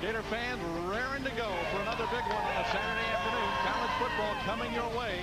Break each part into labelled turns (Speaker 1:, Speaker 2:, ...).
Speaker 1: Gator fans raring to go for another big one on a Saturday afternoon. College football coming your way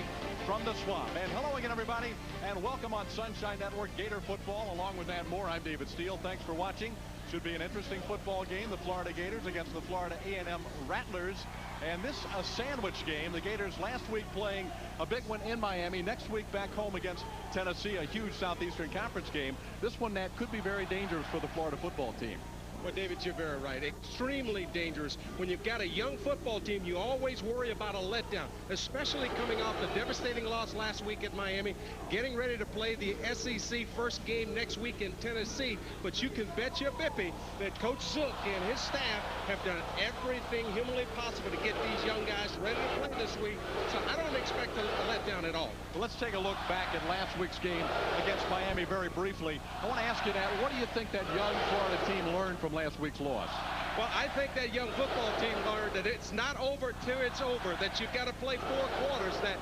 Speaker 1: from the Swamp. And hello again, everybody, and welcome on Sunshine Network Gator Football. Along with Ann Moore, I'm David Steele. Thanks for watching. Should be an interesting football game. The Florida Gators against the Florida A&M Rattlers. And this a sandwich game. The Gators last week playing a big one in Miami. Next week back home against Tennessee, a huge Southeastern Conference game. This one that could be very dangerous for the Florida football team.
Speaker 2: Well, David, you're very right. Extremely dangerous. When you've got a young football team, you always worry about a letdown, especially coming off the devastating loss last week at Miami, getting ready to play the SEC first game next week in Tennessee. But you can bet your bippy that Coach Zook and his staff have done everything humanly possible to get these young guys ready to play this week. So I don't expect a letdown at all.
Speaker 1: Well, let's take a look back at last week's game against Miami very briefly. I want to ask you that. What do you think that young Florida team learned from last week's loss?
Speaker 2: Well, I think that young football team learned that it's not over till it's over, that you've got to play 4 quarters, that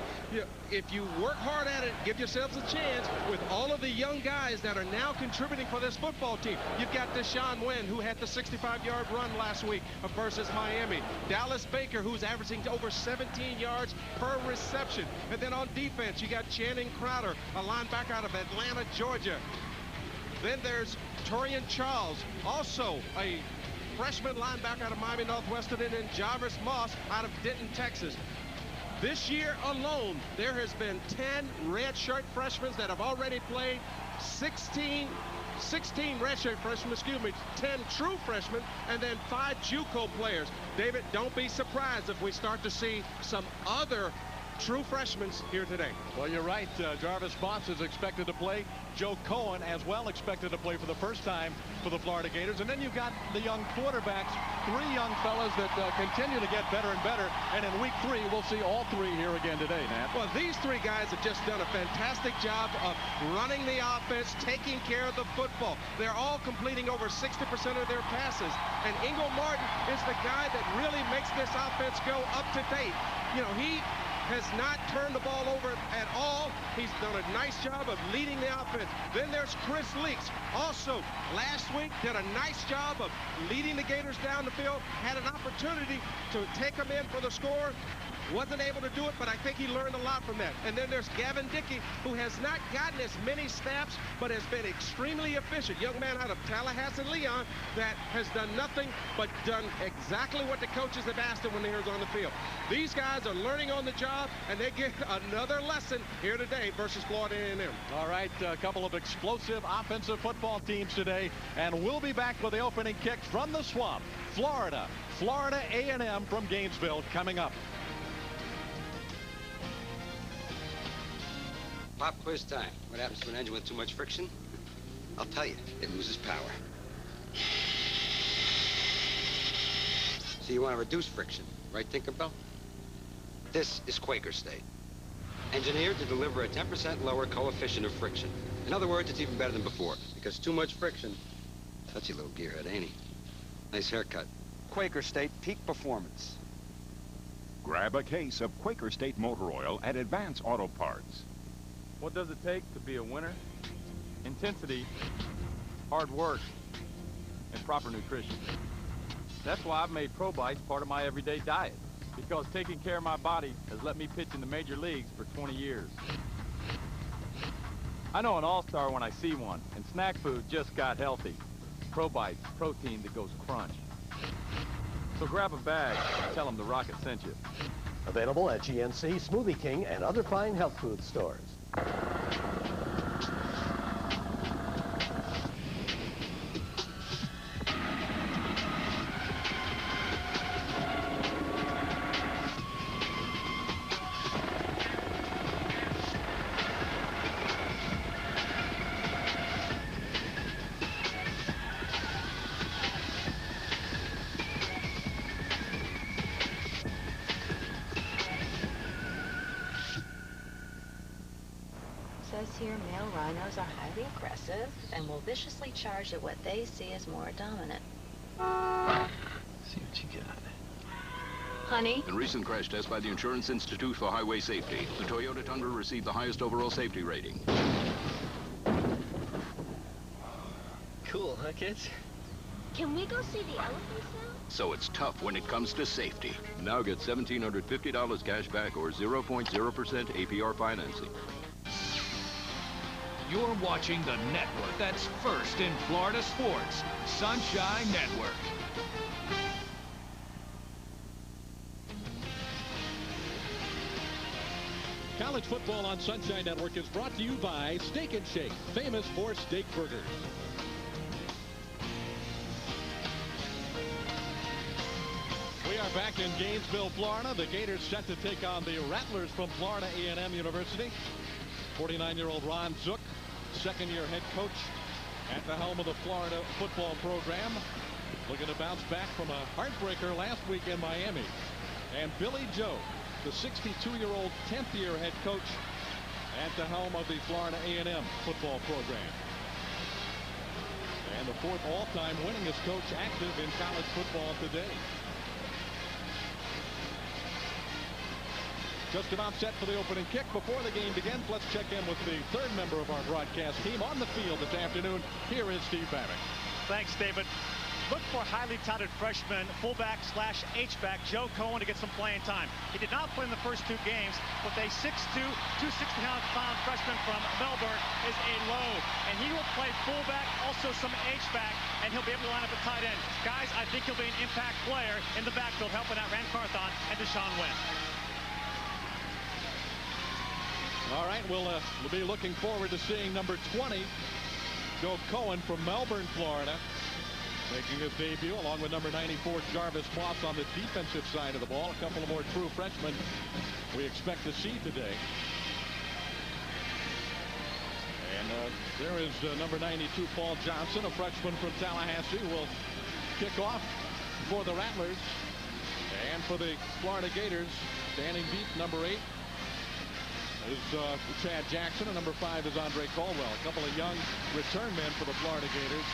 Speaker 2: if you work hard at it, give yourselves a chance with all of the young guys that are now contributing for this football team. You've got Deshaun Wynn, who had the 65-yard run last week versus Miami. Dallas Baker, who's averaging over 17 yards per reception. And then on defense, you got Channing Crowder, a linebacker out of Atlanta, Georgia. Then there's Torian Charles, also a freshman linebacker out of Miami Northwestern, and then Jarvis Moss out of Denton, Texas. This year alone, there has been 10 redshirt freshmen that have already played, 16 redshirt freshmen, 10 true freshmen, and then 5 JUCO players. David, don't be surprised if we start to see some other true freshmen here today.
Speaker 1: Well, you're right. Jarvis Moss is expected to play. Joe Cohen as well expected to play for the first time for the Florida Gators. And then you've got the young quarterbacks, 3 young fellas that continue to get better and better. And in week 3, we'll see all 3 here again today, Nat.
Speaker 2: Well, these 3 guys have just done a fantastic job of running the offense, taking care of the football. They're all completing over 60% of their passes. And Ingo Martin is the guy that really makes this offense go up to date. You know, he has not turned the ball over at all. He's done a nice job of leading the offense. Then there's Chris Leaks. Also, last week, did a nice job of leading the Gators down the field. Had an opportunity to take them in for the score. Wasn't able to do it, but I think he learned a lot from that. And then there's Gavin Dickey, who has not gotten as many snaps, but has been extremely efficient. Young man out of Tallahassee, Leon, that has done nothing but done exactly what the coaches have asked him when he was on the field. These guys are learning on the job, and they get another lesson here today versus Florida A&M.
Speaker 1: All right, a couple of explosive offensive football teams today, and we'll be back with the opening kicks from the Swamp. Florida A&M from Gainesville coming up.
Speaker 3: Pop quiz time. What happens to an engine with too much friction? I'll tell you, it loses power. So you want to reduce friction, right, Tinkerbell? This is Quaker State, engineered to deliver a 10% lower coefficient of friction. In other words, it's even better than before, because too much friction. Touchy little gearhead, ain't he? Nice haircut. Quaker State peak performance.
Speaker 4: Grab a case of Quaker State motor oil at Advance Auto Parts.
Speaker 5: What does it take to be a winner? Intensity, hard work, and proper nutrition. That's why I've made ProBites part of my everyday diet, because taking care of my body has let me pitch in the major leagues for 20 years. I know an all-star when I see one, and snack food just got healthy. ProBites, protein that goes crunch. So grab a bag and tell them the Rocket sent you.
Speaker 6: Available at GNC, Smoothie King, and other fine health food stores.
Speaker 7: Says here male rhinos are highly aggressive and will viciously charge at what they see as more dominant.
Speaker 8: See what you got.
Speaker 7: Honey?
Speaker 9: In recent crash tests by the Insurance Institute for Highway Safety, the Toyota Tundra received the highest overall safety rating.
Speaker 8: Cool, huh, kids?
Speaker 10: Can we go see the elephants now?
Speaker 9: So it's tough when it comes to safety. Now get $1,750 cash back or 0.0% APR financing.
Speaker 11: You're watching the network that's first in Florida sports, Sunshine Network.
Speaker 1: College football on Sunshine Network is brought to you by Steak and Shake, famous for steak burgers. We are back in Gainesville, Florida. The Gators set to take on the Rattlers from Florida A&M University. 49-year-old Ron Zook, second-year head coach at the helm of the Florida football program, looking to bounce back from a heartbreaker last week in Miami. And Billy Joe, the 62-year-old 10th-year head coach at the helm of the Florida A&M football program. And the fourth all-time winningest coach active in college football today. Just about set for the opening kick. Before the game begins, let's check in with the third member of our broadcast team on the field this afternoon. Here is Steve Babbitt.
Speaker 12: Thanks, David. Look for highly touted freshman fullback / H-back Joe Cohen to get some playing time. He did not play in the first 2 games, but a 6'2", 260-pound freshman from Melbourne is a load. And he will play fullback, also some H-back, and he'll be able to line up at tight end. Guys, I think he'll be an impact player in the backfield, helping out Rand Carthon and Deshaun Wynn.
Speaker 1: All right, we'll be looking forward to seeing number 20, Joe Cohen from Melbourne, Florida, making his debut along with number 94, Jarvis Moss on the defensive side of the ball. A couple of more true freshmen we expect to see today. And there is number 92, Paul Johnson, a freshman from Tallahassee, will kick off for the Rattlers. And for the Florida Gators, standing deep, number 8. Is Chad Jackson, and number 5 is Andre Caldwell. A couple of young return men for the Florida Gators,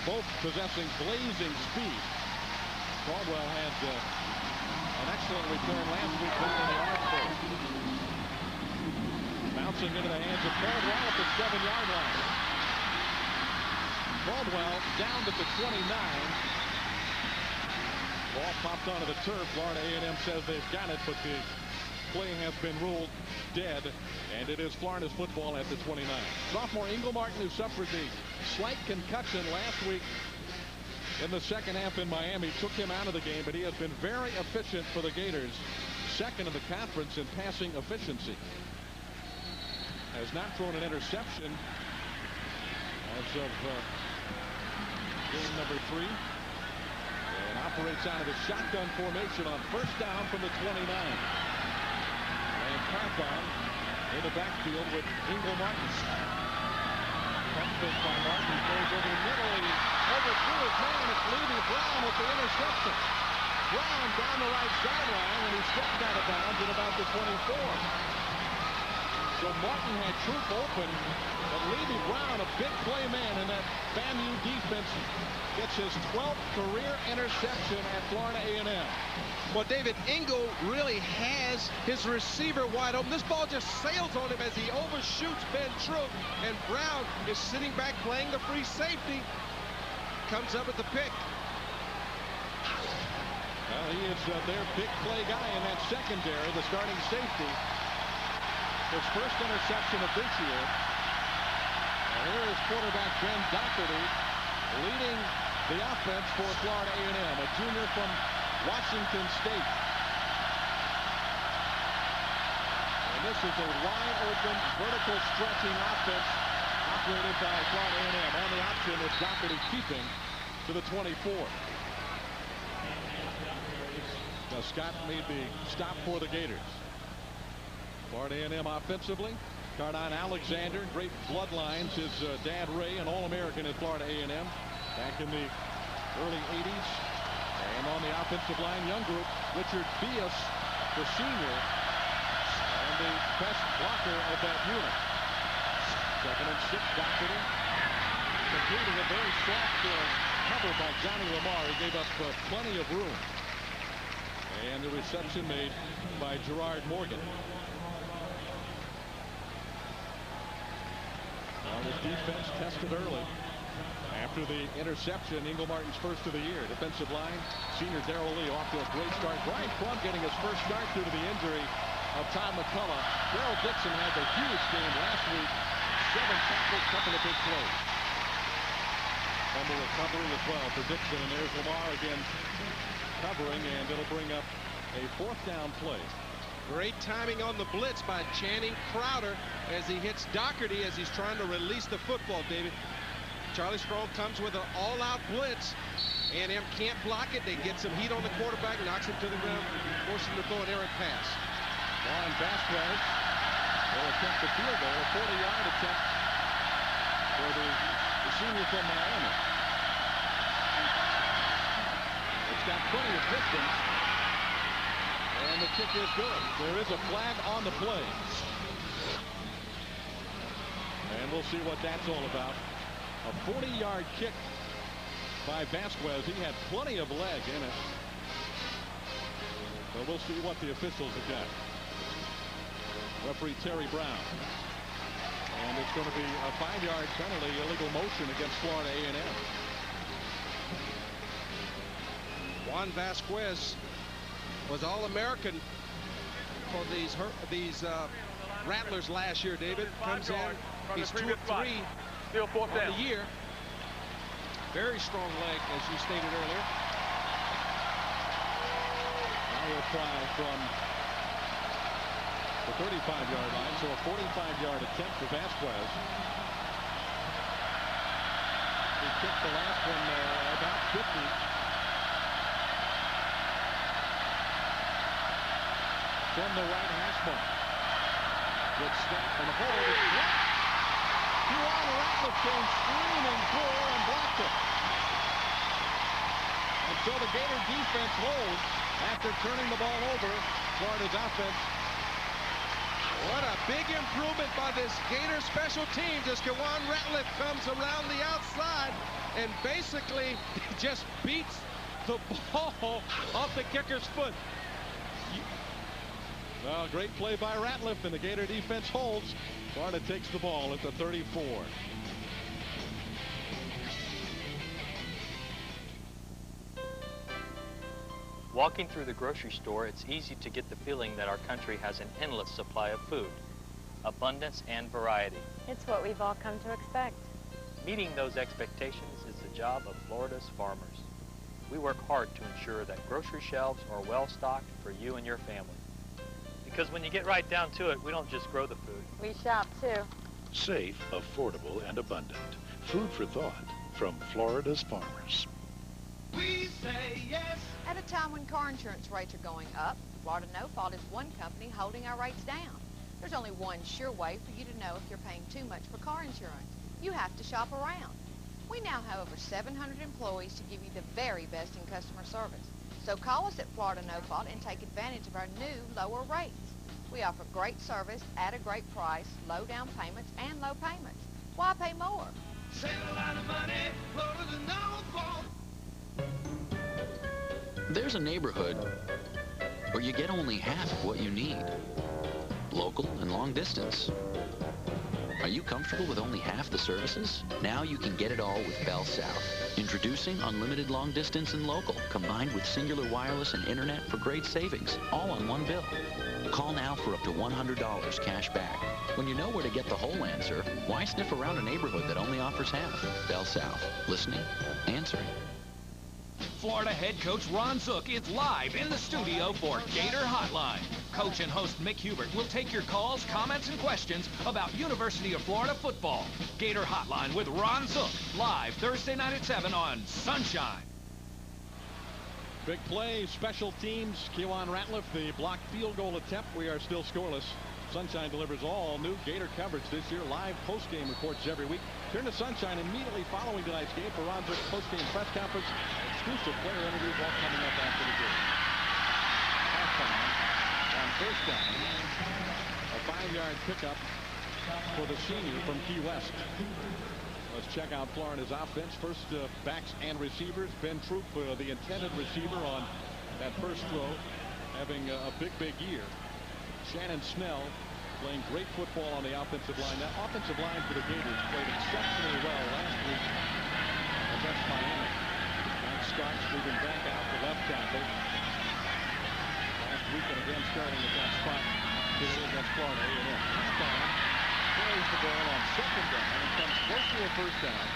Speaker 1: both possessing blazing speed. Caldwell had an excellent return last week back in the Orange Bowl. Bouncing into the hands of Caldwell at the 7-yard line. Caldwell down to the 29. Ball popped onto the turf. Florida A&M says they've got it, but the play has been ruled dead, and it is Florida's football at the 29. Sophomore Ingle Martin, who suffered the slight concussion last week in the second half in Miami, took him out of the game, but he has been very efficient for the Gators, second in the conference in passing efficiency. Has not thrown an interception as of game number 3, and operates out of the shotgun formation on first down from the 29. And Carthon in the backfield with Ingle Martin. Pump fake by Martin, goes over the middle. He overthrew his man. It's Levy Brown with the interception. Brown down the right sideline, and he stepped out of bounds at about the 24. So Martin had troop open, but Levy Brown, a big play man in that FAMU defense, gets his 12th career interception at Florida A&M.
Speaker 2: Well, David, Ingle really has his receiver wide open. This ball just sails on him as he overshoots Ben Troop, and Brown is sitting back playing the free safety. Comes up with the pick.
Speaker 1: Well, he is their big play guy in that secondary, the starting safety. His first interception of this year. And here is quarterback Ben Doherty leading the offense for Florida A&M, a junior from Washington State. And this is a wide open vertical stretching offense operated by Florida A&M on the option with Doherty keeping to the 24. Now Scott made the stop for the Gators. Florida A&M offensively, Cardon Alexander, great bloodlines. His dad Ray, an All-American at Florida A&M back in the early 80s. And on the offensive line, young group, Richard Bias, the senior, and the best blocker of that unit. 2nd and 6, Doherty completing a very soft cover by Johnny Lamar. He gave up plenty of room. And the reception made by Gerard Morgan. Now the defense tested early. After the interception, Ingle Martin's first of the year. Defensive line, senior Darrell Lee off to a great start. Brian Crumb getting his first start due to the injury of Tom McCullough. Darrell Dixon had the huge game last week. 7 tackles, couple of big plays. Fumble recovery as well for Dixon, and there's Lamar again covering, and it'll bring up a 4th down play.
Speaker 2: Great timing on the blitz by Channing Crowder as he hits Doherty as he's trying to release the football, David. Charlie Strong comes with an all-out blitz. A&M can't block it. They get some heat on the quarterback, knocks him to the ground, forces him to throw an errant pass.
Speaker 1: Juan Vasquez will attempt the field goal, a 40-yard attempt for the senior from Miami. It's got plenty of distance, and the kick is good. There is a flag on the play. And we'll see what that's all about. A 40-yard kick by Vasquez. He had plenty of leg in it. So we'll see what the officials have got. Referee Terry Brown. And it's going to be a 5-yard penalty, illegal motion against Florida A&M.
Speaker 2: Juan Vasquez was All-American for these Rattlers last year, David. Comes in, he's 2 of 3 on the year. Very strong leg, as you stated earlier.
Speaker 1: Now we'll try from the 35-yard line, so a 45-yard attempt for Vasquez. He kicked the last one about 50. From the right hash mark. Good snap and the hold is blocked. Juwan Ratliff came screaming for and blocked it. And so the Gator defense holds after turning the ball over. Florida's offense.
Speaker 2: What a big improvement by this Gator special teams as Juwan Ratliff comes around the outside and basically just beats the ball off the kicker's foot.
Speaker 1: Well, great play by Ratliff, and the Gator defense holds. Florida takes the ball at the 34.
Speaker 13: Walking through the grocery store, it's easy to get the feeling that our country has an endless supply of food, abundance and variety.
Speaker 14: It's what we've all come to expect.
Speaker 13: Meeting those expectations is the job of Florida's farmers. We work hard to ensure that grocery shelves are well stocked for you and your family. Because when you get right down to it, we don't just grow the food.
Speaker 14: We shop too.
Speaker 15: Safe, affordable, and abundant. Food for thought from Florida's farmers.
Speaker 16: We say yes.
Speaker 17: At a time when car insurance rates are going up, Florida No Fault is one company holding our rates down. There's only one sure way for you to know if you're paying too much for car insurance. You have to shop around. We now have over 700 employees to give you the very best in customer service. So call us at Florida No Fault and take advantage of our new lower rates. We offer great service at a great price, low down payments, and low payments. Why pay more?
Speaker 16: Save a lot of money, Florida No Fault.
Speaker 18: There's a neighborhood where you get only half of what you need. Local and long distance. Are you comfortable with only half the services? Now you can get it all with Bell South. Introducing unlimited long distance and local, combined with singular wireless and internet for great savings, all on one bill. Call now for up to $100 cash back. When you know where to get the whole answer, why sniff around a neighborhood that only offers half? Bell South. Listening, answering.
Speaker 11: Florida head coach Ron Zook is live in the studio for Gator Hotline. Coach and host Mick Hubert will take your calls, comments, and questions about University of Florida football. Gator Hotline with Ron Zook, live Thursday night at 7 on Sunshine.
Speaker 1: Big play, special teams. Juwan Ratliff, the blocked field goal attempt. We are still scoreless. Sunshine delivers all new Gator coverage this year. Live post-game reports every week. Turn to Sunshine immediately following tonight's game for Ron Zook's post-game press conference. Exclusive player interviews all coming up after the game. Halftime on first down. A 5-yard pickup for the senior from Key West. Let's check out Florida's offense. First, backs and receivers. Ben Troop, the intended receiver on that first throw, having a big year. Shannon Snell playing great football on the offensive line. That offensive line for the Gators played exceptionally well last week against Miami. And Starks moving back out to left tackle. Last weekend again starting at that spot today against Florida A&M. Carries the ball on second down and comes close to a first down.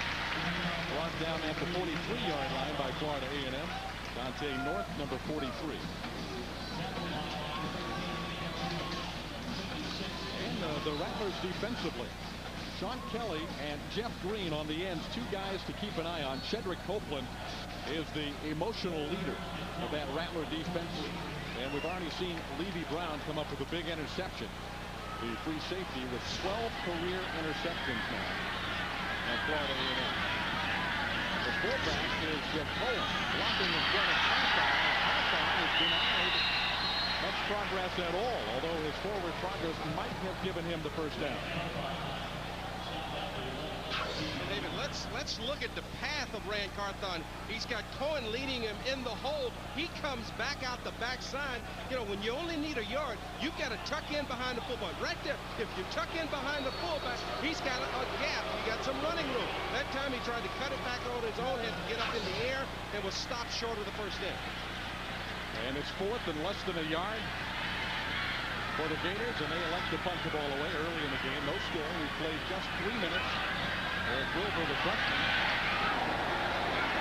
Speaker 1: Brought down at the 43-yard line by Florida A&M. Dante North, number 43. And the Rattlers defensively. Sean Kelly and Jeff Green on the ends, two guys to keep an eye on. Shedrick Copeland is the emotional leader of that Rattler defense. And we've already seen Levy Brown come up with a big interception. The free safety with 12 career interceptions now at Florida A&M. The fullback is Cohen blocking in front of Hawthorne. Hawthorne is denied much progress at all, although his forward progress might have given him the first down.
Speaker 2: David, let's look at the path of Rand Carthon. He's got Cohen leading him in the hole. He comes back out the backside. You know, when you only need a yard, you've got to tuck in behind the fullback. Right there, if you tuck in behind the fullback, he's got a gap. You got some running room. That time he tried to cut it back on his own, had to get up in the air, and was stopped short of the first down.
Speaker 1: And it's fourth and less than a yard for the Gators, and they elect to punt the ball away early in the game. No score. We played just 3 minutes. Eric Wilbur, the freshman,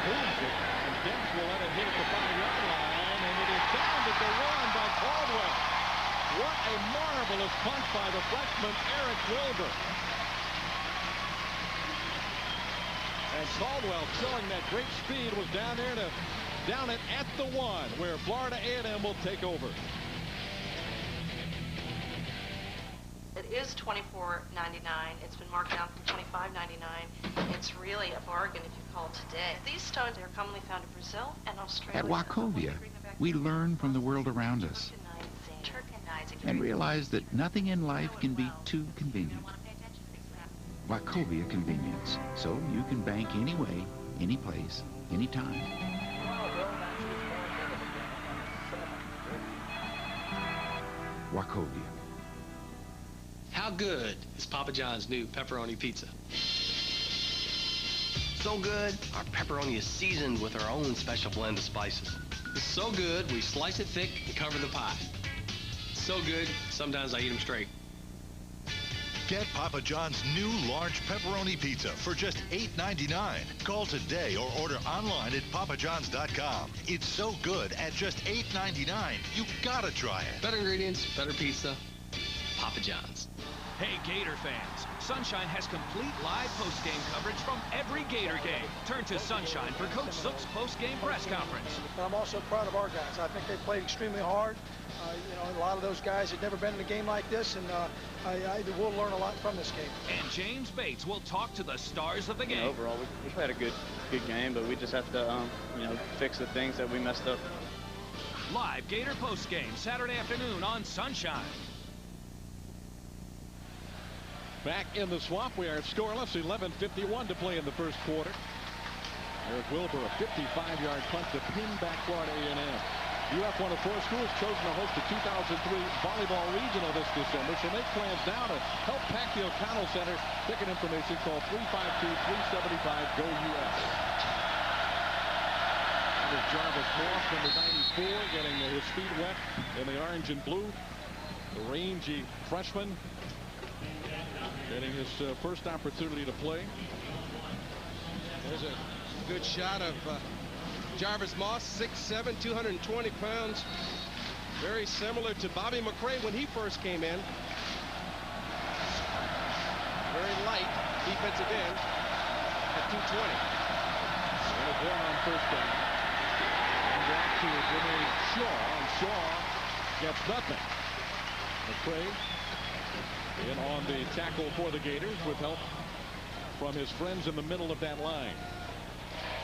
Speaker 1: moves it, and Dents will let it hit at the 5-yard line, and it is down at the 1 by Caldwell. What a marvelous punt by the freshman, Eric Wilbur. And Caldwell, showing that great speed, was down there to down it at the 1, where Florida A&M will take over.
Speaker 19: It is $24.99. It's been marked down from $25.99. It's really a bargain if you call today. These stones are commonly found in Brazil and Australia.
Speaker 20: At Wachovia, we learn from the world around us and realize that nothing in life can be too convenient. Wachovia convenience, so you can bank anyway, any place, anytime. Wachovia.
Speaker 21: How good is Papa John's new pepperoni pizza? So good, our pepperoni is seasoned with our own special blend of spices. It's so good, we slice it thick and cover the pie. So good, sometimes I eat them straight.
Speaker 15: Get Papa John's new large pepperoni pizza for just $8.99. Call today or order online at papajohns.com. It's so good at just $8.99. You gotta try it.
Speaker 21: Better ingredients, better pizza. Papa John's.
Speaker 11: Hey, Gator fans, Sunshine has complete live post-game coverage from every Gator game. Turn to Sunshine for Coach Zook's post-game press conference.
Speaker 22: I'm also proud of our guys. I think they played extremely hard. You know, a lot of those guys had never been in a game like this, and we'll learn a lot from this game.
Speaker 11: And James Bates will talk to the stars of the game.
Speaker 23: Overall, we played a good game, but we just have to, fix the things that we messed up.
Speaker 11: Live Gator post-game Saturday afternoon on Sunshine.
Speaker 1: Back in the swamp, we are scoreless. 11:51 to play in the first quarter. Eric Wilbur, a 55-yard punt to pin back Florida A&M. UF, one of 4 schools, chosen to host the 2003 volleyball regional this December. So make plans now to help pack the O'Connell Center. Ticket information, call 352-375-GO-UF. That is Jarvis Moss, number 94, getting his feet wet in the orange and blue. The rangy freshman getting his first opportunity to play.
Speaker 2: There's a good shot of Jarvis Moss, 6'7", 220 pounds. Very similar to Bobby McCray when he first came in. Very light defensive end at 220.
Speaker 1: And a one on first down. And back to Jermaine Shaw, and Shaw gets nothing. McCray in on the tackle for the Gators with help from his friends in the middle of that line.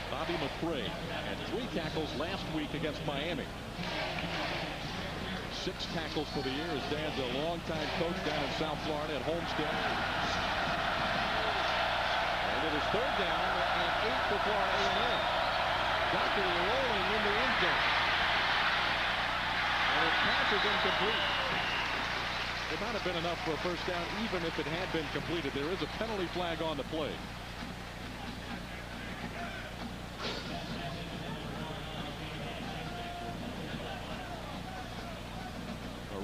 Speaker 1: Bobby McCray had 3 tackles last week against Miami. 6 tackles for the year. His dad's a longtime coach down in South Florida at Homestead. And it is third down and 8 for Florida A&M. Dockery rolling in the end zone. And his pass is incomplete. It might have been enough for a first down even if it had been completed. There is a penalty flag on the play.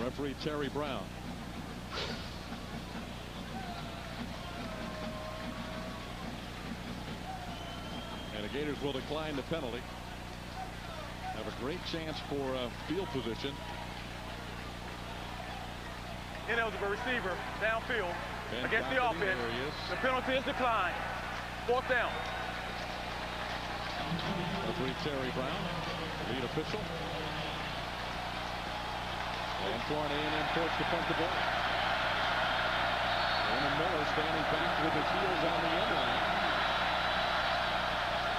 Speaker 1: Referee Terry Brown. And the Gators will decline the penalty. Have a great chance for field position.
Speaker 3: Ineligible receiver downfield against the offense.
Speaker 1: There he is.
Speaker 3: The penalty is declined. 4th down.
Speaker 1: Referee Terry Brown, lead official. And Florida A&M forced to punt the ball. Raymond Miller standing back with his heels on the end line.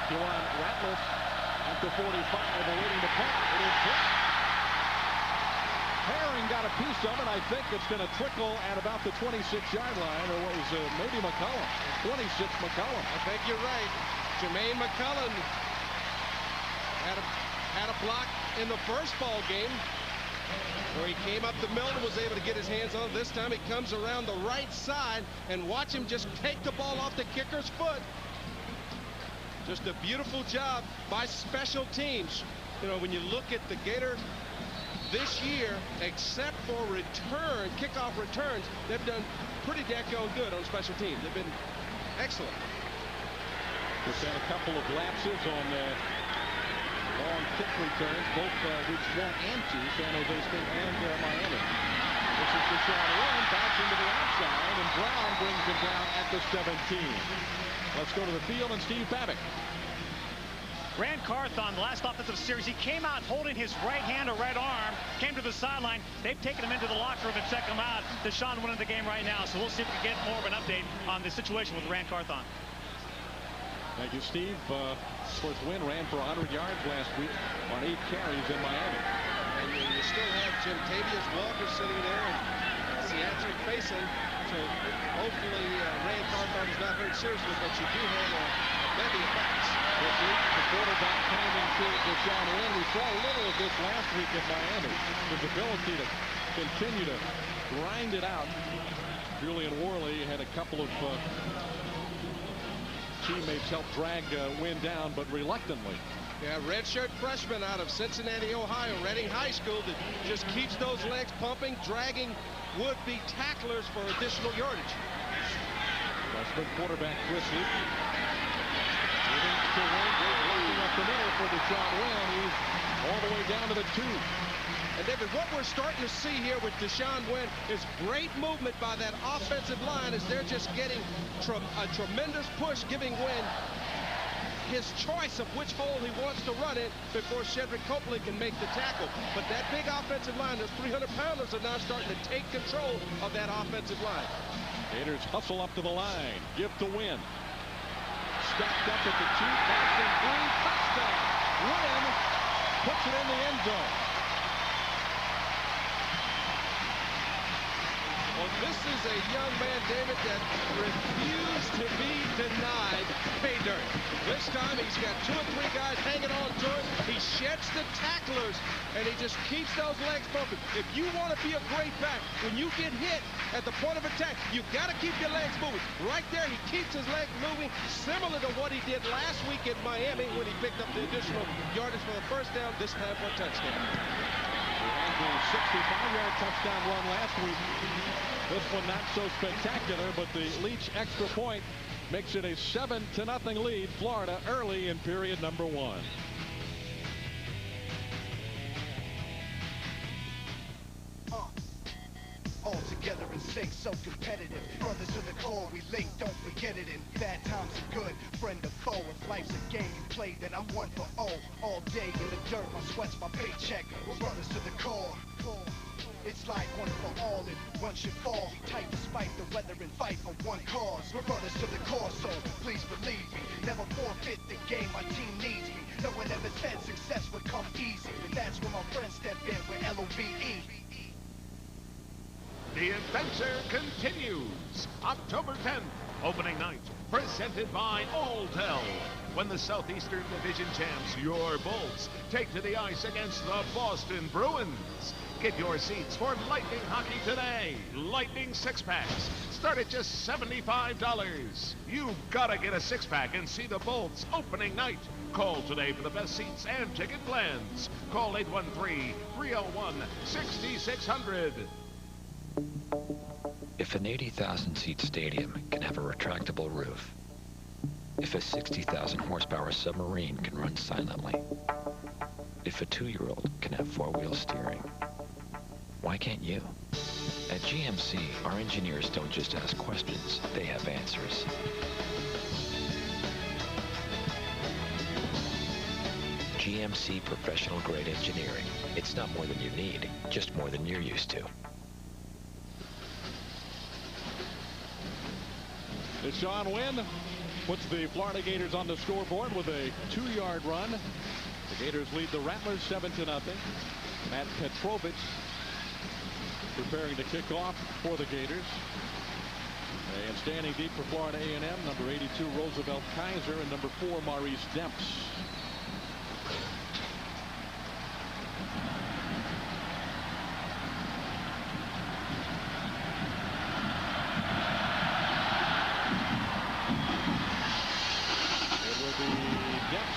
Speaker 1: A&M Rattlers at the 45, awaiting the punt. It is blocked. Herring got a piece of it. I think it's going to trickle at about the 26-yard line, or what was maybe McCullum. 26 McCullum.
Speaker 2: I think you're right. Jermaine McCullum had a block in the first ball game where he came up the middle and was able to get his hands on it. This time he comes around the right side, and watch him just take the ball off the kicker's foot. Just a beautiful job by special teams. You know, when you look at the Gator this year, except for kickoff returns, they've done pretty daggone good on special teams. They've been excellent.
Speaker 1: Just had a couple of lapses on long kick returns, both which won't answer San Jose State and Miami. This is Deshaun Wynn bouncing to the outside, and Brown brings him down at the 17. Let's go to the field and Steve Babbitt.
Speaker 12: Rand Carthon, the last offensive series, he came out holding his right hand or right arm, came to the sideline. They've taken him into the locker room and checked him out. Deshaun winning the game right now, so we'll see if we can get more of an update on the situation with Rand Carthon.
Speaker 1: Thank you, Steve. Of course, Wynn ran for 100 yards last week on 8 carries in Miami.
Speaker 2: And you still have Jim Tavius Walker sitting there and Seatric Mason. So hopefully Rand Carthon is not hurt seriously, but you do have a bevy of backs.
Speaker 1: This week, the quarterback handing to Deshaun Wynn. We saw a little of this last week in Miami. His ability to continue to grind it out. Julian Worley had a couple of teammates help drag Wynn down, but reluctantly.
Speaker 2: Yeah, redshirt freshman out of Cincinnati, Ohio, Reading High School, that just keeps those legs pumping, dragging would-be tacklers for additional yardage.
Speaker 1: Freshman quarterback Chris Luke. Moving to Wynn, great blocking up the middle for Deshaun Wynn. He's all the way down to the 2.
Speaker 2: And David, what we're starting to see here with Deshaun Wynn is great movement by that offensive line as they're just getting a tremendous push, giving Wynn his choice of which hole he wants to run in before Shedrick Copley can make the tackle. But that big offensive line, those 300-pounders are now starting to take control of that offensive line.
Speaker 1: Gators hustle up to the line. Give to Wynn. Stacked up at the 2, passing 3, touchdown. Wynn puts it in the end zone.
Speaker 2: Well, this is a young man, David, that refused to be denied pay dirt. This time he's got 2 or 3 guys hanging on to him. He sheds the tacklers, and he just keeps those legs pumping. If you want to be a great back, when you get hit at the point of attack, you've got to keep your legs moving. Right there, he keeps his legs moving, similar to what he did last week in Miami when he picked up the additional yardage for the first down, this time for a touchdown.
Speaker 1: He had the 65-yard touchdown run last week. This one not so spectacular, but the Leach extra point makes it a 7-0 lead. Florida early in period number 1.
Speaker 4: All together in sync, so competitive. Brothers to the core, we link, don't forget it. In bad times are good, friend or foe. If life's a game you play, then I'm 1 for 0. All day in the dirt, my sweat's my paycheck. Brothers to the core. It's like 1 for all, and one should fall. Tight despite the weather and fight for one cause. We're brothers to the core, so please believe me. Never forfeit the game, my team needs me. No one ever said success would come easy, and that's when my friends step in with LOVE.
Speaker 5: The adventure continues. October 10th, opening night, presented by Alltel. When the Southeastern Division champs, your Bolts, take to the ice against the Boston Bruins. Get your seats for Lightning Hockey today. Lightning 6-packs start at just $75. You've got to get a 6-pack and see the Bolts opening night. Call today for the best seats and ticket blends. Call 813-301-6600.
Speaker 6: If an 80,000-seat stadium can have a retractable roof, if a 60,000 horsepower submarine can run silently, if a 2-year-old can have 4-wheel steering, why can't you? At GMC, our engineers don't just ask questions, they have answers. GMC professional grade engineering. It's not more than you need, just more than you're used to.
Speaker 1: Deshaun Wynn puts the Florida Gators on the scoreboard with a 2-yard run. The Gators lead the Rattlers 7-0. Matt Petrovich preparing to kick off for the Gators. And standing deep for Florida A&M, number 82 Roosevelt Kaiser and number 4 Maurice Demps.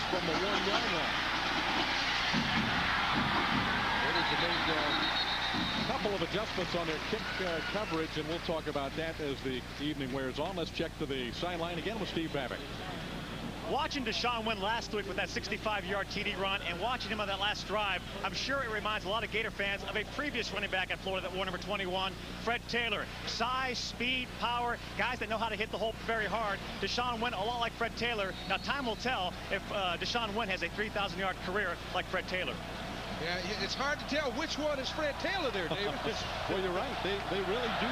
Speaker 1: From the 1-yard line. Gators have made a couple of adjustments on their kick coverage, and we'll talk about that as the evening wears on. Let's check to the sideline again with Steve Babbitt.
Speaker 12: Watching Deshaun Wynn last week with that 65-yard TD run and watching him on that last drive, I'm sure it reminds a lot of Gator fans of a previous running back at Florida that wore number 21, Fred Taylor. Size, speed, power, guys that know how to hit the hole very hard. Deshaun Wynn, a lot like Fred Taylor. Now, time will tell if Deshaun Wynn has a 3,000-yard career like Fred Taylor.
Speaker 2: Yeah, it's hard to tell which one is Fred Taylor there, David.
Speaker 1: Well, you're right. They really do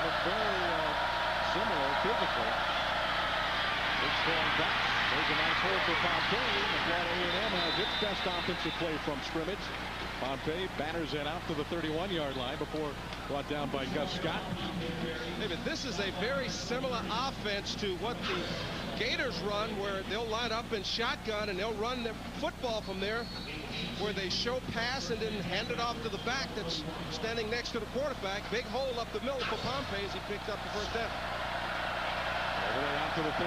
Speaker 1: look very similar physically. It's going back. There's a nice hole for Pompey. The Florida A&M has its best offensive play from scrimmage. Pompey batters it out to the 31-yard line before brought down by Gus Scott.
Speaker 2: David, this is a very similar offense to what the Gators run, where they'll line up in shotgun and they'll run the football from there, where they show pass and then hand it off to the back that's standing next to the quarterback. Big hole up the middle for Pompey as he picked up the first down.
Speaker 1: All the way out to the 31.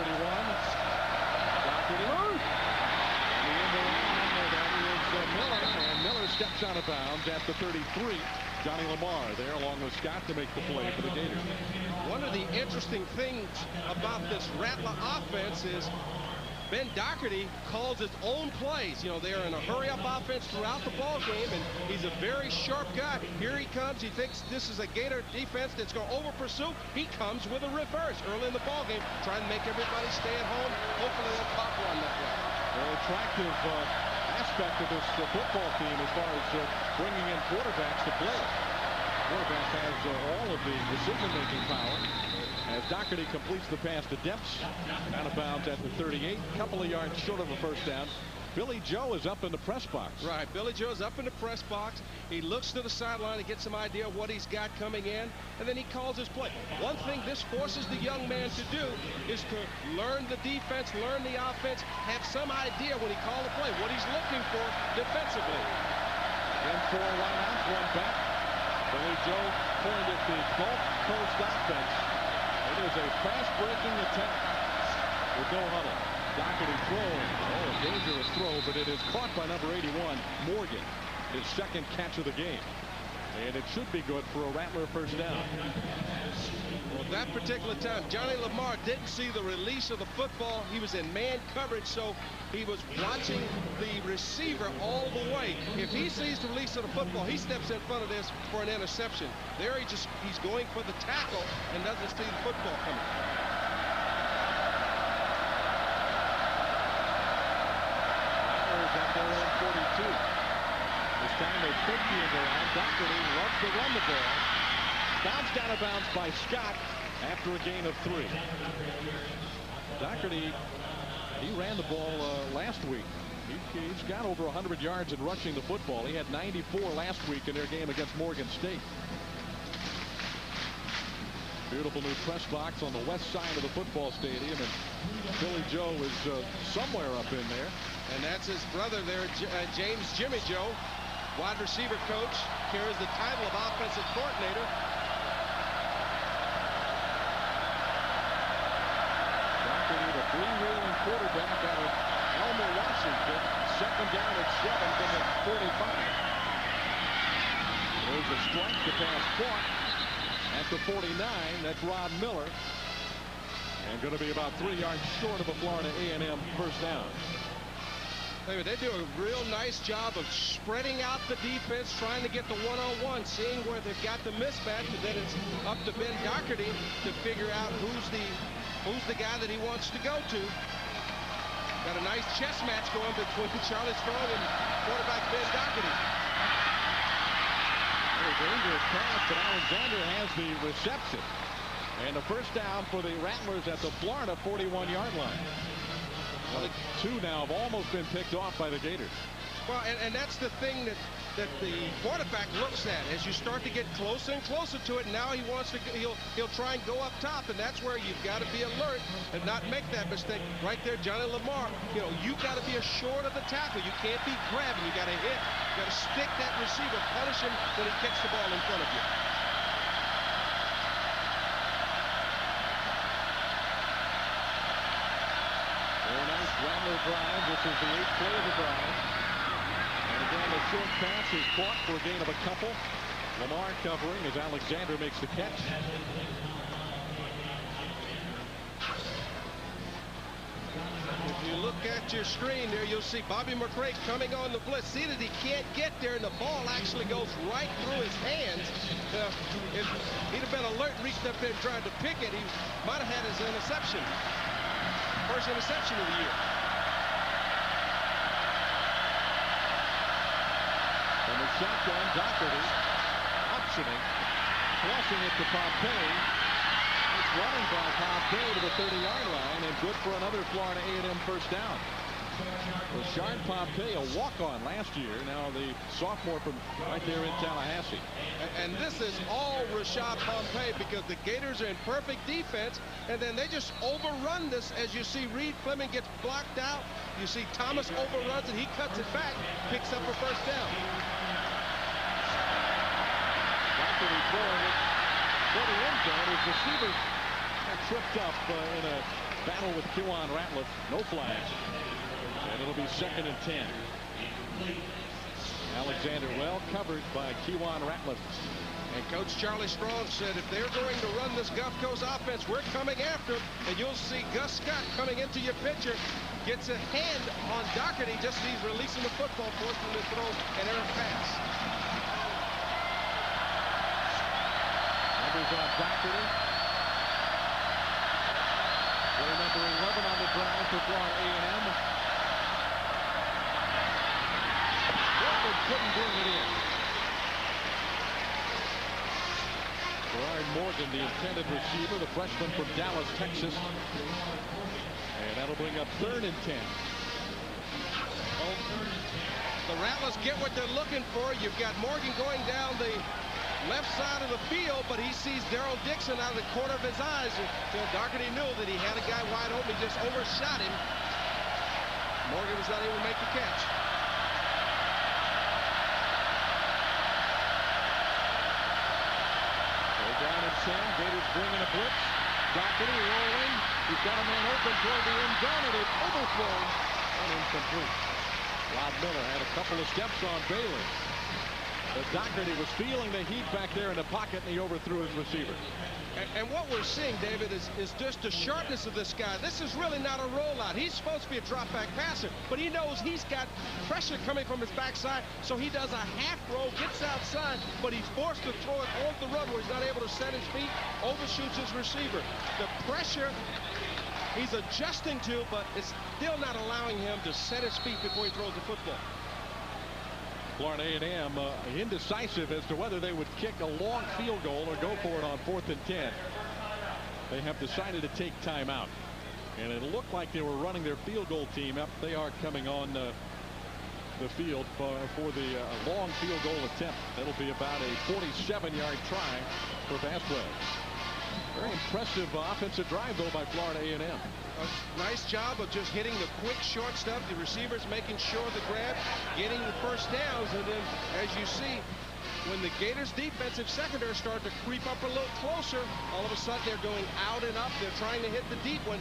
Speaker 1: Doherty. And the end around, that is Miller. And Miller steps out of bounds at the 33. Johnny Lamar there along with Scott to make the play for the Gators.
Speaker 2: One of the interesting things about this Rattler offense is Ben Doherty calls his own plays. You know, they're in a hurry-up offense throughout the ball game, and he's a very sharp guy. Here he comes. He thinks this is a Gator defense that's going to over-pursue. He comes with a reverse early in the ball game, trying to make everybody stay at home. Hopefully they'll pop one that way.
Speaker 1: Very attractive aspect of this football team as far as bringing in quarterbacks to play. Quarterback has all of the decision-making power. As Doherty completes the pass to Demps, out of bounds at the 38, couple of yards short of a first down. Billy Joe is up in the press box.
Speaker 2: Right, Billy Joe's up in the press box. He looks to the sideline to get some idea of what he's got coming in, and then he calls his play. One thing this forces the young man to do is to learn the defense, learn the offense, have some idea when he calls the play, what he's looking for defensively.
Speaker 1: And 4 wideouts, 1 back. Billy Joe pointed at the Gulf Coast offense. It is a fast-breaking attack with no huddle. Doherty throwing. Oh, a dangerous throw, but it is caught by number 81, Morgan. His second catch of the game. And it should be good for a Rattler first down.
Speaker 2: Well, that particular time, Johnny Lamar didn't see the release of the football. He was in man coverage, so he was watching the receiver all the way. If he sees the release of the football, he steps in front of this for an interception. There he's going for the tackle and doesn't see the football coming.
Speaker 1: At their own 42. This time they put the around. Doherty loves to run the ball. Bounced out of bounds by Scott after a gain of 3. Doherty, he ran the ball last week. He's got over 100 yards in rushing the football. He had 94 last week in their game against Morgan State. Beautiful new press box on the west side of the football stadium, and Billy Joe is somewhere up in there.
Speaker 2: And that's his brother there, James Jimmy Joe, wide receiver coach, carries the title of offensive coordinator.
Speaker 1: Doherty, the freewheeling quarterback out of Elmer Washington. Second down at 7 from the 45. There's a strike to pass caught at the 49. That's Rod Miller. And going to be about 3 yards short of a Florida A&M first down.
Speaker 2: They do a real nice job of spreading out the defense, trying to get the one-on-one, seeing where they've got the mismatch, and then it's up to Ben Doherty to figure out who's the guy that he wants to go to. Got a nice chess match going between Charlie Strong and quarterback Ben Doherty.
Speaker 1: Dangerous pass, but Alexander has the reception. And the first down for the Rattlers at the Florida 41-yard line. Well, 2 now have almost been picked off by the Gators.
Speaker 2: Well, and that's the thing that the quarterback looks at as you start to get closer and closer to it. Now he wants to, he'll try and go up top, and that's where you've got to be alert and not make that mistake. Right there, Johnny Lamar, you've got to be short of the tackle. You can't be grabbing. You got to hit. You got to stick that receiver, punish him when he kicks the ball in front of you.
Speaker 1: Rattler drive. This is the 8th play of the drive. And again, the short pass is caught for a gain of a couple. Lamar covering as Alexander makes the catch.
Speaker 2: If you look at your screen there, you'll see Bobby McRae coming on the blitz. See that he can't get there, and the ball actually goes right through his hands. If he'd have been alert, reached up there and tried to pick it, he might have had his interception. First interception of the year.
Speaker 1: From the shotgun, Doherty optioning, tossing it to Pompey. It's running by Pompey to the 30-yard line, and good for another Florida A&M first down. Rashard Pompey, a walk-on last year, now the sophomore from right there in Tallahassee.
Speaker 2: And this is all Rashard Pompey because the Gators are in perfect defense, and then they just overrun this. As you see, Reed Fleming gets blocked out. You see Thomas overruns it. He cuts it back, picks up a first down.
Speaker 1: Doherty throwing it for the end zone. His receiver got tripped up in a battle with Kewan Ratliff. No flags. And it'll be 2nd and 10. Alexander well covered by Kewan Ratliff.
Speaker 2: And Coach Charlie Strong said if they're going to run this Gulf Coast offense, we're coming after them. And you'll see Gus Scott coming into your picture, gets a hand on Doherty just as he's releasing the football, forcing him to throw an errant pass.
Speaker 1: Numbers on Doherty. Play number 11 on the drive for Florida A&M. Couldn't bring it in. Gerard Morgan, the intended receiver, the freshman from Dallas, Texas. And that'll bring up 3rd and 10.
Speaker 2: Well, the Rattlers get what they're looking for. You've got Morgan going down the left side of the field, but he sees Daryl Dixon out of the corner of his eyes. So Doherty knew that he had a guy wide open. He just overshot him. Morgan was not able to make the catch.
Speaker 1: Down at 10, Gators bringing a blitz. Doherty rolling. He's got a man open toward the end zone, and it's overthrown and incomplete. Rod Miller had a couple of steps on Bailey. But Doherty was feeling the heat back there in the pocket, and he overthrew his receiver.
Speaker 2: And what we're seeing, David, is just the sharpness of this guy. This is really not a rollout. He's supposed to be a drop-back passer, but he knows he's got pressure coming from his backside, so he does a half roll, gets outside, but he's forced to throw it off the run where he's not able to set his feet, overshoots his receiver. The pressure he's adjusting to, but it's still not allowing him to set his feet before he throws the football.
Speaker 1: Florida A&M indecisive as to whether they would kick a long field goal or go for it on 4th and 10. They have decided to take time out. And it looked like they were running their field goal team up. They are coming on the field for the long field goal attempt. That'll be about a 47-yard try for Vasquez. Very impressive offensive drive, though, by Florida A&M.
Speaker 2: A nice job of just hitting the quick, short stuff. The receivers making sure the grab, getting the first downs. And then, as you see, when the Gators' defensive secondary started to creep up a little closer, all of a sudden they're going out and up. They're trying to hit the deep one.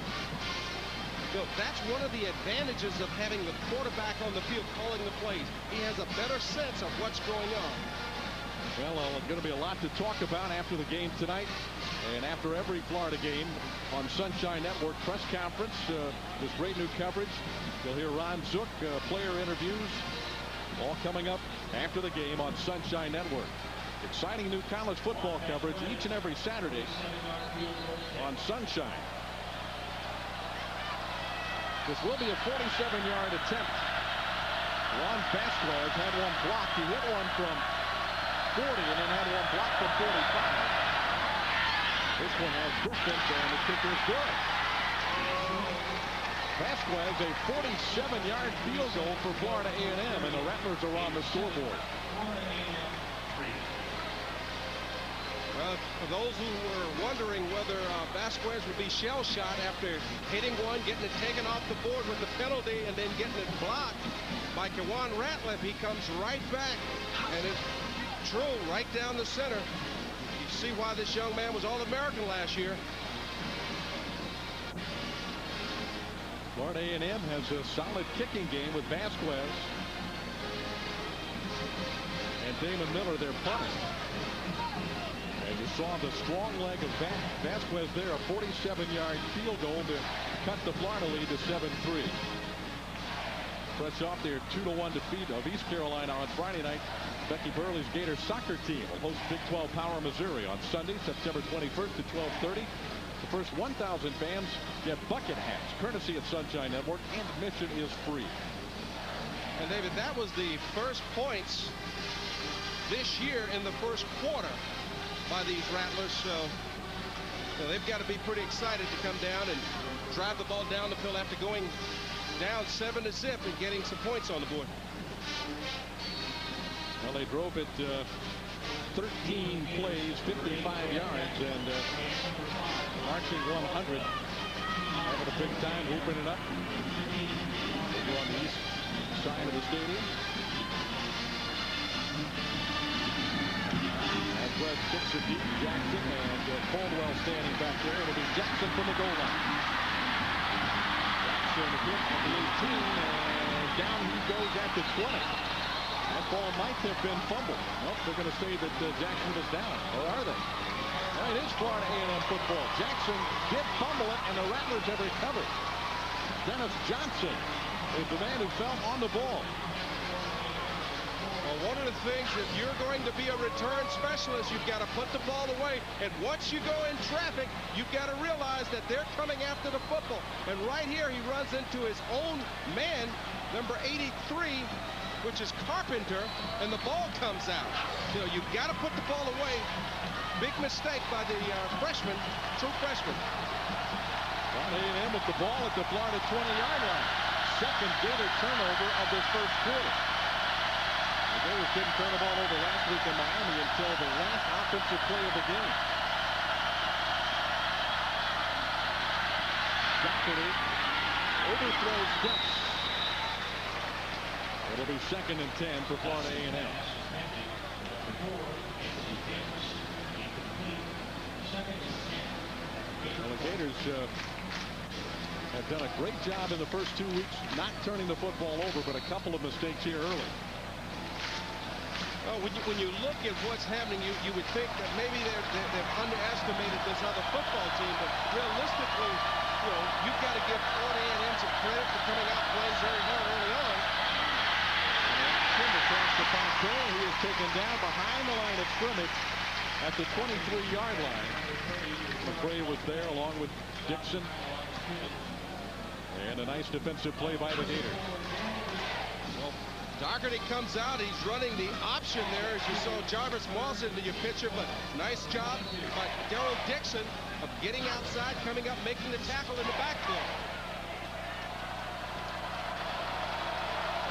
Speaker 2: You know, that's one of the advantages of having the quarterback on the field calling the plays. He has a better sense of what's going on.
Speaker 1: Well, going to be a lot to talk about after the game tonight and after every Florida game on Sunshine Network press conference. This great new coverage. You'll hear Ron Zook, player interviews, all coming up after the game on Sunshine Network. Exciting new college football coverage each and every Saturday on Sunshine. This will be a 47-yard attempt. Juan Vasquez had one blocked. He hit one from 40 and then had one blocked from 45. This one has distance and the kicker is good. Vasquez, a 47-yard field goal for Florida A&M, and the Rattlers are on the scoreboard.
Speaker 2: Well, for those who were wondering whether Vasquez would be shell-shot after hitting one, getting it taken off the board with the penalty, and then getting it blocked by Kawan Ratliff, he comes right back, and it's true, right down the center. You see why this young man was All-American last year.
Speaker 1: Florida A&M has a solid kicking game with Vasquez and Damon Miller, their punter. And you saw the strong leg of Vasquez there, a 47-yard field goal to cut the Florida lead to 7-3. Fresh off their 2-1 defeat of East Carolina on Friday night, Becky Burley's Gators soccer team will host Big 12 Power Missouri on Sunday, September 21st at 12:30. The first 1,000 fans get bucket hats, courtesy of Sunshine Network, and admission is free.
Speaker 2: And David, that was the first points this year in the first quarter by these Rattlers, so they've got to be pretty excited to come down and drive the ball down the field after going down 7-0 and getting some points on the board.
Speaker 1: Well, they drove it 13 plays, 55 yards, and marching 100. Having a big time, hooping it up. Over on the east side of the stadium. Webb kicks it deep. Jackson and Caldwell standing back there. It'll be Jackson from the goal line. Jackson hit at the 18, and down he goes at the 20. That ball might have been fumbled. Nope, they're going to say that Jackson was down. Or are they? Well, it is Florida A&M football. Jackson did fumble it, and the Rattlers have recovered. Dennis Johnson is the man who fell on the ball.
Speaker 2: Well, one of the things, if you're going to be a return specialist, you've got to put the ball away. And once you go in traffic, you've got to realize that they're coming after the football. And right here, he runs into his own man, number 83, which is Carpenter, and the ball comes out. You know, you've got to put the ball away. Big mistake by the freshman, true freshman.
Speaker 1: Florida A&M with the ball at the Florida 20-yard line. Second Gator turnover of this first quarter. The Gators didn't turn the ball over last week in Miami until the last offensive play of the game. Doherty overthrows Dix. It'll be 2nd and 10 for Florida A&M. Well, the Gators have done a great job in the first 2 weeks not turning the football over, but a couple of mistakes here early.
Speaker 2: Well, when you look at what's happening, you would think that maybe they've underestimated this other football team, but realistically, you know, you've got to give Florida A&M some credit for coming out playing very hard early on.
Speaker 1: Across the Ponto, he is taken down behind the line of scrimmage at the 23-yard line. McCray was there along with Dixon. And a nice defensive play by the Gators.
Speaker 2: Well, Doherty comes out. He's running the option there, as you saw Jarvis Moss into your picture, but nice job by Daryl Dixon of getting outside, coming up, making the tackle in the backfield.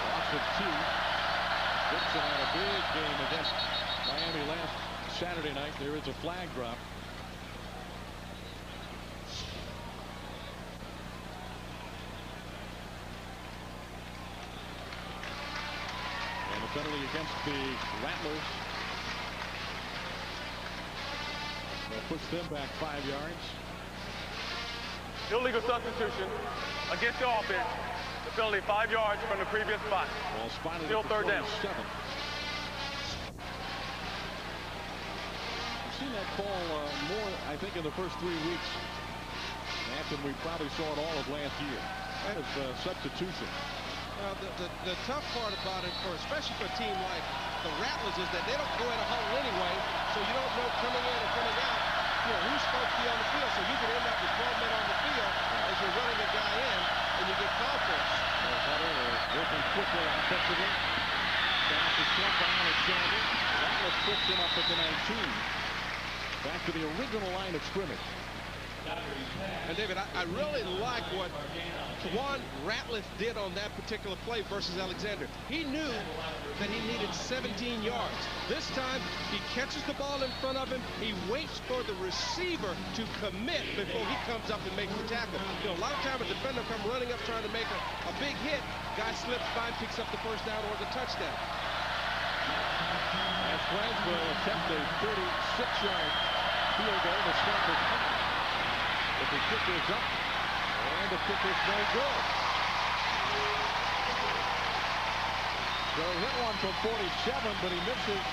Speaker 1: Loss of 2. Dixon had a big game against Miami last Saturday night. There is a flag drop. And a penalty against the Rattlers. They'll push them back 5 yards.
Speaker 3: illegal substitution against the offense. The penalty 5 yards from the previous spot.
Speaker 1: Ball spotted
Speaker 3: Still
Speaker 1: at the
Speaker 3: third down.
Speaker 1: 47. We've seen that call more, I think, in the first 3 weeks. After we probably saw it all of last year. That is substitution.
Speaker 2: The tough part about it, especially for a team like the Rattlers, is that they don't go in a huddle anyway, so you don't know coming in or coming out, who's supposed to be on the field. So you can end up with 12 men on the field as you're running a guy in, and you get called for it.
Speaker 1: Working quickly offensively. Pass is caught by Alexander. Rattlers puts him up at the 19. Back to the original line of scrimmage.
Speaker 2: And David, I really like what Juan Ratliff did on that particular play versus Alexander. He knew that he needed 17 yards. This time, he catches the ball in front of him. He waits for the receiver to commit before he comes up and makes the tackle. A lot of time a defender comes running up trying to make a big hit. Guy slips by and picks up the first down or the touchdown.
Speaker 1: As Friends will attempt a 36-yard field goal to start the half. But the kick is up, and the kick is no good. So he hit one from 47, but he misses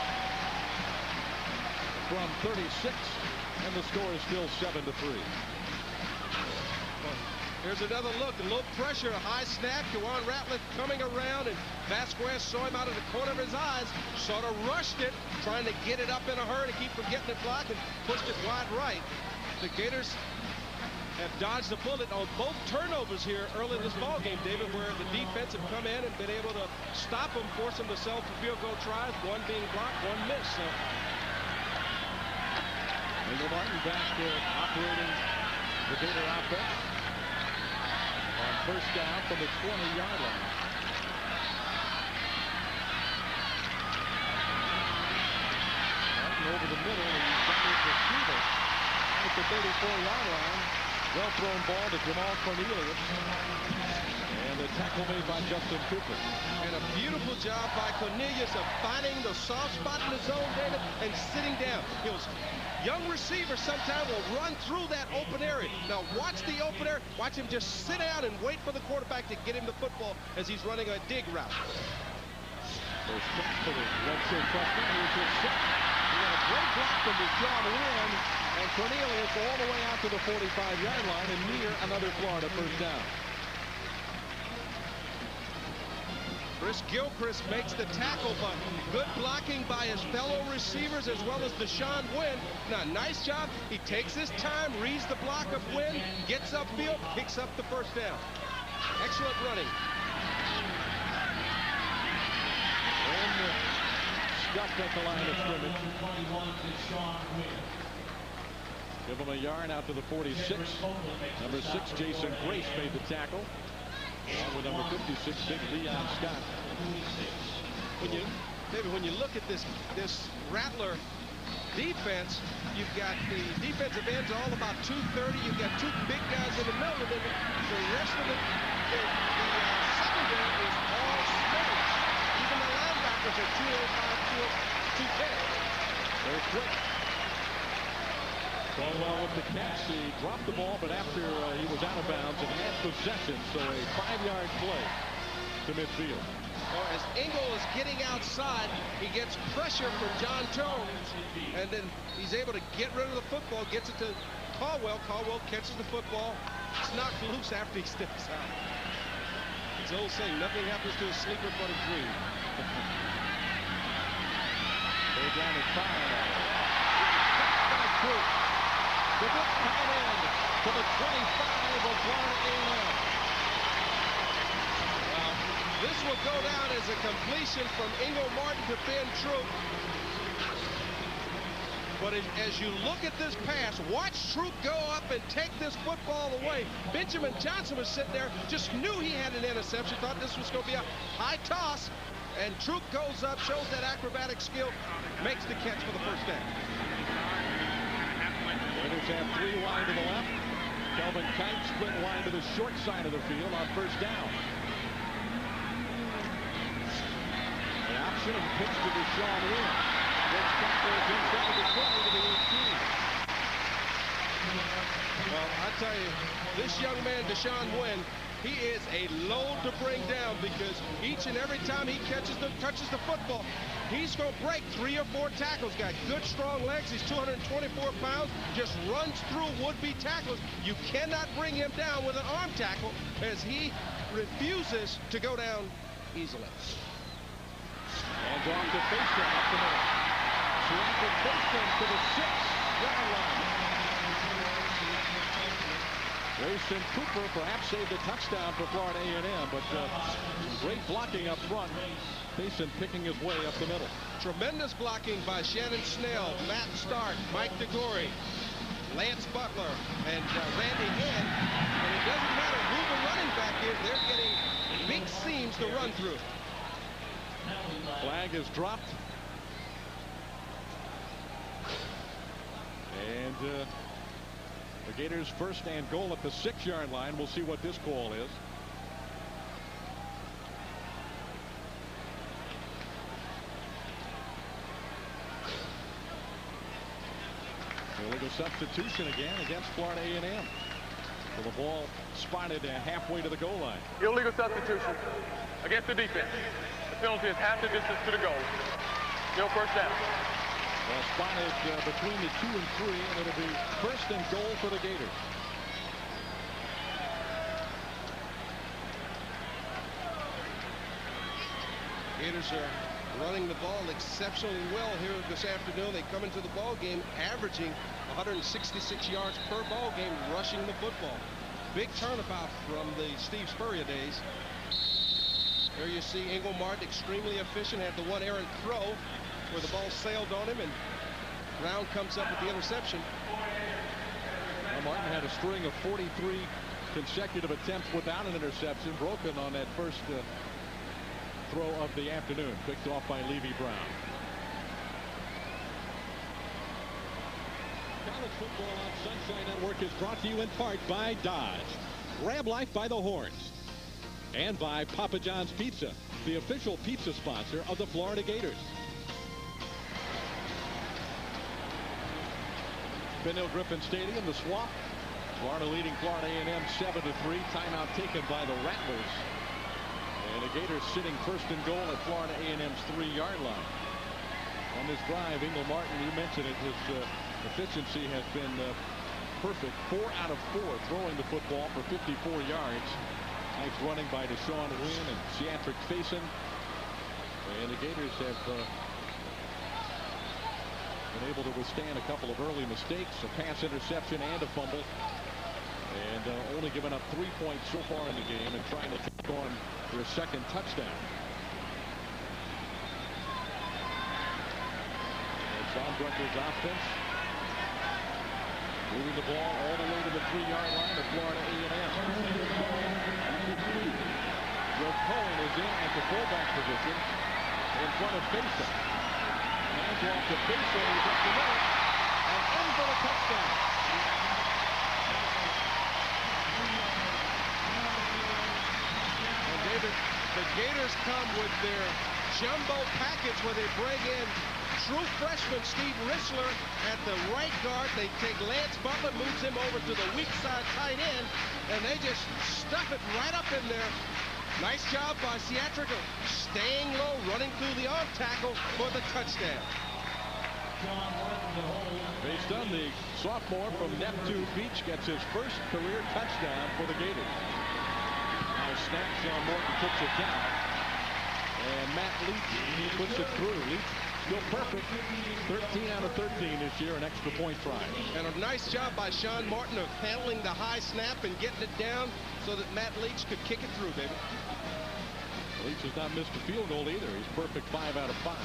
Speaker 1: from 36, and the score is still 7-3.
Speaker 2: Here's another look, a little pressure, a high snap. Juan Ratliff coming around, and Vasquez saw him out of the corner of his eyes, sort of rushed it, trying to get it up in a hurry to keep from getting it blocked, and pushed it wide right. The Gators have dodged a bullet on both turnovers here early in this ball game, David, where the defense have come in and been able to stop them, force them to settle for field goal tries, one being blocked, one missed. So.
Speaker 1: Martin back operating the Gator offense on first down from the 20-yard line. Martin over the middle, and he's got his receiver at the 34-yard line. Well-thrown ball to Jamal Cornelius. And the tackle made by Justin Cooper.
Speaker 2: And a beautiful job by Cornelius of finding the soft spot in the zone, David, and sitting down. Young receivers sometimes will run through that open area. Now watch the open area. Watch him just sit down and wait for the quarterback to get him the football as he's running a dig route.
Speaker 1: First catch for the redshirt freshman. Here's his set. He got a great block from Deshaun Wynn, and Cornelius all the way out to the 45-yard line and near another Florida first down.
Speaker 2: Chris Gilchrist makes the tackle, but good blocking by his fellow receivers as well as Deshaun Wynn. Now, nice job. He takes his time, reads the block of Wynn, gets upfield, picks up the first down. Excellent running.
Speaker 1: Stuffed at the line of scrimmage. Give him a yard out to the 46. Number 6, Jason Grace, made the tackle. Along with number 56, Big Leon Scott.
Speaker 2: David, when you look at this Rattler defense, you've got the defensive ends all about 230. You've got two big guys in the middle, and then the rest of the secondary is all smash. Even the linebackers are 205, 210.
Speaker 1: Very quick. Caldwell with the catch. He dropped the ball, but after he was out of bounds and had possession, so a 5-yard play to midfield.
Speaker 2: Well, as Engel is getting outside, he gets pressure from John Jones, and then he's able to get rid of the football, gets it to Caldwell. Caldwell catches the football. It's knocked loose after he steps out. It's the old saying, nothing happens to a sleeper but a dream.
Speaker 1: They're down at 5. The big tight end to the 25 of Florida A&M.
Speaker 2: Well, this will go down as a completion from Engel Martin to Ben Troop. But as you look at this pass, watch Troop go up and take this football away. Benjamin Johnson was sitting there, just knew he had an interception, thought this was going to be a high toss. And Troop goes up, shows that acrobatic skill, makes the catch for the first down.
Speaker 1: Raiders have 3 wide to the left. Kelvin Kite split wide to the short side of the field on first down. The option and pitch to Deshaun Wynn. Gets tackled inside the 20 to the 18.
Speaker 2: Well, I tell you, this young man, Deshaun Wynn, he is a load to bring down because each and every time he touches the football, he's going to break 3 or 4 tackles. Got good, strong legs. He's 224 pounds. Just runs through would-be tackles. You cannot bring him down with an arm tackle as he refuses to go down easily.
Speaker 1: Hands off to Faison up the middle. Seattle Faison to the 6-yard line. Grayson Cooper perhaps saved a touchdown for Florida A&M, but great blocking up front. Faison picking his way up the middle.
Speaker 2: Tremendous blocking by Shannon Snell, Matt Stark, Mike DeGore, Lance Butler, and Randy Hand. And it doesn't matter who the running back is, they're getting big seams to run through.
Speaker 1: Flag is dropped. And the Gators first and goal at the 6-yard line. We'll see what this call is. Illegal substitution again against Florida A&M. So the ball spotted halfway to the goal line.
Speaker 3: Illegal substitution against the defense. The penalty is half the distance to the goal. No first down.
Speaker 1: Well, spotted between the 2 and 3, and it'll be first and goal for the Gators.
Speaker 2: Gators are running the ball exceptionally well here this afternoon. They come into the ball game averaging 166 yards per ball game rushing the football. Big turnabout from the Steve Spurrier days. There you see Ingle Martin extremely efficient, had the one errant throw where the ball sailed on him, and Brown comes up with the interception.
Speaker 1: Well, Martin had a string of 43 consecutive attempts without an interception, broken on that first throw of the afternoon, picked off by Levy Brown. College football on Sunshine Network is brought to you in part by Dodge, Ram Life by the Horns, and by Papa John's Pizza, the official pizza sponsor of the Florida Gators. Ben Hill Griffin Stadium, the Swamp. Florida leading Florida A&M 7-3. Timeout taken by the Rattlers. And the Gators sitting first and goal at Florida A&M's 3-yard line. On this drive, Ingle Martin, you mentioned it, his efficiency has been perfect. 4 out of 4 throwing the football for 54 yards. Nice running by Deshaun Wynn and Seatric Faison. And the Gators have been able to withstand a couple of early mistakes, a pass interception and a fumble, and only given up 3 points so far in the game and trying to take on their second touchdown. Baumgartner's offense moving the ball all the way to the 3-yard line of Florida A&M. Joe Cohen is in at the fullback position in front of Faison. Hands off to Faison, he's up the middle, and in for the touchdown.
Speaker 2: And David, the Gators come with their jumbo package where they bring in true freshman Steve Risler at the right guard. They take Lance Butler, moves him over to the weak side tight end, and they just stuff it right up in there. Nice job by Seatric, staying low, running through the arm tackle for the touchdown.
Speaker 1: Faison, the sophomore from Neptune Beach, gets his first career touchdown for the Gators. Now snap, John Morton puts it down, and Matt Leach puts it through. Leach still perfect. 13 out of 13 this year, an extra point try.
Speaker 2: And a nice job by Sean Martin of handling the high snap and getting it down so that Matt Leach could kick it through, baby.
Speaker 1: Leach has not missed a field goal either. He's perfect 5 out of 5.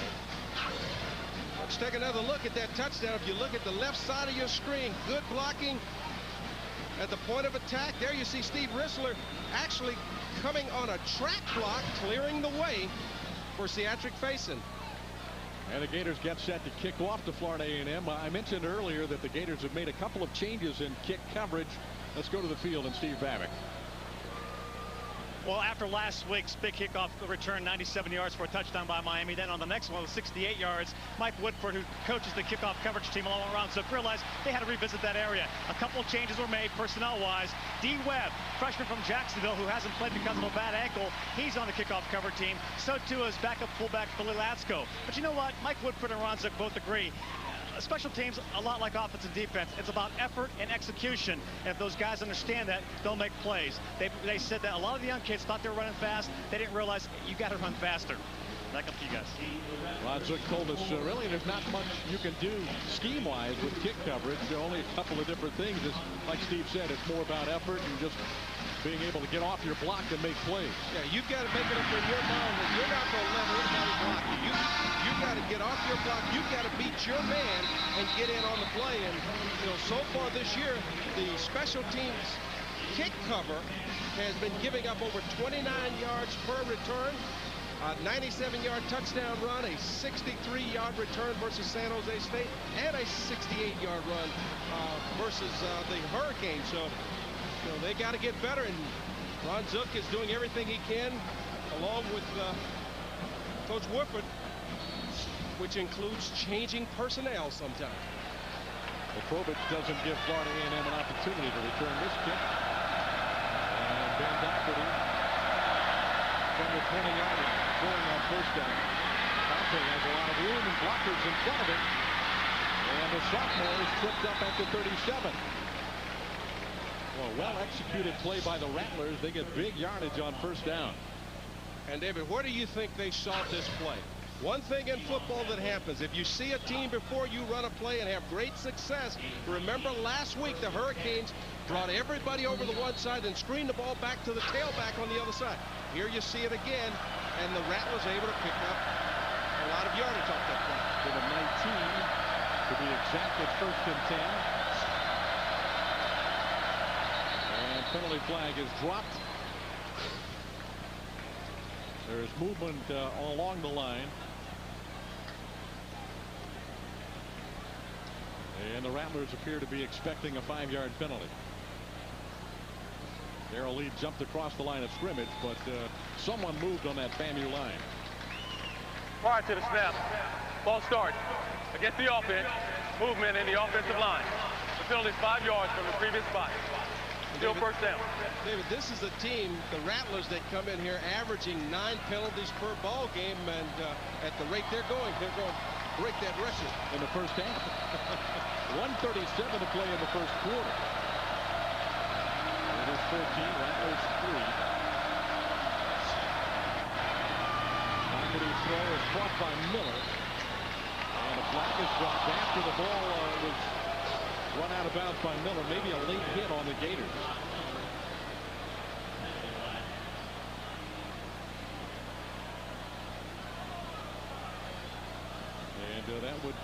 Speaker 2: Let's take another look at that touchdown. If you look at the left side of your screen, good blocking at the point of attack. There you see Steve Risler actually coming on a track block, clearing the way for Seatric Faison.
Speaker 1: And the Gators get set to kick off to Florida A&M. I mentioned earlier that the Gators have made a couple of changes in kick coverage. Let's go to the field and Steve Babick.
Speaker 12: Well, after last week's big kickoff return, 97 yards for a touchdown by Miami, then on the next one with 68 yards, Mike Woodford, who coaches the kickoff coverage team along around, so realized they had to revisit that area. A couple of changes were made personnel-wise. D. Webb, freshman from Jacksonville, who hasn't played because of a bad ankle, he's on the kickoff cover team. So too is backup fullback Billy Latsko. But you know what? Mike Woodford and Ron Zook both agree. Special teams, a lot like offense and defense. It's about effort and execution. And if those guys understand that, they'll make plays. They said that a lot of the young kids thought they were running fast. They didn't realize you got to run faster. Back up to you guys.
Speaker 1: Ron Zook told us really there's not much you can do scheme-wise with kick coverage. There are only a couple of different things. It's, like Steve said, it's more about effort and just being able to get off your block and make plays.
Speaker 2: Yeah, you've got to make it up in your mind that you're not going to let anybody block you. You've got to get off your block. You've got to beat your man and get in on the play. And, you know, so far this year, the special teams kick cover has been giving up over 29 yards per return. A 97-yard touchdown run, a 63-yard return versus San Jose State, and a 68-yard run versus the Hurricanes. So, you know, they got to get better, and Ron Zook is doing everything he can, along with Coach Woodford, which includes changing personnel sometimes.
Speaker 1: Well, Probich doesn't give Florida A&M an opportunity to return this kick. And Ben Doherty from the 20-yard line, going on first down. Dante has a lot of room and blockers in front of him. And the sophomore is tripped up at the 37. Well-executed play by the Rattlers. They get big yardage on first down.
Speaker 2: And, David, where do you think they saw this play? One thing in football that happens, if you see a team before you run a play and have great success, remember last week the Hurricanes brought everybody over the one side and screened the ball back to the tailback on the other side. Here you see it again, and the Rattlers able to pick up a lot of yardage off that play.
Speaker 1: To the 19, to be exact, at 1st and 10. And penalty flag is dropped. There's movement along the line. And the Rattlers appear to be expecting a 5-yard penalty. Darrell Lee jumped across the line of scrimmage, but someone moved on that FAMU line.
Speaker 3: Prior to the snap, ball start against the offense, movement in the offensive line. The penalty is 5 yards from the previous spot. Still first down.
Speaker 2: David, this is a team, the Rattlers, that come in here averaging 9 penalties per ball game, and at the rate they're going to break that record
Speaker 1: in the first half. 1:37 to play in the first quarter. It is 14, Rattlers 3. Doherty's throw is caught by Miller, and a flag is dropped after the ball was run out of bounds by Miller. Maybe a late hit on the Gators. And that would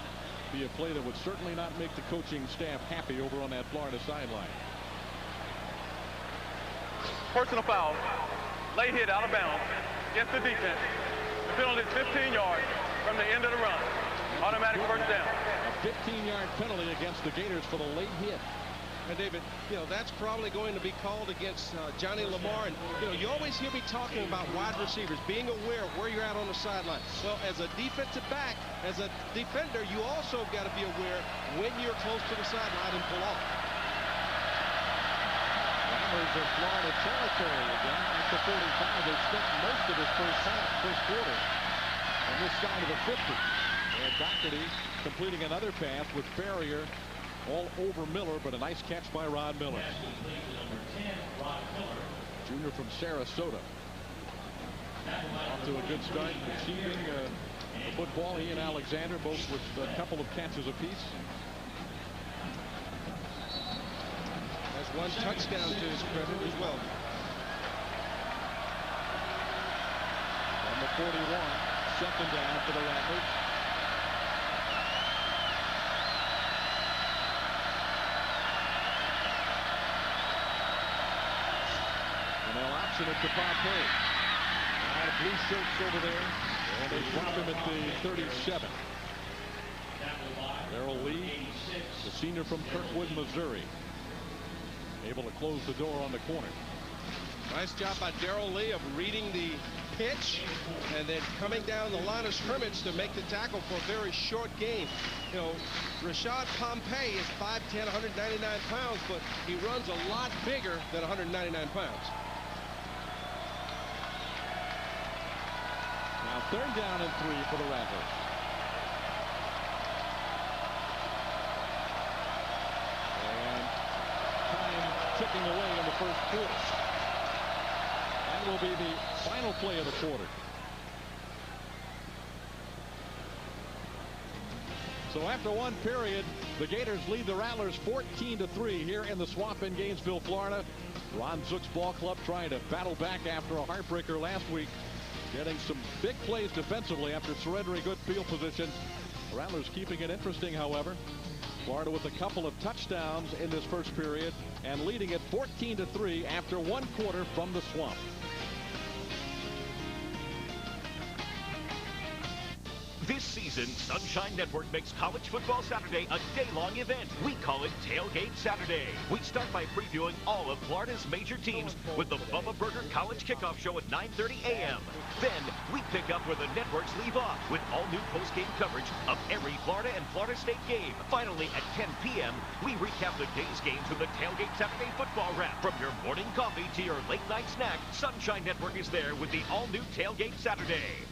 Speaker 1: be a play that would certainly not make the coaching staff happy over on that Florida sideline.
Speaker 3: Personal foul. Late hit out of bounds against the defense. The penalty is 15 yards from the end of the run. Automatic first down.
Speaker 1: A 15-yard penalty against the Gators for the late hit.
Speaker 2: And David, you know, that's probably going to be called against Johnny Lamar. And, you know, you always hear me talking about wide receivers, being aware of where you're at on the sideline. Well, as a defensive back, as a defender, you also got to be aware when you're close to the sideline and pull off.
Speaker 1: Rattlers in Florida territory again at the 45. They spent most of this first quarter on this side of the 50. And Doherty completing another pass with Farrier all over Miller, but a nice catch by Ron Miller. Junior from Sarasota. Off to a good start, achieving the football. He and Alexander both with a couple of catches apiece.
Speaker 2: Has one touchdown to his credit as well.
Speaker 1: Number 41, 2nd down for the Rattlers. It to Pompey. A lot of blue shirts over there, and they drop him at the 37. Darrell Lee, the senior from Kirkwood, Missouri, able to close the door on the corner.
Speaker 2: Nice job by Darrell Lee of reading the pitch and then coming down the line of scrimmage to make the tackle for a very short gain. You know, Rashad Pompey is 5'10", 199 pounds, but he runs a lot bigger than 199 pounds.
Speaker 1: Now 3rd down and 3 for the Rattlers. And time ticking away in the first quarter. That will be the final play of the quarter. So after one period, the Gators lead the Rattlers 14-3 here in the Swamp in Gainesville, Florida. Ron Zook's ball club trying to battle back after a heartbreaker last week, getting some big plays defensively after surrendering good field position. The Rattlers keeping it interesting, however. Florida with a couple of touchdowns in this first period and leading it 14-3 after one quarter from the Swamp.
Speaker 5: This season, Sunshine Network makes College Football Saturday a day-long event. We call it Tailgate Saturday. We start by previewing all of Florida's major teams with the Bubba Burger College Kickoff Show at 9:30 a.m. Then, we pick up where the networks leave off with all-new post-game coverage of every Florida and Florida State game. Finally, at 10 p.m., we recap the day's games with the Tailgate Saturday Football Wrap. From your morning coffee to your late-night snack, Sunshine Network is there with the all-new Tailgate Saturday.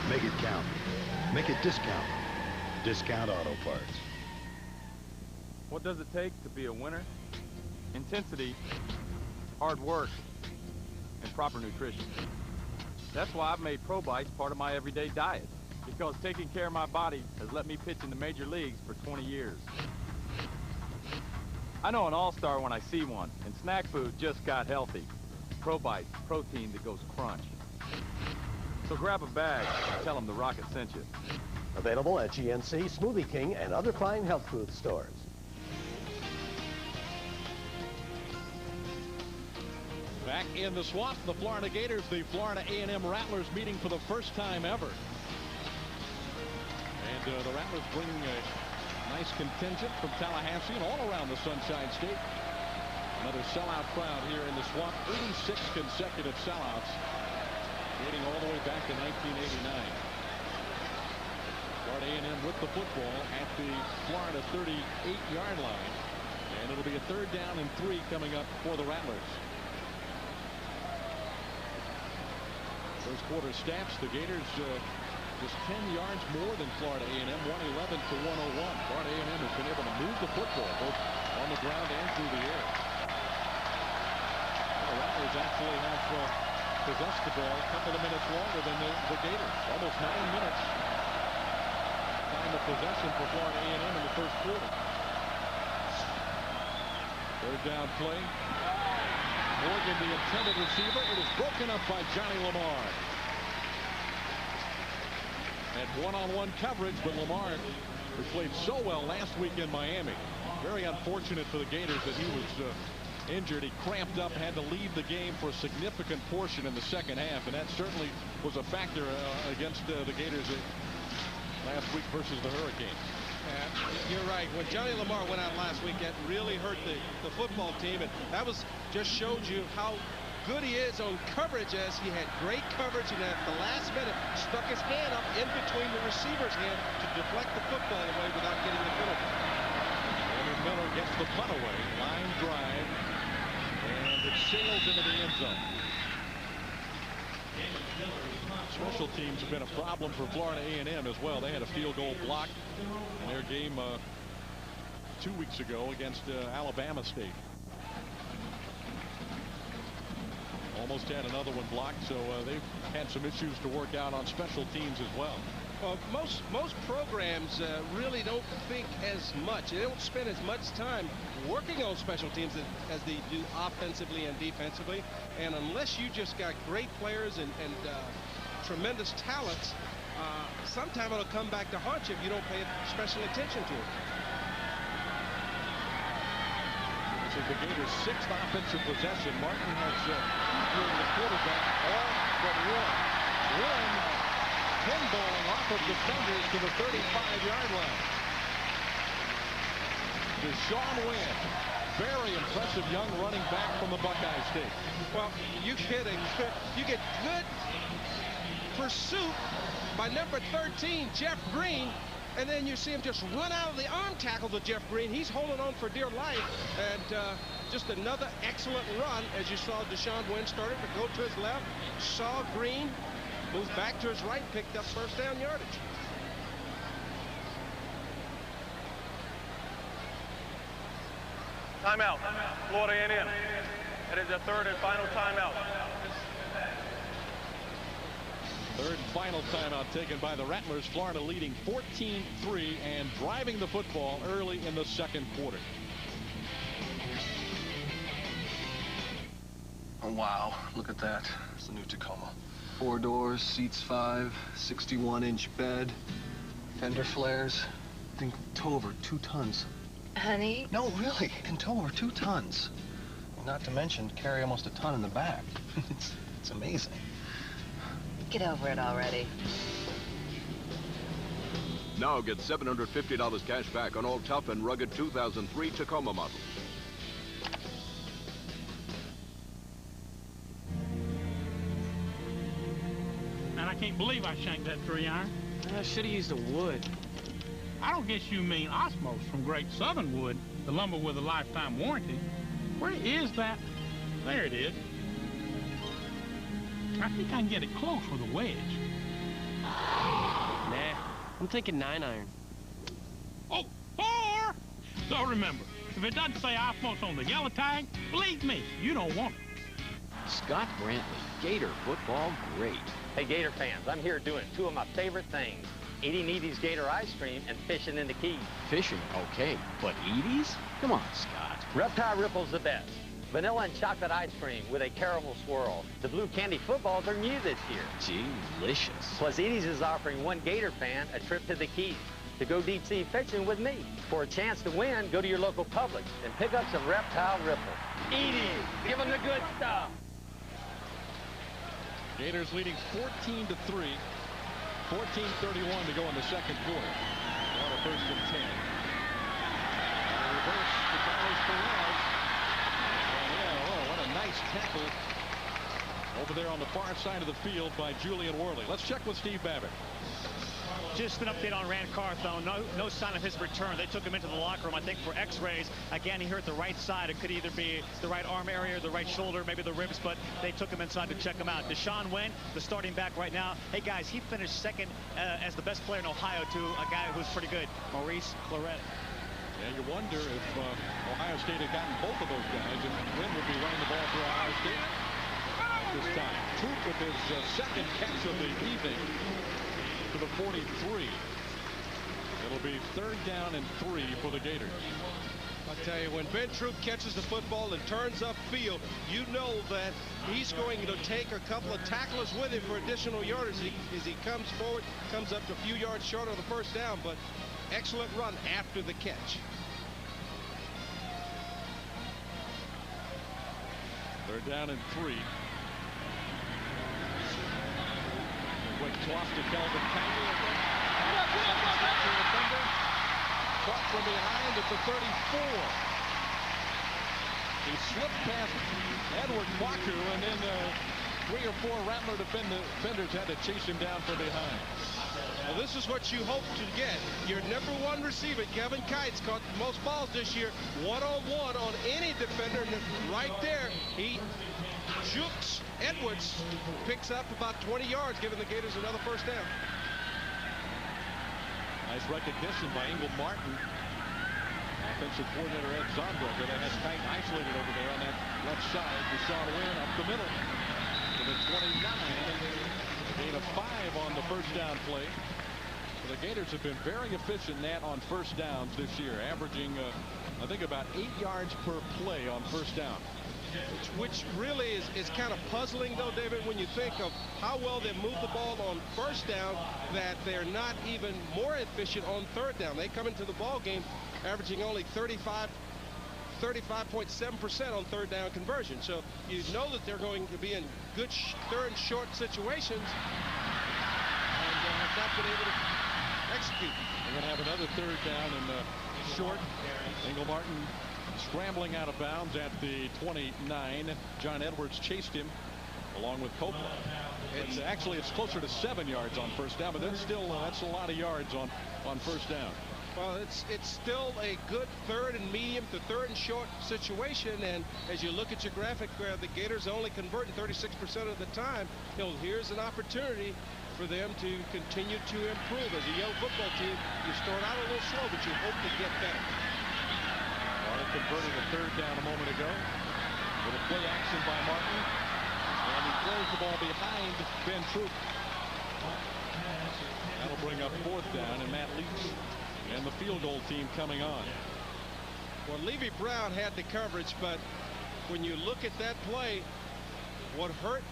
Speaker 7: Make it count. Make it discount. Discount Auto Parts.
Speaker 8: What does it take to be a winner? Intensity, hard work, and proper nutrition. That's why I've made Pro Bites part of my everyday diet, because taking care of my body has let me pitch in the major leagues for 20 years. I know an all-star when I see one, and snack food just got healthy. Pro Bites, protein that goes crunch. So grab a bag and tell them the Rocket sent you.
Speaker 10: Available at GNC, Smoothie King, and other fine health food stores.
Speaker 1: Back in the Swamp, the Florida Gators, the Florida A&M Rattlers meeting for the first time ever. And the Rattlers bringing a nice contingent from Tallahassee and all around the Sunshine State. Another sellout crowd here in the Swamp. 86 consecutive sellouts, dating all the way back to 1989. Florida A&M with the football at the Florida 38-yard line. And it'll be a 3rd down and 3 coming up for the Rattlers. First quarter stats, the Gators just 10 yards more than Florida A&M, 111 to 101. Florida A&M has been able to move the football both on the ground and through the air. The Rattlers actually have possessed the ball a couple of minutes longer than the Gators. Almost 9 minutes time of possession for Florida A&M in the first quarter. 3rd down play. Morgan, the intended receiver. It is broken up by Johnny Lamar. Had one-on-one coverage, but Lamar, who played so well last week in Miami. Very unfortunate for the Gators that he was injured. He cramped up, had to leave the game for a significant portion in the second half, and that certainly was a factor against the Gators last week versus the Hurricanes.
Speaker 2: You're right. When Johnny Lamar went out last week, that really hurt the football team, and that just showed you how good he is on coverage, as he had great coverage, and at the last minute stuck his hand up in between the receiver's hand to deflect the football away without getting the penalty.
Speaker 1: Leonard Miller gets the punt away. Line drive, and it sails into the end zone. Special teams have been a problem for Florida A&M as well. They had a field goal block in their game 2 weeks ago against Alabama State. Almost had another one blocked, so they've had some issues to work out on special teams as well.
Speaker 2: Well, most programs really don't think as much. They don't spend as much time working on special teams as they do offensively and defensively. And unless you just got great players and tremendous talents, sometime it'll come back to haunt you if you don't pay special attention to it.
Speaker 1: This is the Gators' 6th offensive possession. Martin has thrown the quarterback all but one pinballing off of defenders to the 35-yard line. Deshaun Wynn, very impressive young running back from the Buckeye State.
Speaker 2: Well, you get good pursuit by number 13, Jeff Green, and then you see him just run out of the arm tackle to Jeff Green. He's holding on for dear life, and just another excellent run as you saw Deshaun Wynn started to go to his left, saw Green move back to his right, picked up first down yardage.
Speaker 3: Timeout, Florida A&M. It is a third and final timeout.
Speaker 1: Third and final timeout taken by the Rattlers. Florida leading 14-3 and driving the football early in the second quarter.
Speaker 9: Oh, wow. Look at that. It's the new Tacoma. 4 doors, seats 5, 61-inch bed, fender flares. Thing can tow over 2 tons.
Speaker 13: Honey?
Speaker 9: No, really. Can tow over 2 tons. Not to mention carry almost a ton in the back. It's amazing.
Speaker 13: Get over it already.
Speaker 14: Now get $750 cash back on all tough and rugged 2003 Tacoma models.
Speaker 24: Man, I can't believe I shanked that 3-iron.
Speaker 25: I should have used a wood.
Speaker 24: I don't guess you mean Osmos from Great Southern Wood, the lumber with a lifetime warranty. Where is that? There it is. I think I can get it close with a wedge.
Speaker 25: Nah, I'm thinking 9-iron.
Speaker 24: Oh, 4! So remember, if it doesn't say Osmos on the yellow tag, believe me, you don't want it.
Speaker 26: Scott Brantley, Gator football great.
Speaker 27: Hey, Gator fans, I'm here doing 2 of my favorite things. Eating Edie's Gator ice cream and fishing in the Keys.
Speaker 26: Fishing, okay, but Edie's? Come on, Scott.
Speaker 27: Reptile Ripple's the best. Vanilla and chocolate ice cream with a caramel swirl. The blue candy footballs are new this year.
Speaker 26: Delicious.
Speaker 27: Plus, Edie's is offering one Gator fan a trip to the Keys to go deep sea fishing with me. For a chance to win, go to your local Publix and pick up some Reptile Ripple. Edie's, give them the good stuff.
Speaker 1: Gators leading 14-3. 14:31 to go in the second quarter. On a 1st and 10. Reverse to Carlos Perez. Yeah, oh, what a nice tackle over there on the far side of the field by Julian Worley. Let's check with Steve Babbitt.
Speaker 12: Just an update on Rand Carthone. No sign of his return. They took him into the locker room, I think, for x-rays. Again, he hurt the right side. It could either be the right arm area, the right shoulder, maybe the ribs, but they took him inside to check him out. Deshaun Wynn, the starting back right now. Hey, guys, he finished second as the best player in Ohio to a guy who's pretty good, Maurice Clarett.
Speaker 1: Yeah, you wonder if Ohio State had gotten both of those guys, and Wynn would be running the ball for Ohio State this time. Troop with his second catch of the evening to the 43. It'll be 3rd down and 3 for the Gators.
Speaker 2: I tell you, when Ben Troop catches the football and turns upfield, you know that he's going to take a couple of tacklers with him for additional yardage as he comes forward, comes up to a few yards short of the first down, but excellent run after the catch.
Speaker 1: 3rd down and 3. Quick toss to Kelvin Campbell. Caught from behind at the 34. He slipped past Edward Kwaku, and then 3 or 4 Rattler defenders had to chase him down from behind.
Speaker 2: Well, this is what you hope to get. Your number 1 receiver, Kevin Kites, caught the most balls this year, one-on-one on any defender. And right there, he jukes Edwards, picks up about 20 yards, giving the Gators another first down.
Speaker 1: Nice recognition by Ingle Martin. Offensive coordinator Ed Zonberger. They had Kite isolated over there on that left side. Deshaun Wynn up the middle to the 29. A gain of 5 on the first down play. So the Gators have been very efficient, Nat, on first downs this year, averaging, I think, about 8 yards per play on first down.
Speaker 2: which really is kind of puzzling, though, David, when you think of how well they move the ball on first down, that they're not even more efficient on third down. They come into the ball game averaging only 35.7% on third down conversion. So you know that they're going to be in good third and short situations and have not been able to execute.
Speaker 1: We're going to have another third down and short. Ingle Martin scrambling out of bounds at the 29. John Edwards chased him along with Copeland. It's closer to 7 yards on first down, but that's still that's a lot of yards on first down.
Speaker 2: Well, it's still a good third and medium to third and short situation, and as you look at your graphic where the Gators only converting 36% of the time, here's an opportunity for them to continue to improve. As a young football team, you start out a little slow, but you hope to get better.
Speaker 1: Well, they converted a third down a moment ago with a play action by Martin, and he throws the ball behind Ben Troop. That'll bring up fourth down, and Matt Leach and the field goal team coming on.
Speaker 2: Well, Levy Brown had the coverage, but when you look at that play, what hurt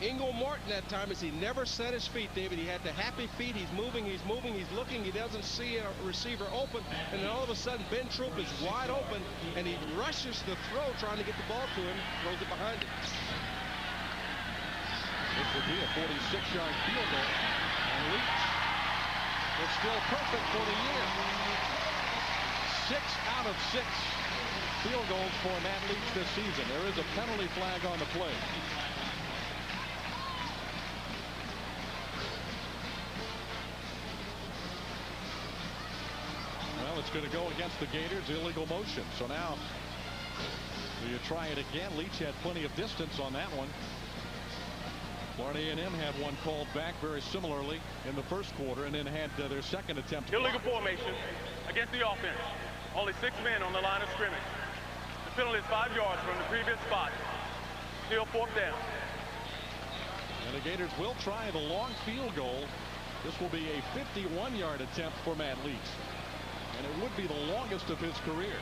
Speaker 2: Ingle Martin that time is he never set his feet, David. He had the happy feet. He's moving, he's looking. He doesn't see a receiver open, and then all of a sudden Ben Troop is wide open, and he rushes the throw trying to get the ball to him, throws it behind him.
Speaker 1: This would be a 46-yard field goal, and Leach is still perfect for the year. 6 out of 6 field goals for Matt Leach this season. There is a penalty flag on the play. Well, it's going to go against the Gators, illegal motion. So now, do you try it again? Leach had plenty of distance on that one. Florida A&M had one called back very similarly in the first quarter, and then had their second attempt.
Speaker 3: Illegal formation against the offense. Only 6 men on the line of scrimmage. The penalty is 5 yards from the previous spot. Still fourth down.
Speaker 1: And the Gators will try the long field goal. This will be a 51-yard attempt for Matt Leach, and it would be the longest of his career.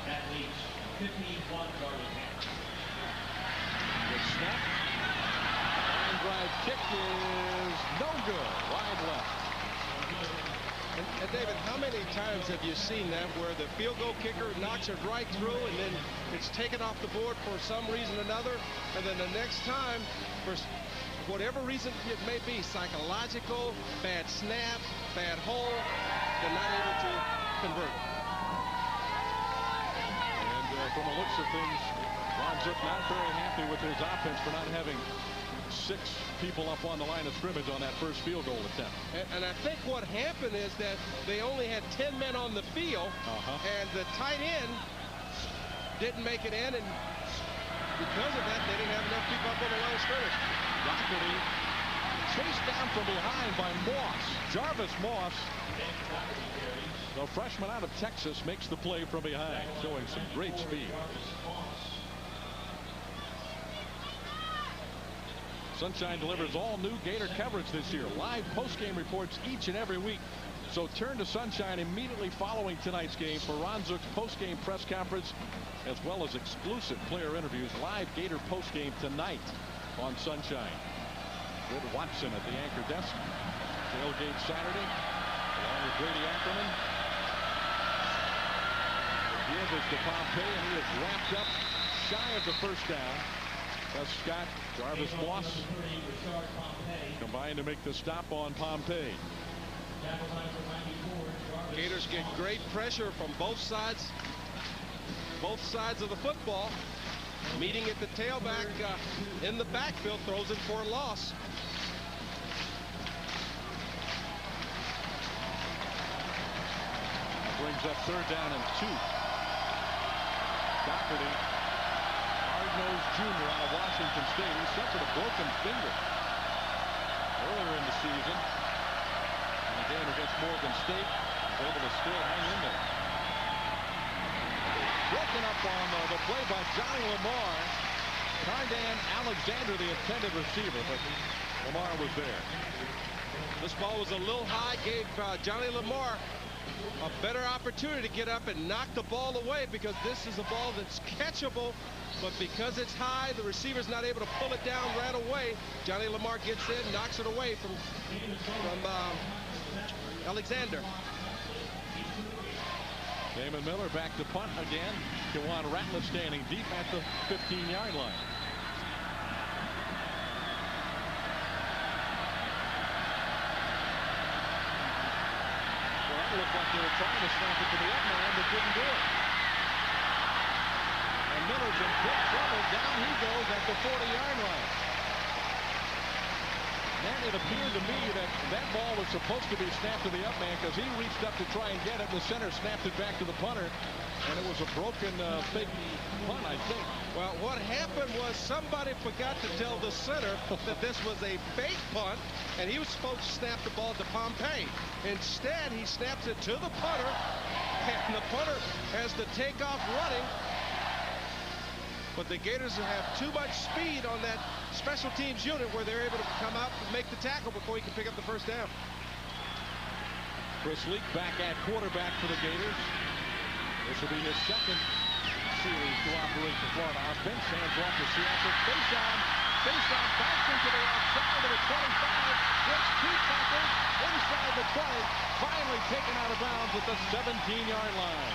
Speaker 15: Matt Leach, 51-yard attempt.
Speaker 1: The snap. Line drive kick is no good. Wide left.
Speaker 2: And David, how many times have you seen that where the field goal kicker knocks it right through and then it's taken off the board for some reason or another, and then the next time, for whatever reason it may be, psychological, bad snap, bad hole, they're not able to convert.
Speaker 1: And from the looks of things, Ron Zook not very happy with his offense for not having 6 people up on the line of scrimmage on that first field goal attempt.
Speaker 2: And I think what happened is that they only had 10 men on the field, and the tight end didn't make it in, and because of that, they didn't have enough people up on the line of scrimmage.
Speaker 1: Doherty chased down from behind by Moss. Jarvis Moss, the freshman out of Texas, makes the play from behind, showing some great speed. Sunshine delivers all new Gator coverage this year. Live post-game reports each and every week. So turn to Sunshine immediately following tonight's game for Ron Zook's post-game press conference, as well as exclusive player interviews. Live Gator post-game tonight on Sunshine. With Watson at the anchor desk. Tailgate Saturday, along with Brady Ackerman. The give is to Pompey, and he is wrapped up shy of the first down. Gus Scott, Jarvis Moss combined to make the stop on Pompey.
Speaker 2: Gators get great pressure from both sides of the football. Meeting at the tailback in the backfield, throws it for a loss.
Speaker 1: That brings up third down and 2. Doherty, hard-nosed junior out of Washington State. He suffered a broken finger earlier in the season. In the game against Morgan State, he was able to still hang in there. Broken up on the play by Johnny Lamar. Cardan Alexander, the intended receiver, but Lamar was there.
Speaker 2: This ball was a little high, gave Johnny Lamar a better opportunity to get up and knock the ball away, because this is a ball that's catchable, but because it's high, the receiver's not able to pull it down right away. Johnny Lamar gets in, knocks it away from Alexander.
Speaker 1: Damon Miller back to punt again. Dewan Ratliff standing deep at the 15-yard line. Well, it looked like they were trying to snap it to the up man, but couldn't do it. And Miller's in big trouble. Down he goes at the 40-yard line. And it appeared to me that that ball was supposed to be snapped to the up man, because he reached up to try and get it. The center snapped it back to the punter, and it was a broken fake punt, I think.
Speaker 2: Well, what happened was somebody forgot to tell the center that this was a fake punt, and he was supposed to snap the ball to Pompey. Instead, he snaps it to the punter, and the punter has to take off running. But the Gators have too much speed on that special teams unit where they're able to come out and make the tackle before he can pick up the first down.
Speaker 1: Chris Leak back at quarterback for the Gators. This will be his second series to operate the Florida offense. Hands off to Seattle. Face on, back into the outside of the 25. Gets two tackles inside the 20. Finally taken out of bounds at the 17-yard line.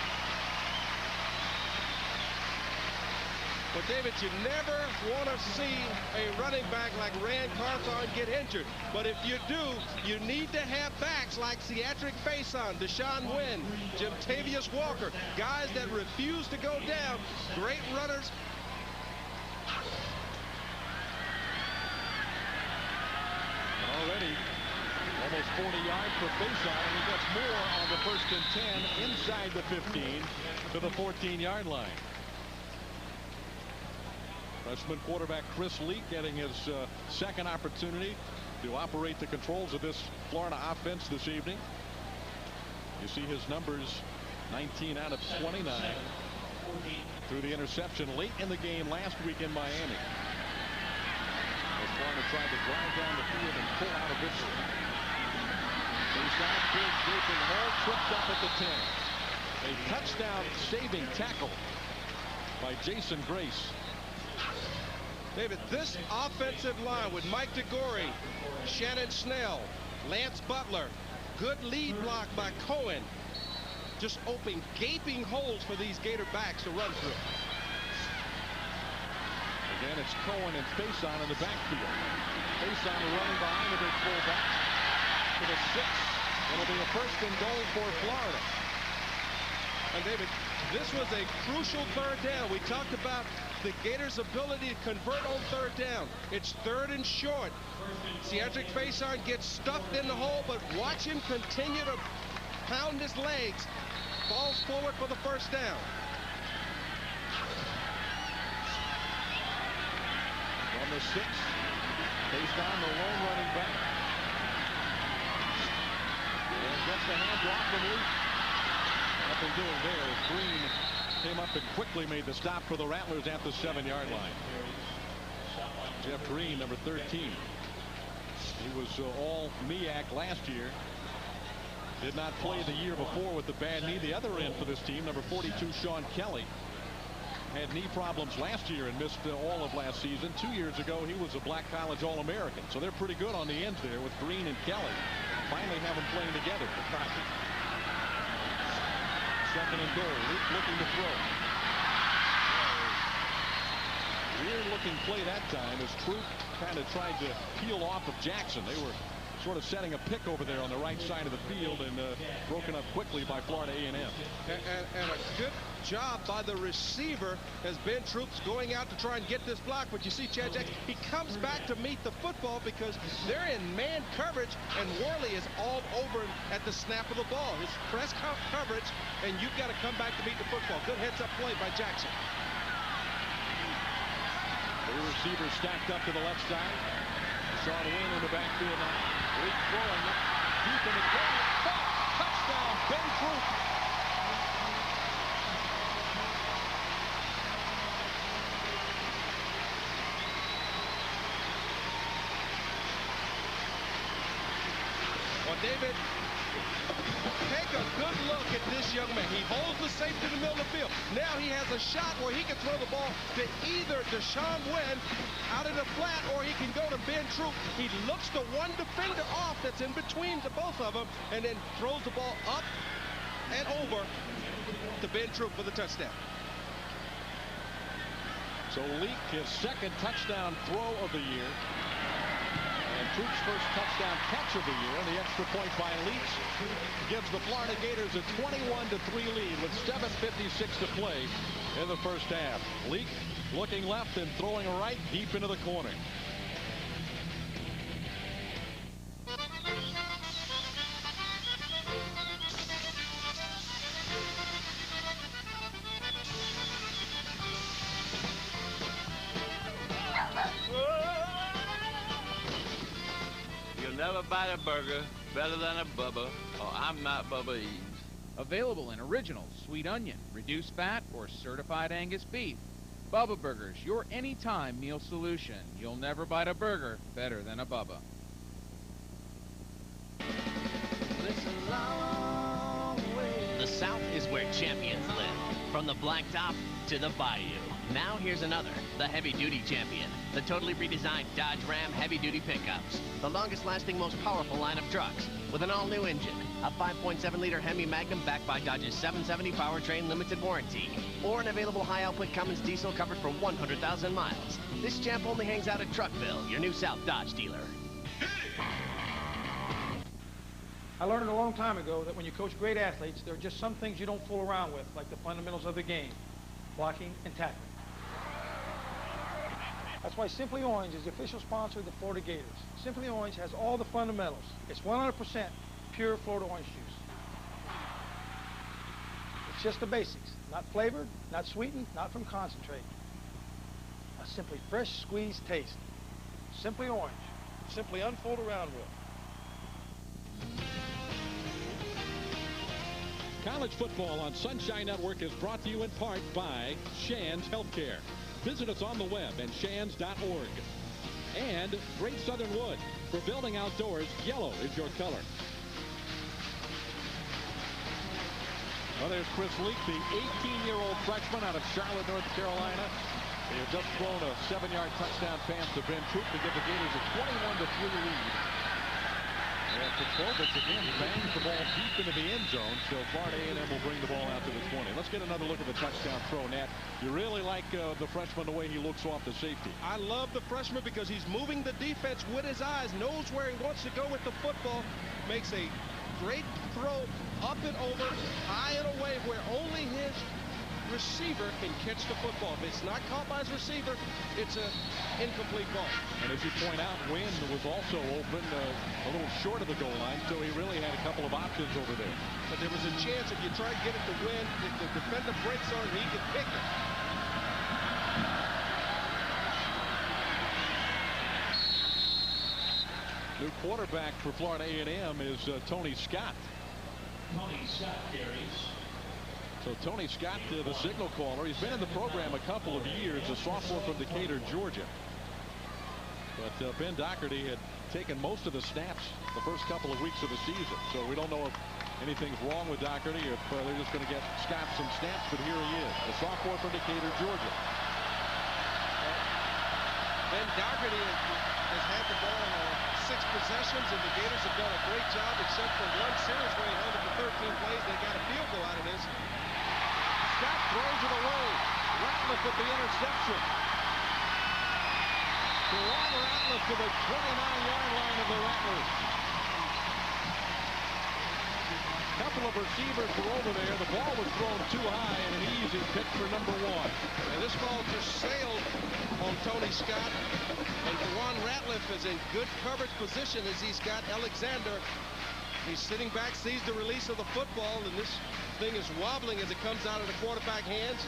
Speaker 2: But David, you never want to see a running back like Rand Carthon get injured. But if you do, you need to have backs like Cedric Faison, Deshaun Wynn, Jimtavius Walker, guys that refuse to go down. Great runners.
Speaker 1: Already almost 40 yards for Faison, and he gets more on the 1st and 10 inside the 15 to the 14-yard line. Freshman quarterback Chris Leak getting his second opportunity to operate the controls of this Florida offense this evening. You see his numbers, 19 out of 29 through the interception late in the game last week in Miami. As Florida tried to drive down the field and pull out a victory. Faison, big gaping hole, tripped up at the 10. A touchdown saving tackle by Jason Grace.
Speaker 2: David, this offensive line with Mike DeGore, Shannon Snell, Lance Butler, good lead block by Cohen, just open gaping holes for these Gator backs to run through.
Speaker 1: Again, it's Cohen and Faison in the backfield. Faison running behind the big fullback to the 6. It'll be a 1st and goal for Florida.
Speaker 2: And David, this was a crucial 3rd down. We talked about the Gators' ability to convert on 3rd down. It's 3rd and short. Cedric Faison gets stuffed in the hole, but watch him continue to pound his legs. Falls forward for the 1st down.
Speaker 1: On the 6, Faison, the lone running back. And gets the hand off from Leak. Nothing doing there as Green came up and quickly made the stop for the Rattlers at the 7-yard line. Jeff Green, number 13. He was all MEAC last year. Did not play the year before with the bad knee. The other end for this team, number 42, Sean Kelly, had knee problems last year and missed all of last season. 2 years ago, he was a Black College All-American. So they're pretty good on the ends there with Green and Kelly. Finally have them playing together for practice. 2nd and goal. Leak looking to throw. Weird looking play that time as Troop kind of tried to peel off of Jackson. They were sort of setting a pick over there on the right side of the field, and broken up quickly by Florida A&M.
Speaker 2: And a good job by the receiver has been Troops going out to try and get this block. But you see Chad Jackson, he comes back to meet the football because they're in man coverage, and Worley is all over at the snap of the ball. His press coverage, and you've got to come back to meet the football. Good heads-up play by Jackson.
Speaker 1: The receiver stacked up to the left side. Sean Wynn in the backfield now. Leak throwing it deep in the game. Touchdown, Ben Troop.
Speaker 2: Well, David, Take a good look at this young man. He holds the safety in the middle of the field. Now he has a shot where he can throw the ball to either Deshaun Wynn out in the flat, or he can go to Ben Troop. He looks the one defender off that's in between the both of them, and then throws the ball up and over to Ben Troop for the touchdown.
Speaker 1: So Leak, his second touchdown throw of the year. And Troop's first touchdown catch of the year. And the extra point by Leak gives the Florida Gators a 21-3 lead with 7:56 to play in the first half. Leak looking left and throwing right deep into the corner.
Speaker 16: Never bite a burger better than a Bubba, or I'm not Bubba Eves.
Speaker 17: Available in original, sweet onion, reduced fat, or certified Angus beef. Bubba Burgers, your anytime meal solution. You'll never bite a burger better than a Bubba.
Speaker 18: The South is where champions live, from the blacktop to the bayou. Now here's another, the heavy-duty champion, the totally redesigned Dodge Ram heavy-duty pickups. The longest-lasting, most powerful line of trucks, with an all-new engine, a 5.7-liter Hemi Magnum backed by Dodge's 770 powertrain limited warranty, or an available high-output Cummins diesel covered for 100,000 miles. This champ only hangs out at Truckville, your new South Dodge dealer.
Speaker 19: I learned a long time ago that when you coach great athletes, there are just some things you don't fool around with, like the fundamentals of the game, blocking and tackling. That's why Simply Orange is the official sponsor of the Florida Gators. Simply Orange has all the fundamentals. It's 100% pure Florida orange juice. It's just the basics. Not flavored, not sweetened, not from concentrate. A simply fresh squeezed taste. Simply Orange. Simply unfold around with.
Speaker 1: College football on Sunshine Network is brought to you in part by Shands Healthcare. Visit us on the web at shands.org. And Great Southern Wood. For building outdoors, yellow is your color. Well, there's Chris Leak, the 18-year-old freshman out of Charlotte, North Carolina. He had just thrown a 7-yard touchdown pass to Ben Troop to give the Gators a 21-3 lead. And Petrovich again bangs the ball deep into the end zone, so Florida A&M will bring the ball out to the 20. Let's get another look at the touchdown throw, Nat. You really like the freshman, the way he looks off the safety.
Speaker 2: I love the freshman because he's moving the defense with his eyes, knows where he wants to go with the football, makes a great throw up and over, high and away, where only his receiver can catch the football. If it's not caught by his receiver, it's an incomplete ball.
Speaker 1: And as you point out, Wynn was also open a little short of the goal line, so he really had a couple of options over there.
Speaker 2: But there was a chance if you try to get it to Wynn, if the defender breaks on him, he can pick it.
Speaker 1: New quarterback for Florida A&M is Tony Scott.
Speaker 15: Tony Scott carries.
Speaker 1: So Tony Scott, the signal caller, he's been in the program a couple of years, a sophomore from Decatur, Georgia. But Ben Doherty had taken most of the snaps the first couple of weeks of the season. So we don't know if anything's wrong with Doherty or if they're just going to get Scott some snaps, but here he is, a sophomore from Decatur, Georgia.
Speaker 2: Ben Doherty has had the ball on 6 possessions, and the Gators have done a great job, except for one series where he held it for 13 plays. They got a field goal out of this.
Speaker 1: Scott throws it away. Ratliff with the interception. Dewan Ratliff to the 29-yard line of the Rattlers. Couple of receivers were over there. The ball was thrown too high, and an easy pick for number 1.
Speaker 2: And this ball just sailed on Tony Scott. And Dewan Ratliff is in good coverage position as he's got Alexander. He's sitting back, sees the release of the football, and this thing is wobbling as it comes out of the quarterback hands.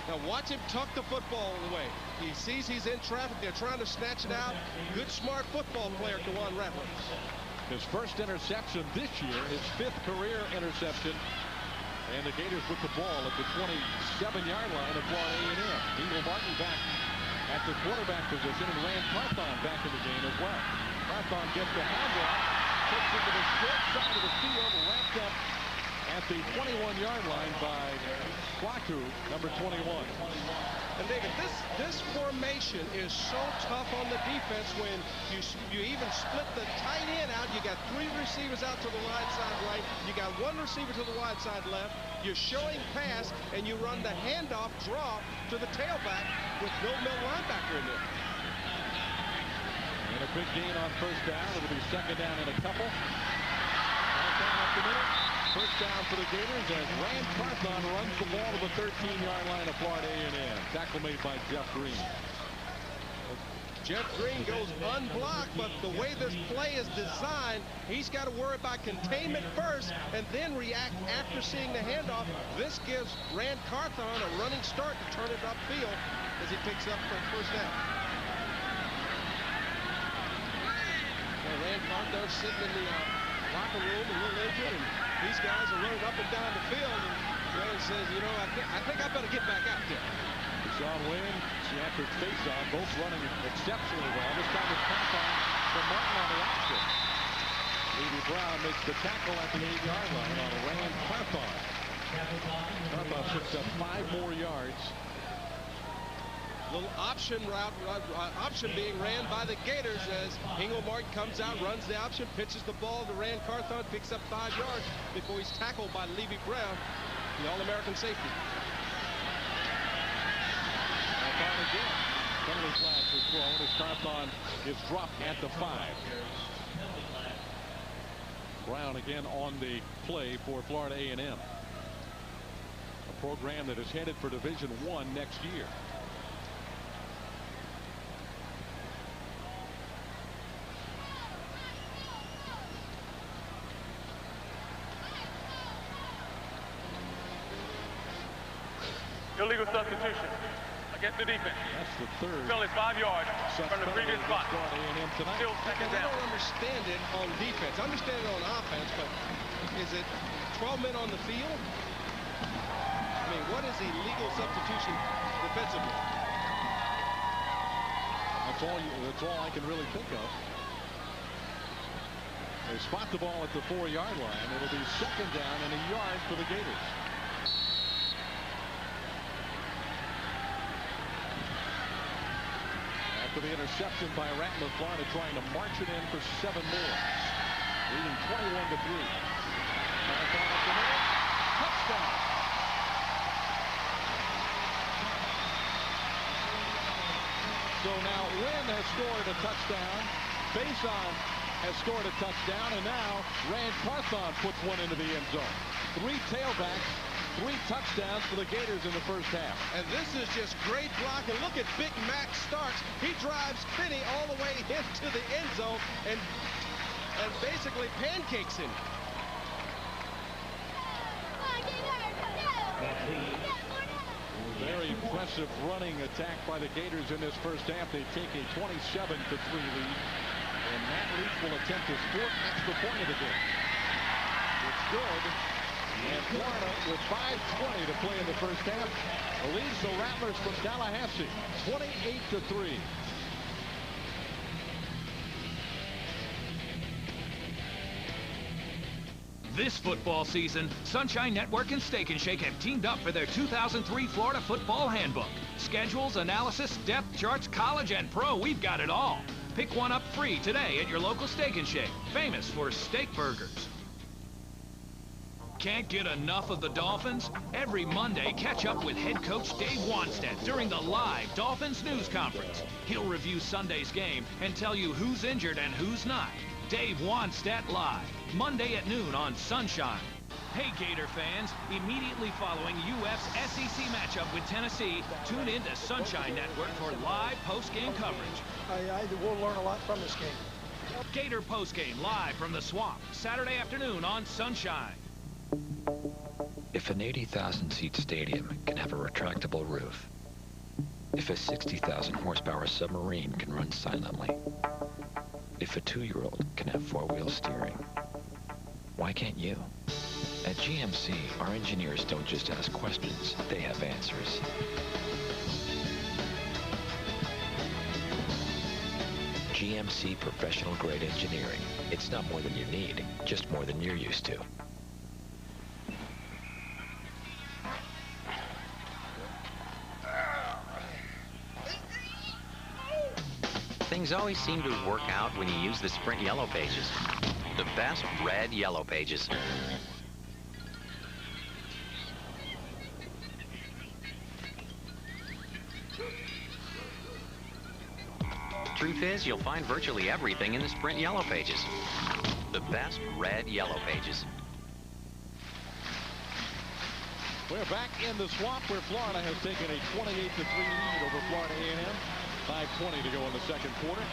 Speaker 2: Now watch him tuck the football away. He sees he's in traffic. They're trying to snatch it out. Good, smart football player, Dewan Ratliff.
Speaker 1: His first interception this year, his 5th career interception. And the Gators with the ball at the 27-yard line of Florida A&M. Eagle Martin back at the quarterback position, and Rand Carthon back in the game as well. Carthon gets the hand off. Puts into the short side of the field, wrapped up at the 21-yard line by Kwaku, number 21.
Speaker 2: And David, this formation is so tough on the defense when you even split the tight end out. You got 3 receivers out to the wide side right. You got 1 receiver to the wide side left. You're showing pass, and you run the handoff draw to the tailback with no middle linebacker in there.
Speaker 1: And a big gain on first down. It'll be second down in a couple. Right down up the middle. First down for the Gators as Rand Carthon runs the ball to the 13-yard line of Florida A&M. Tackle made by Jeff Green.
Speaker 2: Jeff Green goes unblocked, but the way this play is designed, he's got to worry about containment first and then react after seeing the handoff. This gives Rand Carthon a running start to turn it upfield as he picks up for first down. Well, Rand Carthon sitting in the locker room, a little injured, and these guys are running up and down the field, and Rand says, you know, I think I better get back out there.
Speaker 1: Sean Wynn, Sanford face-off, both running exceptionally well. This time it's Carthon from Martin on the option. Levy Brown makes the tackle at the 8-yard line on Rand Carthon. Carthon picks up 5 more yards.
Speaker 2: Little option route, option being ran by the Gators as Engelmark comes out, runs the option, pitches the ball to Rand Carthon, picks up 5 yards before he's tackled by Levy Brown, the All-American safety.
Speaker 1: Carthon again. Penalty flags are thrown as Carthon is dropped at the 5. Brown again on the play for Florida A&M. A program that is headed for Division I next year.
Speaker 3: Illegal substitution against the defense.
Speaker 1: That's the 3rd.
Speaker 3: Penalty 5 yards from the previous spot.
Speaker 1: Still
Speaker 3: second
Speaker 2: I
Speaker 3: down.
Speaker 2: don't understand it on defense. I understand it on offense, but is it 12 men on the field? I mean, what is illegal substitution defensively?
Speaker 1: That's all I can really think of. They spot the ball at the 4-yard line. It'll be second down and a yard for the Gators. After the interception by Rattler, Florida trying to march it in for 7 more. Leading 21-3. Touchdown. So now Wynn has scored a touchdown. Faison has scored a touchdown, and now Rand Carthon puts one into the end zone. 3 tailbacks, 3 touchdowns for the Gators in the first half.
Speaker 2: And this is just great blocking. Look at Big Mac Starks. He drives Finney all the way into the end zone and basically pancakes him.
Speaker 1: Very impressive running attack by the Gators in this first half. They take a 27-3 lead. And Matt Leach will attempt his 4th extra point of the game. It's good. And Florida with 5:20 to play in the first half leads the Rattlers from Tallahassee 28-3.
Speaker 4: This football season, Sunshine Network and Steak and Shake have teamed up for their 2003 Florida Football Handbook. Schedules, analysis, depth charts, college and pro, we've got it all. Pick one up free today at your local Steak and Shake, famous for steak burgers. Can't get enough of the Dolphins? Every Monday, catch up with head coach Dave Wanstead during the live Dolphins news conference. He'll review Sunday's game and tell you who's injured and who's not. Dave Wanstead Live, Monday at noon on Sunshine. Hey Gator fans, immediately following UF's SEC matchup with Tennessee, tune in to Sunshine Network for live post-game coverage.
Speaker 19: I will learn a lot from this game.
Speaker 4: Gator postgame live from the Swamp, Saturday afternoon on Sunshine.
Speaker 6: If an 80,000-seat stadium can have a retractable roof, if a 60,000 horsepower submarine can run silently, if a 2-year-old can have 4-wheel steering, why can't you? At GMC, our engineers don't just ask questions, they have answers. GMC professional grade engineering. It's not more than you need, just more than you're used to.
Speaker 5: Things always seem to work out when you use the Sprint Yellow Pages. The best red Yellow Pages. Truth is, you'll find virtually everything in the Sprint Yellow Pages. The best red Yellow Pages.
Speaker 1: We're back in the swamp where Florida has taken a 28-3 lead over Florida A&M. 5:20 to go in the second quarter.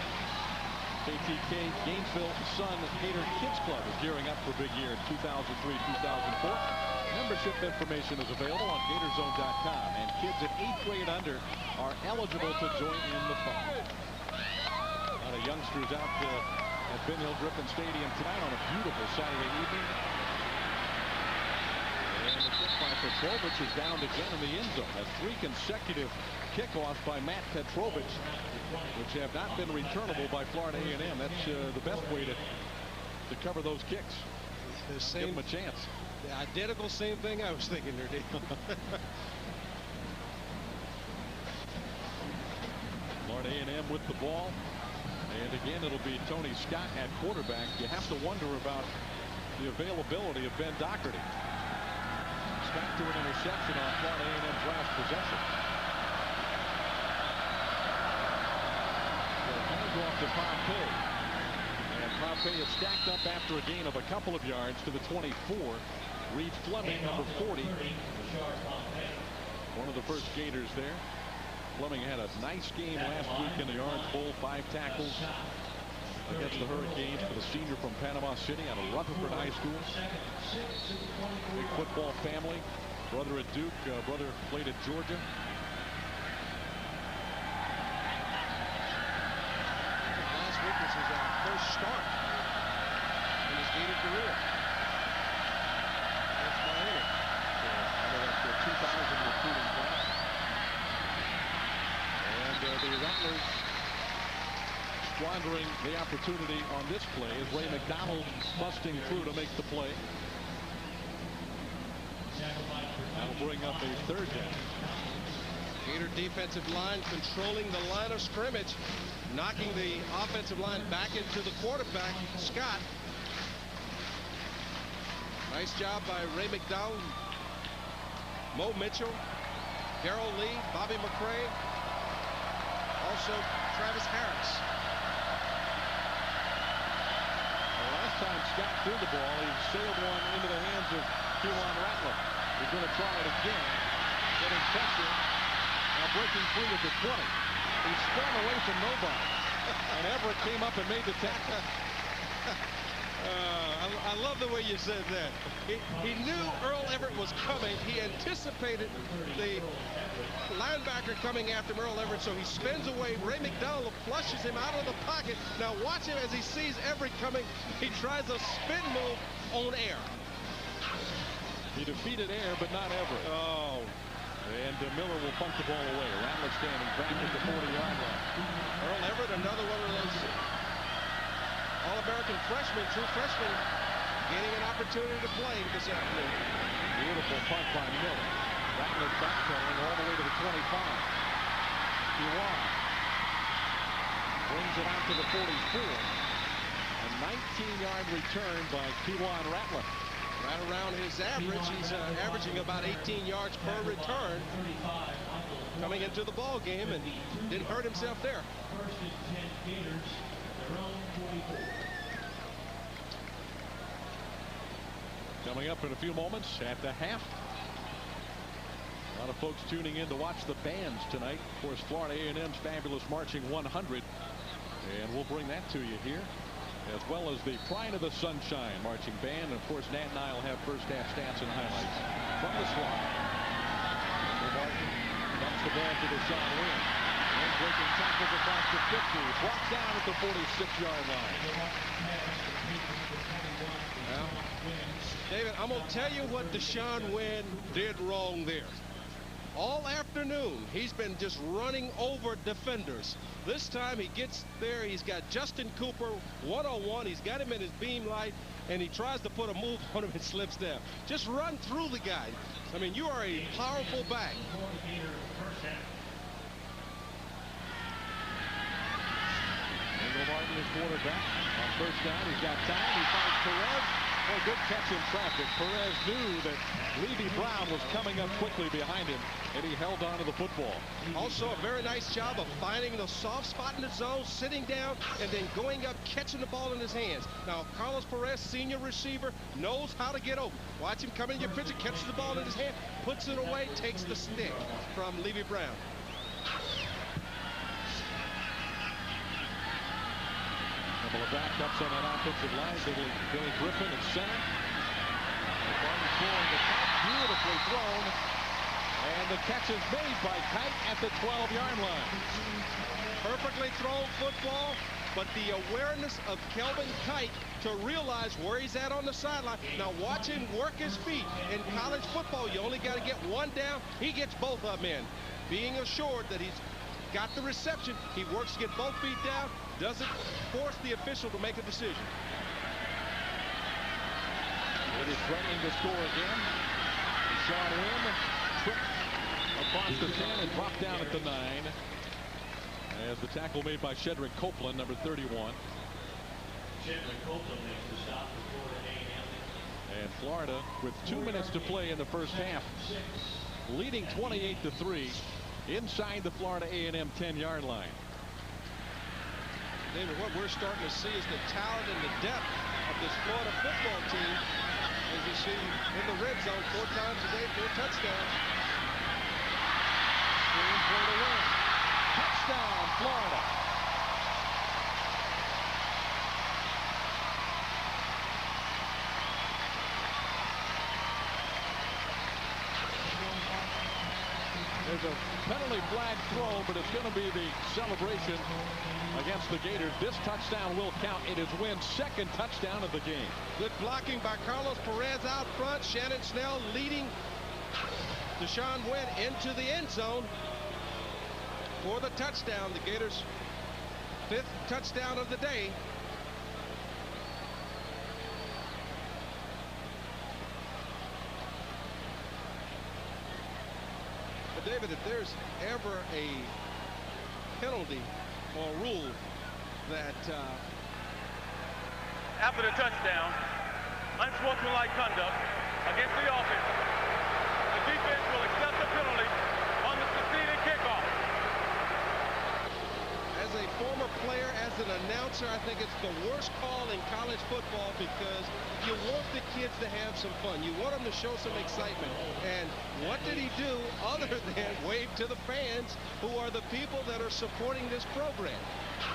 Speaker 1: KTK Gainesville Sun Gator Kids Club is gearing up for a big year in 2003-2004. Membership information is available on Gatorzone.com, and kids at 8th grade under are eligible to join in the fun. A lot of youngsters out at Ben Hill Griffin Stadium tonight on a beautiful Saturday evening. And the kick by Petrovich is downed again in the end zone. That's 3 consecutive kickoffs by Matt Petrovich, which have not been returnable by Florida A&M. That's the best way to cover those kicks. Give them a chance.
Speaker 2: The identical same thing I was thinking there, Dave.
Speaker 1: Florida A&M with the ball. And again, it'll be Tony Scott at quarterback. You have to wonder about the availability of Ben Doherty. Scott to an interception on Florida A&M's last possession. Off to Pompey. And Pompey is stacked up after a gain of a couple of yards to the 24. Reed Fleming, number 40. One of the first Gators there. Fleming had a nice game last week in the Orange Bowl. 5 tackles against the Hurricanes for the senior from Panama City out of Rutherford High School. Big football family. Brother at Duke, brother played at Georgia.
Speaker 2: This is our first start in his Gator career. That's Miami.
Speaker 1: That's the 2000 recruiting class. And the Rattlers squandering the opportunity on this play as Ray McDonald busting through to make the play. That'll bring up a 3rd down.
Speaker 2: Gator defensive line controlling the line of scrimmage, knocking the offensive line back into the quarterback, Scott. Nice job by Ray McDowell, Mo Mitchell, Darrell Lee, Bobby McCray, also Travis Harris.
Speaker 1: The last time Scott threw the ball, he sailed one into the hands of Keelan Rattler. He's going to try it again, getting pressure. Now breaking free at the 20. He spun away from nobody. And Everett came up and made the tackle.
Speaker 2: I love the way you said that. He knew Earl Everett was coming. He anticipated the linebacker coming after Earl Everett, so he spins away. Ray McDonald flushes him out of the pocket. Now watch him as he sees Everett coming. He tries a spin move on air.
Speaker 1: He defeated Air, but not Everett.
Speaker 2: Oh.
Speaker 1: And Miller will punt the ball away. Rattler standing back at the 40-yard line.
Speaker 2: Earl Everett, another one of those All-American freshmen, true freshman, getting an opportunity to play this afternoon.
Speaker 1: Beautiful punt by Miller. Rattler backpedaling all the way to the 25. Keelan brings it out to the 44. A 19-yard return by Keelan Rattler.
Speaker 2: Right around his average. He's averaging about 18 yards per return coming into the ball game, and didn't hurt himself there.
Speaker 1: Coming up in a few moments at the half. A lot of folks tuning in to watch the bands tonight. Of course, Florida A&M's fabulous Marching 100. And we'll bring that to you here, as well as the Pride of the Sunshine marching band. And of course, Nat and I will have first half stats and highlights from the swamp. Dumps the ball to Deshaun Wynn. And breaking tackles across the 50. Brought down at the 46-yard line.
Speaker 2: Well, David, I'm going to tell you what Deshaun Wynn did wrong there. all afternoon, he's been just running over defenders. This time he gets there. He's got Justin Cooper one-on-one. He's got him in his beam light, and he tries to put a move on him and slips down. Just run through the guy. I mean, you are a powerful back.
Speaker 1: Martin is quarterback. On first down, he's got time. He finds Perez. Oh, good catch in traffic. Perez knew that Levy Brown was coming up quickly behind him, and he held on to the football.
Speaker 2: Also, a very nice job of finding the soft spot in the zone, sitting down, and then going up, catching the ball in his hands. Now, Carlos Perez, senior receiver, knows how to get open. Watch him come in your pitcher, catches the ball in his hand, puts it away, takes the stick from Levy Brown.
Speaker 1: Couple of backups on that offensive line. Billy Griffin at center. The ball is throwing the Kite, beautifully thrown. And the catch is made by Kite at the 12-yard line.
Speaker 2: Perfectly thrown football, but the awareness of Kelvin Kite to realize where he's at on the sideline. Now watch him work his feet. In college football, you only got to get one down. He gets both of them in. Being assured that he's got the reception, he works to get both feet down, doesn't force the official to make a decision.
Speaker 1: It is threatening to score again. Sean Wynn tripped across the 10 and dropped down at the 9. As the tackle made by Shedrick Copeland, number 31.
Speaker 15: Shedrick Copeland makes the stop for Florida A&M.
Speaker 1: And Florida, with 2 minutes to play in the first half, leading 28-3 inside the Florida A&M 10-yard line.
Speaker 2: David, what we're starting to see is the talent and the depth of this Florida football team. As you see in the red zone 4 times a day, 4 touchdowns.
Speaker 1: Screen play to win. Touchdown, Florida. There's a penalty flag thrown, but it's going to be the celebration against the Gators. This touchdown will count. It is Wynn's second touchdown of the game.
Speaker 2: Good blocking by Carlos Perez out front. Shannon Snell leading Deshaun Wynn into the end zone for the touchdown. The Gators' 5th touchdown of the day. But David, if there's ever a penalty or rule that
Speaker 3: after the touchdown, unsportsmanlike conduct against the offense, the defense will accept the penalty on the succeeding kickoff.
Speaker 2: As a former player, as an announcer, I think it's the worst call in college football because you want the kids to have some fun. You want them to show some excitement. And what did he do other than wave to the fans who are the people that are supporting this program?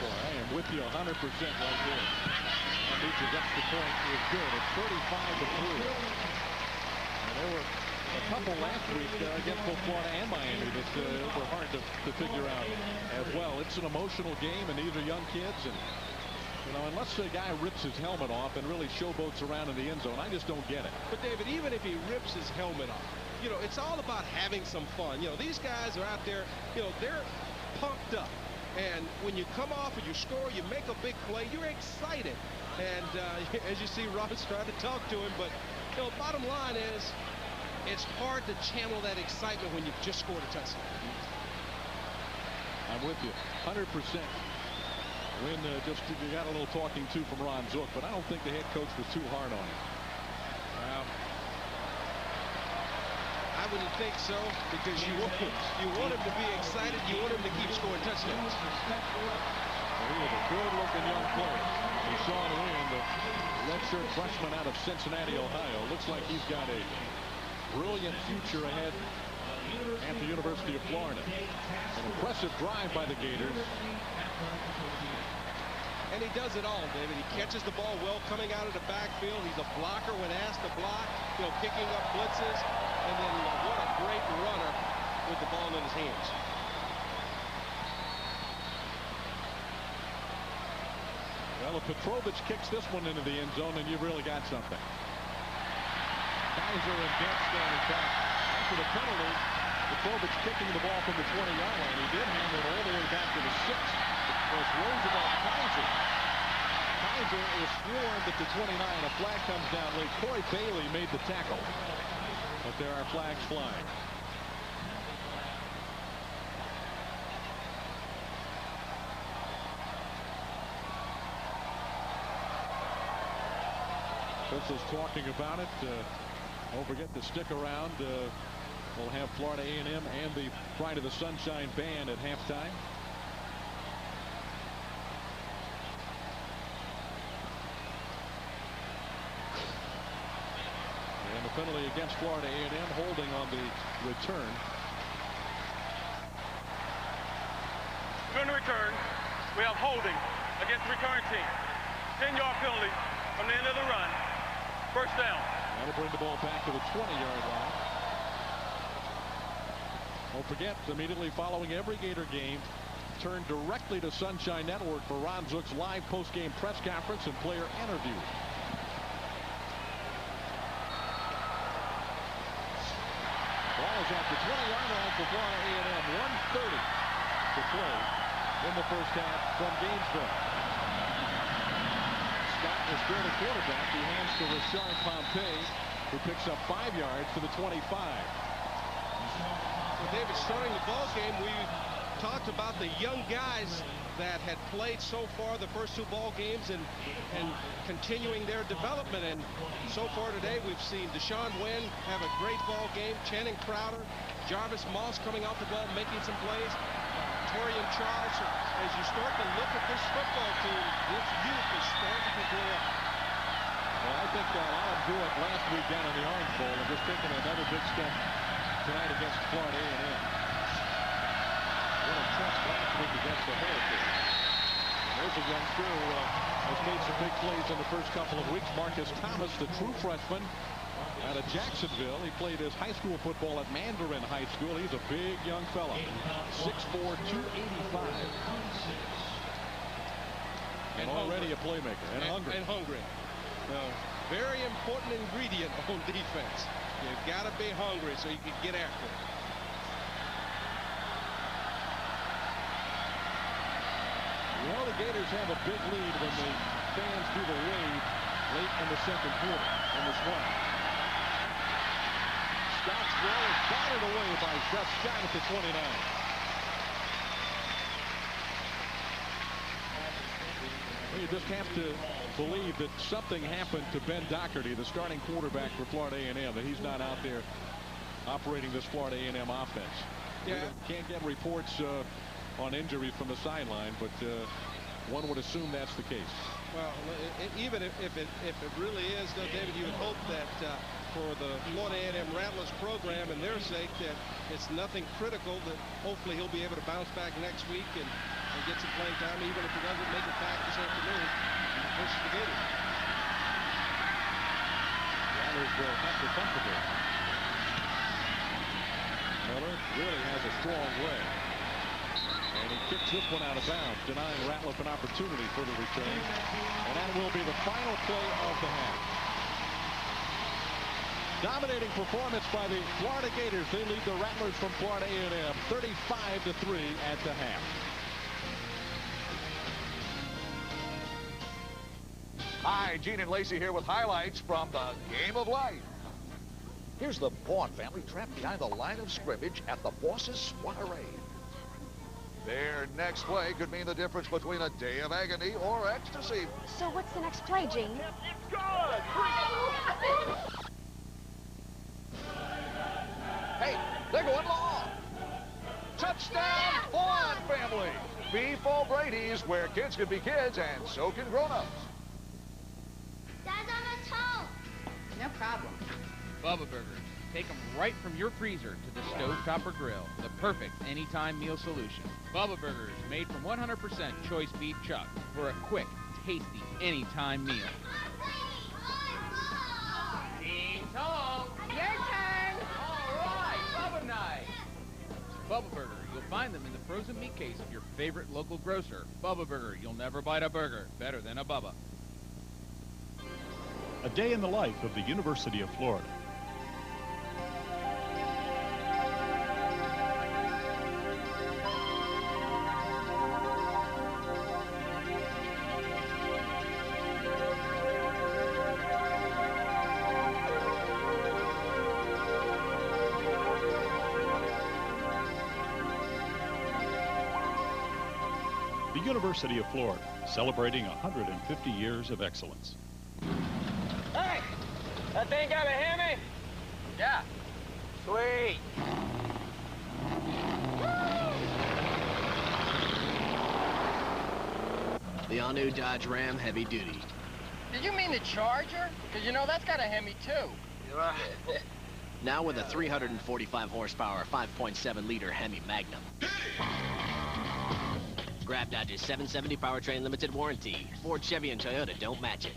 Speaker 1: Boy, I am with you 100% right there. That Beecher's extra point is good. It's 35-3. And there were a couple last week against both Florida and Miami that were hard to figure out as well. It's an emotional game, and these are young kids. And, you know, unless the guy rips his helmet off and really showboats around in the end zone, I just don't get it.
Speaker 2: But, David, even if he rips his helmet off, you know, it's all about having some fun. You know, these guys are out there, you know, they're pumped up. And when you come off and you score, you make a big play, you're excited. And as you see, Rob's trying to talk to him. But, you know, bottom line is it's hard to channel that excitement when you've just scored a touchdown.
Speaker 1: I'm with you 100%. When just you got a little talking to from Ron Zook, but I don't think the head coach was too hard on him.
Speaker 2: Well, I wouldn't think so, because you want him to be excited. You want him to keep scoring touchdowns.
Speaker 1: Well, he was a good-looking young player. Sean Wynn, the redshirt freshman out of Cincinnati, Ohio, looks like he's got a brilliant future ahead at the University of Florida. An impressive drive by the Gators.
Speaker 2: And he does it all, David. He catches the ball well coming out of the backfield. He's a blocker when asked to block, you know, picking up blitzes. And then what a great runner with the ball in his hands.
Speaker 1: Well, if Petrovich kicks this one into the end zone, then you've really got something. Kaiser and Dent standing back after the penalty. Petrovich kicking the ball from the 20-yard line. He did handle it all the way back to the 6. It was Roosevelt Kaiser. Kaiser is swarmed at the 29. A flag comes down late. Corey Bailey made the tackle. But there are flags flying. This is talking about it. Don't forget to stick around. We'll have Florida A&M and the Pride of the Sunshine Band at halftime. And the penalty against Florida A&M, holding on the return.
Speaker 3: During the return, we have holding against the return team. 10-yard penalty from the end of the run. First down.
Speaker 1: That'll bring the ball back to the 20-yard line. Don't forget, immediately following every Gator game, turn directly to Sunshine Network for Ron Zook's live post-game press conference and player interview. Ball is at the 20-yard line for Florida A&M. 1:30 to play in the first half from Gainesville. Scott is still the quarterback. He hands to Richard Pompey, who picks up 5 yards to the 25.
Speaker 2: Well, David, starting the ball game, we talked about the young guys that had played so far the first 2 ball games and continuing their development. And so far today, we've seen Deshaun Wynn have a great ball game. Channing Crowder, Jarvis Moss coming off the ball, making some plays. Torian Charles. As you start to look at this football team, this youth is starting to grow up.
Speaker 1: Well, I think Alan Hewitt last week down in the Orange Bowl and just taking another big step tonight against Florida A&M. What a test last week against the Hurricanes. There's a youngster who has made some big plays in the first couple of weeks. Marcus Thomas, the true freshman out of Jacksonville. He played his high school football at Mandarin High School. He's a big young fella. 6'4", 285. And already a playmaker. And hungry.
Speaker 2: And hungry. Very important ingredient on defense. You've got to be hungry so you can get after it.
Speaker 1: Well, the Gators have a big lead when the fans do the wave late in the second quarter in this one. Scott's throw is batted away by Jeff Scott at the 29. Well, you just have to believe that something happened to Ben Doherty, the starting quarterback for Florida A&M, that he's not out there operating this Florida A&M offense. Yeah. Can't get reports on injuries from the sideline, but one would assume that's the case.
Speaker 2: Well, even if it really is, though, David, you would hope that for the Florida A&M Rattlers program and their sake that it's nothing critical, that hopefully he'll be able to bounce back next week and get some playing time, even if he doesn't make it back this afternoon versus the Gators.
Speaker 1: Rattlers will have to comfortable. Miller really has a strong leg. And he kicks this one out of bounds, denying Ratliff an opportunity for the return. And that will be the final play of the half. Dominating performance by the Florida Gators. They lead the Rattlers from Florida A&M 35-3 at the half.
Speaker 7: Hi, Gene and Lacey here with highlights from the game of life. Here's the Vaughn family trapped behind the line of scrimmage at the Boss's Soiree. Their next play could mean the difference between a day of agony or ecstasy.
Speaker 8: So what's the next play, Gene?
Speaker 7: Good! Hey, they're going long. Touchdown, Vaughn family. Beef O'Brady's, where kids can be kids and so can grown-ups.
Speaker 8: Dad's almost home. No problem.
Speaker 17: Bubba Burgers. Take them right from your freezer to the stovetop or grill. The perfect anytime meal solution. Bubba Burgers, made from 100% choice beef chuck for a quick, tasty, anytime meal.
Speaker 8: Team Tom. Your turn.
Speaker 17: All right, Bubba night. Bubba Burger. You'll find them in the frozen meat case of your favorite local grocer. Bubba Burger. You'll never bite a burger better than a Bubba.
Speaker 11: A day in the life of the University of Florida.
Speaker 1: University of Florida, celebrating 150 years of excellence.
Speaker 27: Hey, that thing got a Hemi? Yeah. Sweet.
Speaker 18: The all-new Dodge Ram Heavy Duty.
Speaker 27: Did you mean the Charger? Because, you know, that's got a Hemi, too.
Speaker 18: Now with a 345 horsepower, 5.7-liter Hemi Magnum. Grab Dodge's 770 powertrain limited warranty. Ford, Chevy, and Toyota don't match it.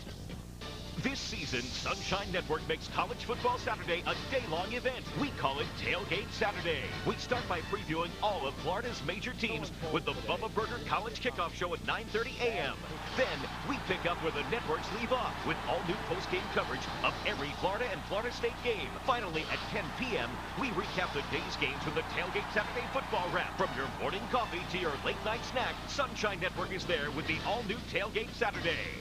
Speaker 9: This season, Sunshine Network makes College Football Saturday a day-long event. We call it Tailgate Saturday. We start by previewing all of Florida's major teams with the Bubba Burger College Kickoff Show at 9:30 a.m. Then, we pick up where the networks leave off with all-new post-game coverage of every Florida and Florida State game. Finally, at 10 p.m., we recap the day's games with the Tailgate Saturday Football Wrap. From your morning coffee to your late-night snack, Sunshine Network is there with the all-new Tailgate Saturday.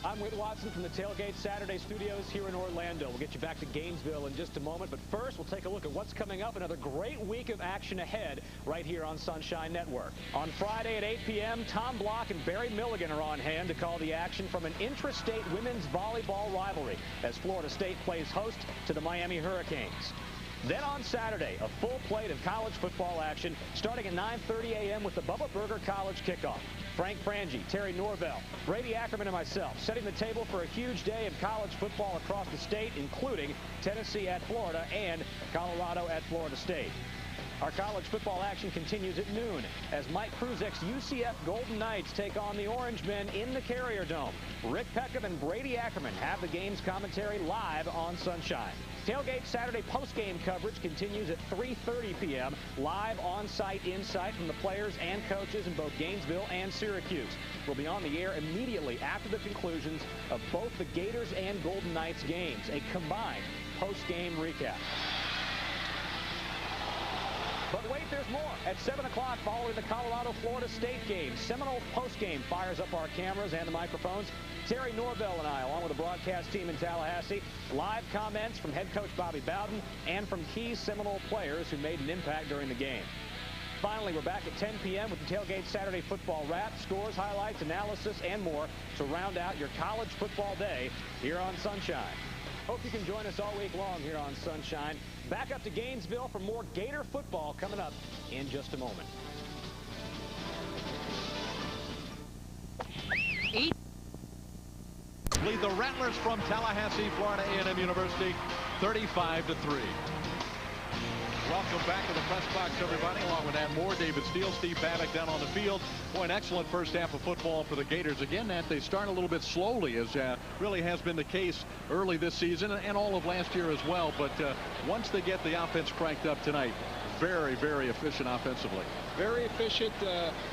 Speaker 10: I'm Whit Watson from the Tailgate Saturday studios here in Orlando. We'll get you back to Gainesville in just a moment, but first we'll take a look at what's coming up. Another great week of action ahead right here on Sunshine Network. On Friday at 8 p.m., Tom Block and Barry Milligan are on hand to call the action from an intrastate women's volleyball rivalry as Florida State plays host to the Miami Hurricanes. Then on Saturday, a full plate of college football action starting at 9:30 a.m. with the Bubba Burger College Kickoff. Frank Frangie, Terry Norvell, Brady Ackerman, and myself setting the table for a huge day of college football across the state, including Tennessee at Florida and Colorado at Florida State. Our college football action continues at noon as Mike Kruzek's UCF Golden Knights take on the Orange Men in the Carrier Dome. Rick Peckham and Brady Ackerman have the game's commentary live on Sunshine. Tailgate Saturday post-game coverage continues at 3:30 p.m. live on-site insight from the players and coaches in both Gainesville and Syracuse. We'll be on the air immediately after the conclusions of both the Gators and Golden Knights games, a combined post-game recap. But wait, there's more. At 7 o'clock following the Colorado-Florida State game, Seminoles postgame fires up our cameras and the microphones. Terry Norvell and I, along with the broadcast team in Tallahassee, live comments from head coach Bobby Bowden and from key Seminole players who made an impact during the game. Finally, we're back at 10 p.m. with the Tailgate Saturday Football Wrap, scores, highlights, analysis, and more to round out your college football day here on Sunshine. Hope you can join us all week long here on Sunshine. Back up to Gainesville for more Gator football coming up in just a moment.
Speaker 1: Lead the Rattlers from Tallahassee, Florida A&M University, 35-3. Welcome back to the press box, everybody, along with Ann Moore, David Steele, Steve Paddock down on the field. Boy, an excellent first half of football for the Gators. Again, Nat, they start a little bit slowly, as really has been the case early this season and all of last year as well. But once they get the offense cranked up tonight, very, very efficient offensively.
Speaker 2: Very efficient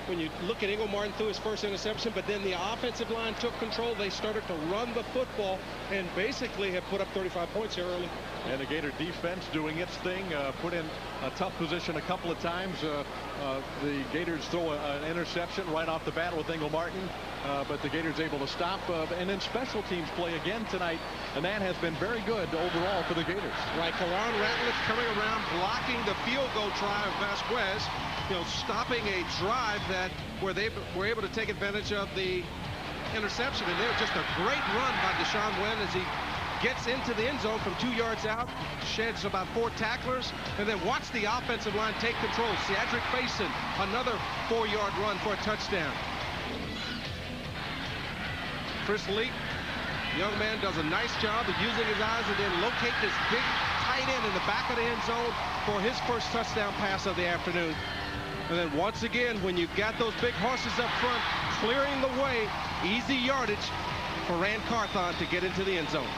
Speaker 2: when you look at Ingle Martin threw his first interception, but then the offensive line took control. They started to run the football and basically have put up 35 points here early.
Speaker 1: And the Gator defense doing its thing, put in a tough position a couple of times. The Gators throw an interception right off the bat with Ingle Martin, but the Gators able to stop. And then special teams play again tonight, and that has been very good overall for the Gators.
Speaker 2: Right, Karan Ratliff coming around, blocking the field goal try of Vasquez, stopping a drive where they were able to take advantage of the interception. And there was just a great run by Deshaun Wen as he gets into the end zone from 2 yards out, sheds about 4 tacklers, and then watch the offensive line take control. Cedric Faison, another 4-yard run for a touchdown. Chris Leak, young man, does a nice job of using his eyes and then locate this big tight end in the back of the end zone for his first touchdown pass of the afternoon. And then once again, when you've got those big horses up front clearing the way, easy yardage for Rand Carthon to get into the end zone.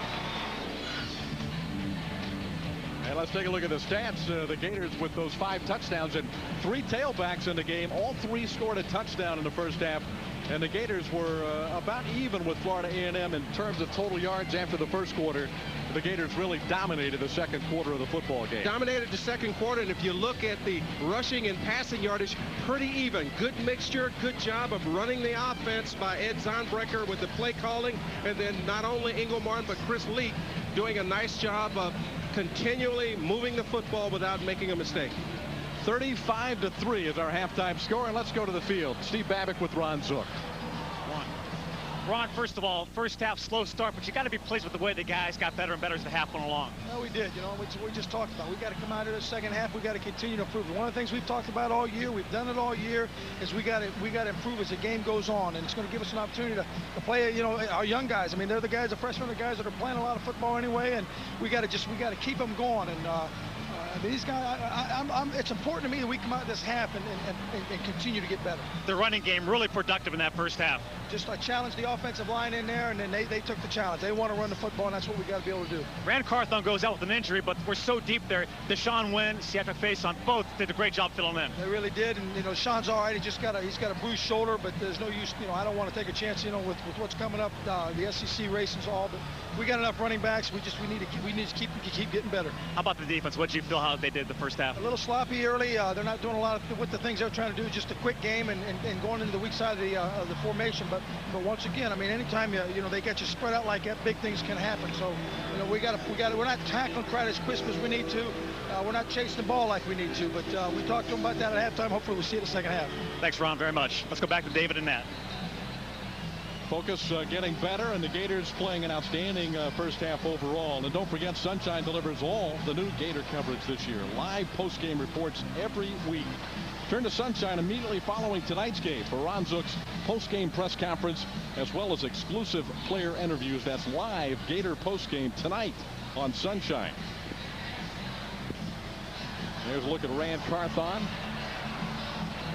Speaker 1: And let's take a look at the stats. The Gators with those 5 touchdowns and 3 tailbacks in the game. All 3 scored a touchdown in the first half. And the Gators were about even with Florida A&M in terms of total yards after the first quarter. The Gators really dominated the second quarter of the football game.
Speaker 2: Dominated the second quarter, and if you look at the rushing and passing yardage, pretty even. Good mixture, good job of running the offense by Ed Zonbrecker with the play calling, and then not only Ingle Martin, but Chris Leak doing a nice job of continually moving the football without making a mistake.
Speaker 1: 35-3 is our halftime score, and let's go to the field. Steve Babick with Ron Zook.
Speaker 12: Ron, first of all, first half slow start, but you got to be pleased with the way the guys got better and better as the half went along.
Speaker 19: No, we did. You know, we just talked about. We got to come out of the second half. We got to continue to improve. One of the things we've talked about all year, we've done it all year, is we got to improve as the game goes on, and it's going to give us an opportunity to play. You know, our young guys. I mean, they're the guys, the freshmen, the guys that are playing a lot of football anyway, and we got to keep them going. And these guys, it's important to me that we come out this half and continue to get better.
Speaker 12: The running game really productive in that first half.
Speaker 19: Just I challenged the offensive line in there, and then they took the challenge. They want to run the football, and that's what we got to be able to do.
Speaker 12: Rand Carthon goes out with an injury, but we're so deep there. Deshaun Wynn, Cedric Faison, both did a great job filling in.
Speaker 19: They really did, and you know, Sean's all right. He's got a bruised shoulder, but there's no use. You know, I don't want to take a chance. You know, with what's coming up, the SEC race and all. But we got enough running backs. We need to keep getting better.
Speaker 12: How about the defense? What did you feel how they did the first half?
Speaker 19: A little sloppy early. They're not doing a lot of what the things they're trying to do. Just a quick game and going into the weak side of the formation. But once again, I mean, anytime you know they get you spread out like that, big things can happen. So you know we're not tackling quite as crisp as we need to. We're not chasing the ball like we need to. But we talked to them about that at halftime. Hopefully we'll see it in the second half.
Speaker 12: Thanks, Ron, very much. Let's go back to David and Nat.
Speaker 1: Focus getting better, and the Gators playing an outstanding first half overall. And don't forget, Sunshine delivers all the new Gator coverage this year. Live post-game reports every week. Turn to Sunshine immediately following tonight's game for Ron Zook's post-game press conference, as well as exclusive player interviews. That's live Gator post-game tonight on Sunshine. There's a look at Rand Carthon,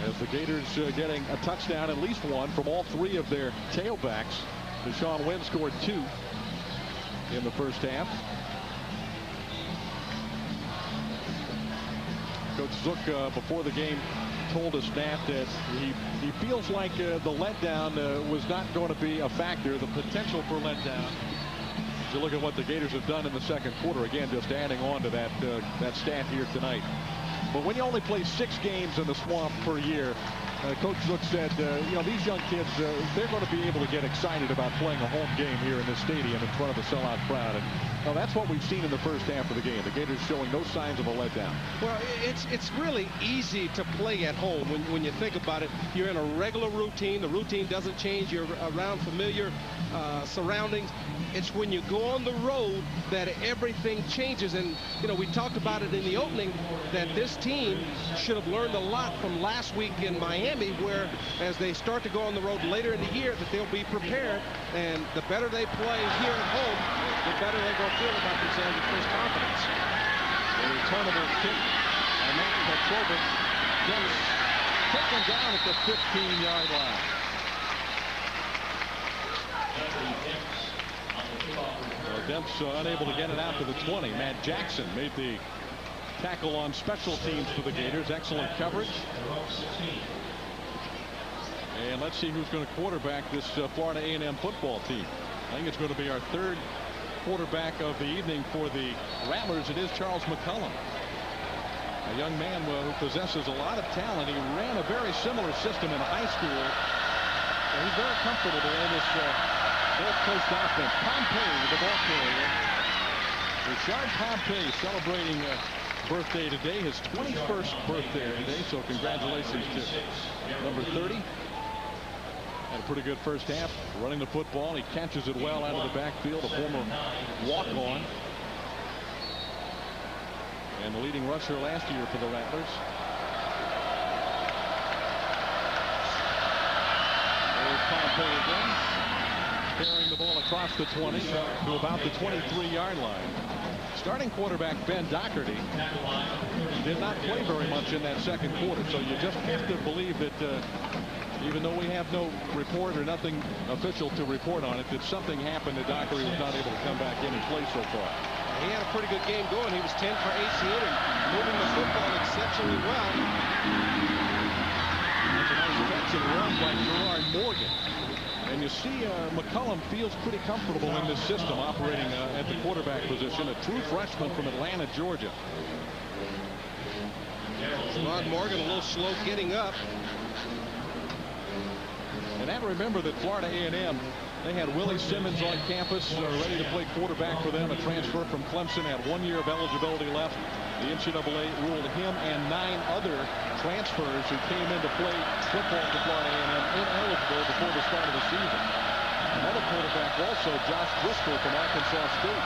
Speaker 1: as the Gators getting a touchdown, at least one, from all three of their tailbacks. Deshaun Wynn scored 2 in the first half. Coach Zook before the game told us that he feels like the letdown was not going to be a factor, the potential for letdown. As you look at what the Gators have done in the second quarter, again, just adding on to that stat here tonight. But when you only play 6 games in the Swamp per year, Coach Zook said, you know, these young kids, they're going to be able to get excited about playing a home game here in this stadium in front of a sellout crowd. And well, that's what we've seen in the first half of the game. The Gators showing no signs of a letdown.
Speaker 2: Well, it's really easy to play at home when you think about it. You're in a regular routine. The routine doesn't change. You're around familiar surroundings. It's when you go on the road that everything changes. And, you know, we talked about it in the opening that this team should have learned a lot from last week in Miami, where as they start to go on the road later in the year, that they'll be prepared. And the better they play here at home, the better they're going to feel about themselves with first confidence.
Speaker 1: A returnable kick, and Matt Petrovic gets taken down at the 15-yard line. Demps unable to get it out to the 20. Matt Jackson made the tackle on special teams for the Gators. Excellent coverage. And let's see who's going to quarterback this Florida A&M football team. I think it's going to be our third quarterback of the evening for the Rattlers. It is Charles McCullum, a young man who possesses a lot of talent. He ran a very similar system in high school. So he's very comfortable in this Gulf Coast offense. Pompey with the ball carrier. Richard Pompey celebrating birthday today, his 21st birthday today. So congratulations to number 30. Had a pretty good first half running the football. He catches it well out of the backfield, a former walk-on and the leading rusher last year for the Rattlers. There's Pompey again, carrying the ball across the 20 to about the 23-yard line. Starting quarterback Ben Doherty did not play very much in that second quarter, so you just have to believe that even though we have no report or nothing official to report on it, that something happened that Doherty was not able to come back in and play so far.
Speaker 2: He had a pretty good game going. He was 10 for 18 and moving the football exceptionally well.
Speaker 1: That's a nice catch and run by Gerard Morgan. And you see McCullum feels pretty comfortable in this system, operating at the quarterback position. A true freshman from Atlanta, Georgia.
Speaker 2: Gerard Morgan a little slow getting up.
Speaker 1: And I remember that Florida A&M They had Willie Simmons on campus ready to play quarterback for them, a transfer from Clemson, had 1 year of eligibility left. The NCAA ruled him and 9 other transfers who came in to play football for Florida A&M ineligible before the start of the season. Another quarterback also, Josh Driscoll from Arkansas State.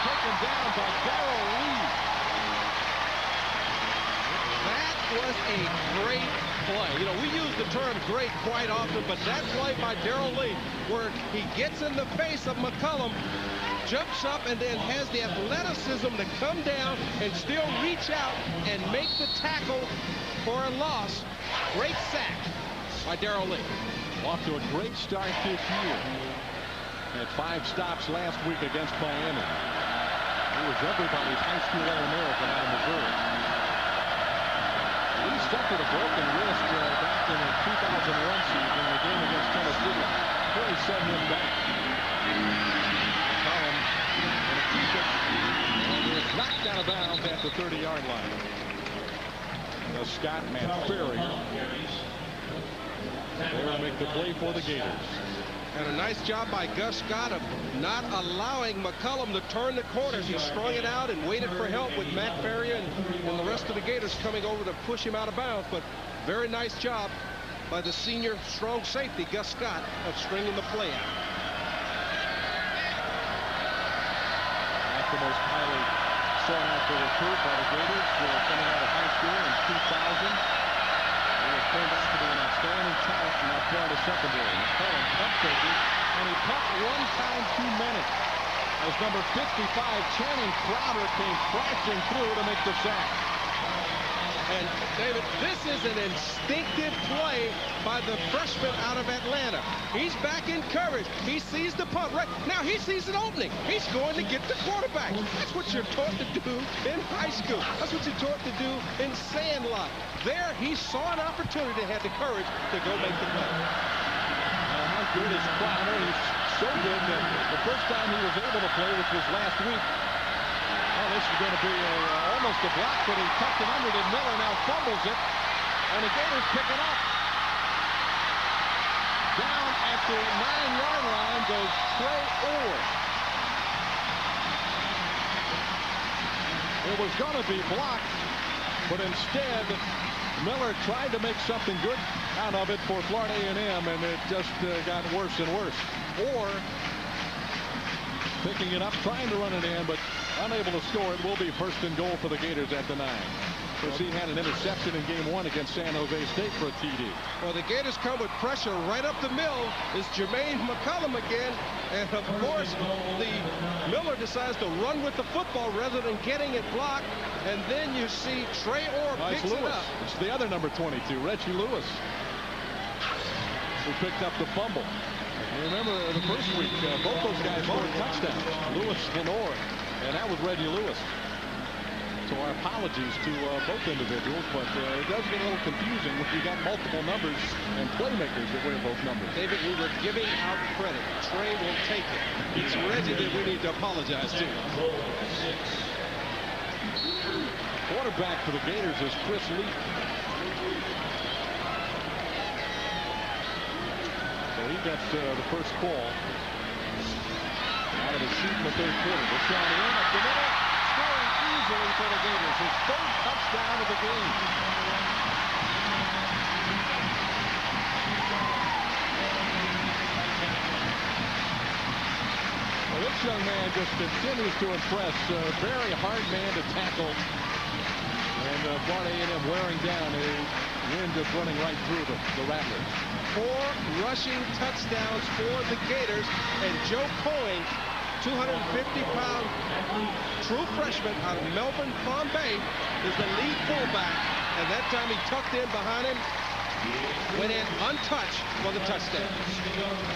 Speaker 1: Taken down by Darrell Lee.
Speaker 2: That was a great play. You know, we use the term great quite often, but that play by Darrell Lee, where he gets in the face of McCollum, jumps up, and then has the athleticism to come down and still reach out and make the tackle for a loss. Great sack by Darrell Lee.
Speaker 1: Off to a great start this year. Had 5 stops last week against Miami. He was everybody's high school All-American out of Missouri. He suffered a broken wrist back in the 2001 season in the game against Tennessee. Really set him back. McCollum going to keep it. And it's knocked out of bounds at the 30-yard line. Scott Manferry there to make the play for the Gators.
Speaker 2: And a nice job by Gus Scott of not allowing McCollum to turn the corners. He strung it out and waited for help with Matt Ferrier and the rest of the Gators coming over to push him out of bounds. But very nice job by the senior strong safety, Gus Scott, of stringing the play out.
Speaker 1: That's the most highly sought after recruit by the Gators coming out of high school in 2000. He was turned out to be an outstanding talent in that Florida secondary. McCollum punt faking, and he pumped 1 time too many. As number 55, Channing Crowder, came crashing through to make the sack.
Speaker 2: And, David, this is an instinctive play by the freshman out of Atlanta. He's back in coverage. He sees the punt. Right now, he sees an opening. He's going to get the quarterback. That's what you're taught to do in high school. That's what you're taught to do in Sandlot. There, he saw an opportunity, had the courage to go make the play.
Speaker 1: How good is Crowder? He's so good that the first time he was able to play, which was last week, this is going to be almost a block, but he tucked it under. Miller now fumbles it, and the Gators pick it up. Down at the 9-yard line goes Trey Orr. It was going to be blocked, but instead Miller tried to make something good out of it for Florida A&M, and it just got worse and worse. Orr picking it up, trying to run it in, but unable to score. It will be 1st and goal for the Gators at the 9. Because he had an interception in game 1 against San Jose State for a TD.
Speaker 2: Well, the Gators come with pressure right up the middle. It's Jermaine McCollum again. And, of course, the Miller decides to run with the football rather than getting it blocked. And then you see Trey Orr picks it up.
Speaker 1: It's the other number 22, Reggie Lewis, who picked up the fumble. And remember the first week, both those guys scored touchdowns. Lewis, Lenore, and that was Reggie Lewis. So our apologies to both individuals, but it does get a little confusing when you got multiple numbers and playmakers that wear both numbers.
Speaker 2: David, we were giving out credit. Trey will take it. It's Reggie that we need to apologize to.
Speaker 1: Quarterback for the Gators is Chris Lee. So he gets the first call out of the shoot in the 3rd quarter. Deshaun in up the middle, scoring easily for the Gators. His 3rd touchdown of the game. Well, this young man just continues to impress. Very hard man to tackle. And Florida A&M wearing down. A wind just running right through the Rattlers.
Speaker 2: 4 rushing touchdowns for the Gators, and Joe Coyne, 250-pound true freshman out of Melbourne, Palm Bay, is the lead fullback, and that time he tucked in behind him, went in untouched for the touchdown.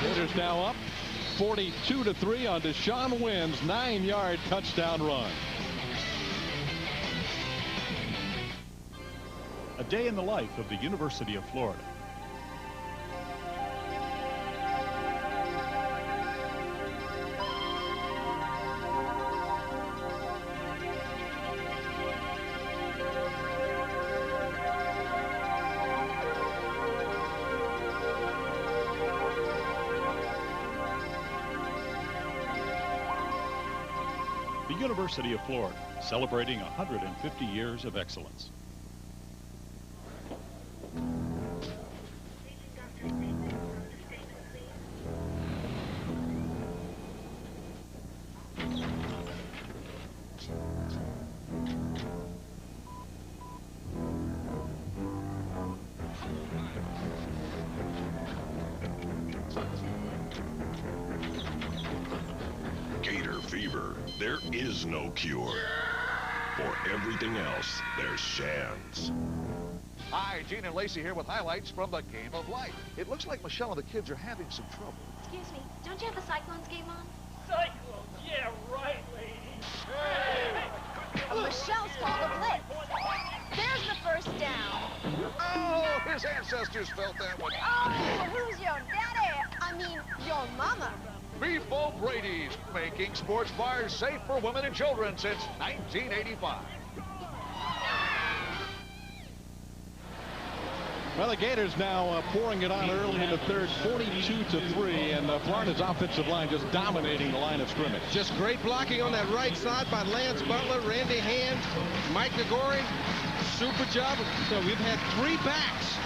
Speaker 1: Gators now up 42-3 on Deshaun Wynn's 9-yard touchdown run.
Speaker 11: A day in the life of the University of Florida. University of Florida, celebrating 150 years of excellence.
Speaker 13: Gator fever, there is no cure. For everything else, there's Shands.
Speaker 7: Hi, Gene and Lacey here with highlights from the Game of Life. It looks like Michelle and the kids are having some trouble.
Speaker 8: Excuse me, don't you have the Cyclones game on?
Speaker 15: Cyclones, yeah, right, lady.
Speaker 8: Michelle's called a blitz. There's the first down.
Speaker 7: Oh, his ancestors felt that one.
Speaker 8: Oh, who's your daddy? I mean, your mama.
Speaker 7: Beef O'Brady's, making sports bars safe for women and children since 1985.
Speaker 1: Well, the Gators now pouring it on early in the third, 42-3, and Florida's offensive line just dominating the line of scrimmage.
Speaker 2: Just great blocking on that right side by Lance Butler, Randy Hand, Mike Nagori. Super job. So we've had 3 backs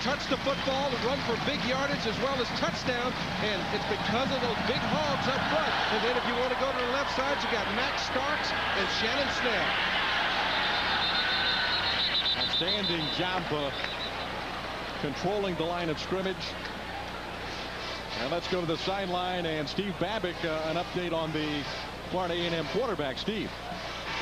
Speaker 2: touch the football and run for big yardage as well as touchdown, and it's because of those big hogs up front. And then if you want to go to the left side, you got Max Starks and Shannon Snell.
Speaker 1: Outstanding job controlling the line of scrimmage. And let's go to the sideline, and Steve Babick, an update on the Florida A&M quarterback. Steve.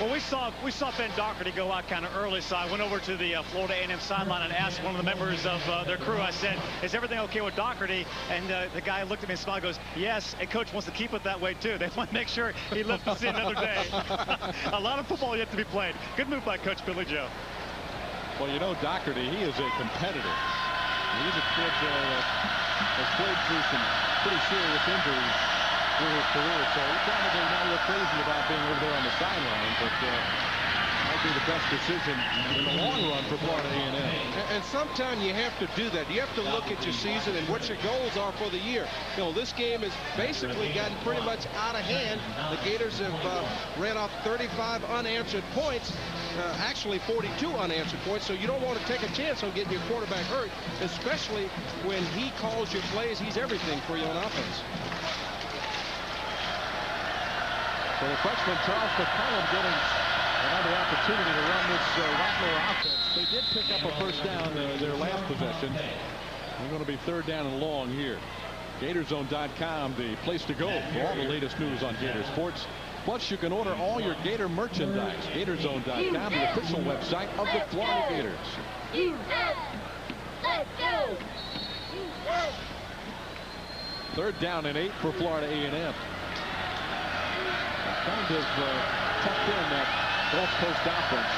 Speaker 12: Well, we saw Ben Doherty go out kind of early, so I went over to the Florida A&M sideline and asked one of the members of their crew. I said, "Is everything okay with Doherty?" And the guy looked at me and smiled, goes, "Yes." And coach wants to keep it that way too. They want to make sure he lives to see another day. A lot of football yet to be played. Good move by Coach Billy Joe.
Speaker 1: Well, you know, Doherty, he is a competitor. He's a kid that has played through some pretty serious injuries through his career, so he probably not look crazy about being over there on the sideline, but might be the best decision in the long run for Florida A&M.
Speaker 2: And sometimes you have to do that. You have to look at your season and what your goals are for the year. You know, this game has basically gotten pretty much out of hand. The Gators have ran off 35 unanswered points, actually 42 unanswered points, so you don't want to take a chance on getting your quarterback hurt, especially when he calls your plays. He's everything for you on offense.
Speaker 1: So the freshman Charles McCollum getting another opportunity to run this Rattler offense. They did pick up a first down their last possession. They're going to be 3rd down and long here. Gatorzone.com, the place to go for all the latest news on Gator sports. Plus, you can order all your Gator merchandise. Gatorzone.com, the official website of the Florida Gators.
Speaker 8: Let's go.
Speaker 1: 3rd down and 8 for Florida A&M. Kind of tucked in that Gulf Coast offense.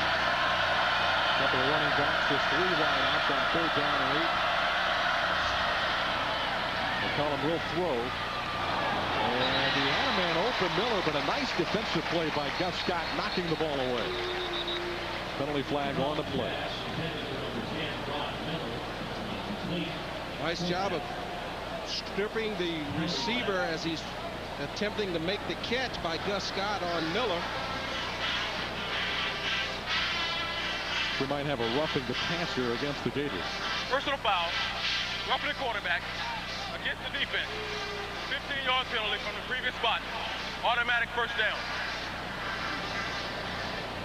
Speaker 1: Couple of running backs, just 3 wideouts on 3rd down and 8. McCollum will throw. And the man open Miller, but a nice defensive play by Gus Scott, knocking the ball away. Penalty flag on the play.
Speaker 2: Nice job of stripping the receiver as he's attempting to make the catch by Gus Scott on Miller.
Speaker 1: We might have a roughing the passer against the Gators.
Speaker 3: Personal foul, roughing the quarterback against the defense. 15-yard penalty from the previous spot. Automatic first down.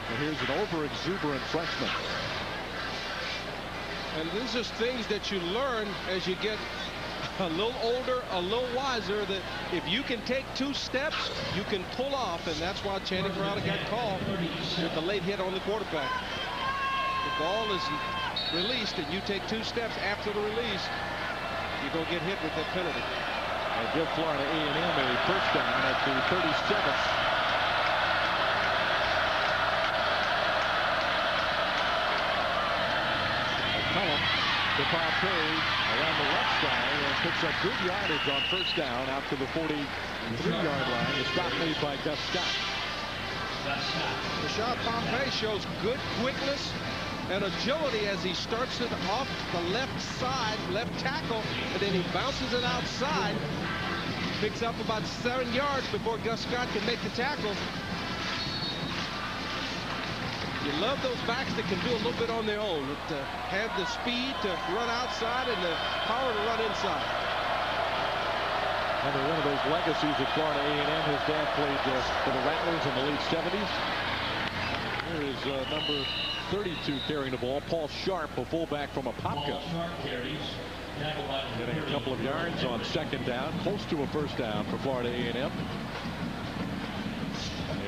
Speaker 1: And here's an over-exuberant freshman.
Speaker 2: And these are things that you learn as you get a little older, a little wiser, that if you can take 2 steps, you can pull off, and that's why Channing Crowder got called with the late hit on the quarterback. The ball is released, and you take 2 steps after the release, you're going to get hit with that penalty.
Speaker 1: And give Florida A&M a first down at the 37th. McCollum to Pompey around the left side and picks up good yardage on first down out to the 43-yard line. The stop made by Gus Scott.
Speaker 2: Rashad Pompey shows good quickness and agility as he starts it off the left side, left tackle, and then he bounces it outside, picks up about 7 yards before Gus Scott can make the tackle. You love those backs that can do a little bit on their own, to have the speed to run outside and the power to run inside.
Speaker 1: Another one of those legacies at Florida A&M. His dad played for the Rattlers in the late 70s. Here is number 32 carrying the ball, Paul Sharp, a fullback from Apopka. Getting a couple of yards on second down, close to a first down for Florida A&M.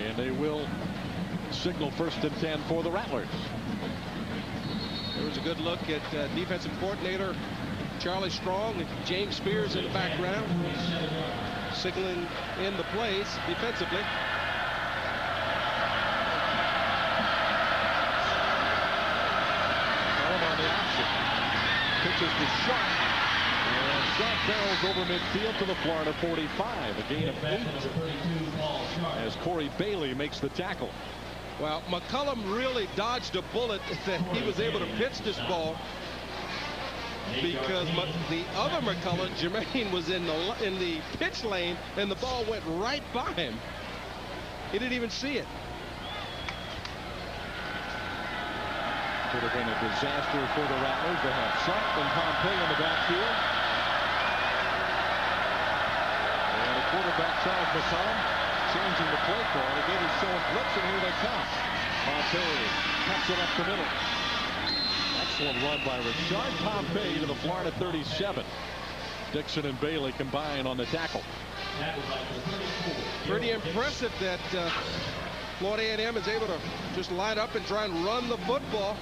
Speaker 1: And they will signal 1st and 10 for the Rattlers.
Speaker 2: There was a good look at defensive coordinator Charlie Strong and James Spears in the background, signaling in the plays defensively.
Speaker 1: On the option. Pitches to Sharp. And Sharp barrels over midfield to the Florida 45. A gain of 8 as Corey Bailey makes the tackle.
Speaker 2: Well, McCullum really dodged a bullet that he was able to pitch this ball, because the other McCullum, Jermaine, was in the pitch lane, and the ball went right by him. He didn't even see it.
Speaker 1: Could have been a disaster for the Rattlers. They have Sharp and Pompey in the backfield. And the quarterback, Charles McCullum, changing the play call. The Gators showing blitz, and here they come. Pompey cuts it up the middle. Excellent run by Richard Pompey to the Florida 37. Dixon and Bailey combine on the tackle.
Speaker 2: Pretty impressive that Florida A&M is able to just line up and try and run the football.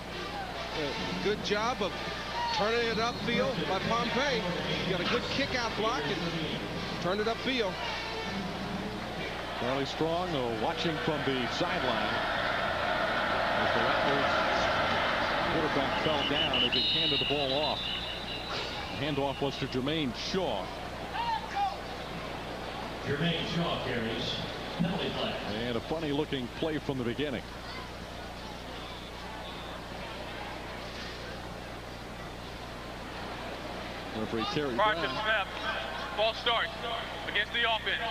Speaker 2: Good job of turning it upfield by Pompey. He got a good kick out block and turned it upfield.
Speaker 1: Charlie Strong watching from the sideline as the Rattlers quarterback fell down as he handed the ball off. The handoff was to Jermaine Shaw.
Speaker 15: Jermaine Shaw carries penalty flag.
Speaker 1: And a funny looking play from the beginning. Referee Terry
Speaker 3: Prior
Speaker 1: Brown.
Speaker 3: to the snap, false start against the offense.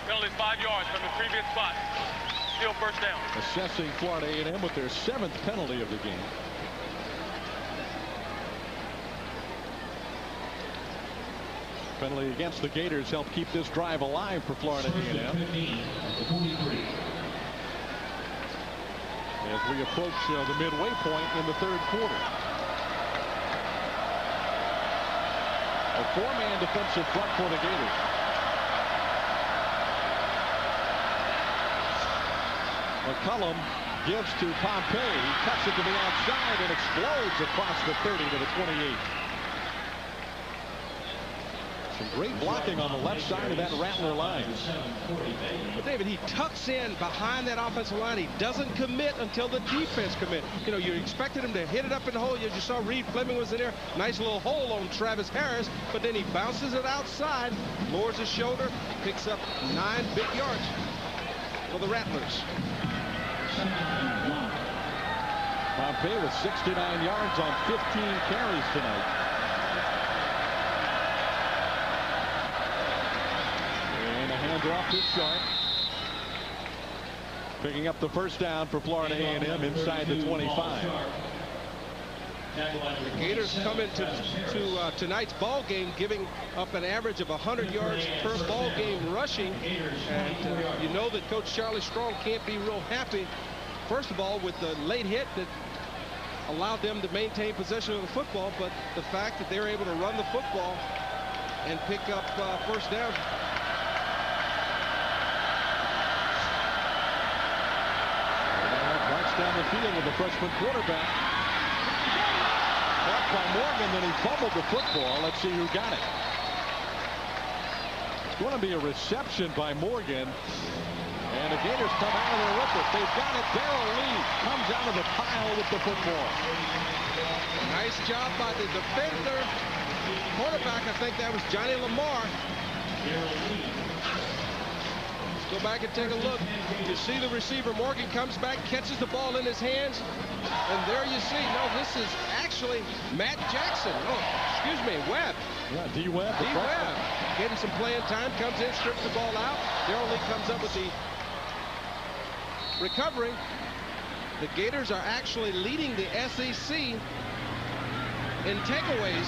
Speaker 3: Penalty 5 yards from the previous spot. Still first down.
Speaker 1: Assessing Florida A&M with their 7th penalty of the game. Penalty against the Gators helped keep this drive alive for Florida A&M. As we approach the midway point in the 3rd quarter. A 4-man defensive front for the Gators. McCullum gives to Pompey. He cuts it to the outside and explodes across the 30 to the 28. Some great blocking on the left side of that Rattler line.
Speaker 2: But David, he tucks in behind that offensive line. He doesn't commit until the defense commit. You know, you expected him to hit it up in the hole. You just saw Reed Fleming was in there. Nice little hole on Travis Harris. But then he bounces it outside, lowers his shoulder, picks up 9 big yards for the Rattlers.
Speaker 1: Pompey with 69 yards on 15 carries tonight. And a handoff to Sharp. Picking up the first down for Florida A&M inside the 25.
Speaker 2: The Gators come into tonight's ball game giving up an average of 100 yards per ball game rushing, and you know that Coach Charlie Strong can't be real happy, first of all, with the late hit that allowed them to maintain possession of the football, but the fact that they're able to run the football and pick up first down.
Speaker 1: Marks down the field with the freshman quarterback. Caught by Morgan, then he fumbled the football. Let's see who got it. It's going to be a reception by Morgan. And the Gators come out of there with it. They've got it. Darrell Lee comes out of the pile with the football.
Speaker 2: Nice job by the defender. Quarterback, I think that was Johnny Lamar. Go back and take a look. You see the receiver, Morgan, comes back, catches the ball in his hands, and there you see, no, this is actually Matt Jackson. Oh, excuse me, Webb.
Speaker 1: Yeah, D. Webb.
Speaker 2: D. Webb. Getting some playing time, comes in, strips the ball out. Darrell Lee comes up with the recovery. The Gators are actually leading the SEC in takeaways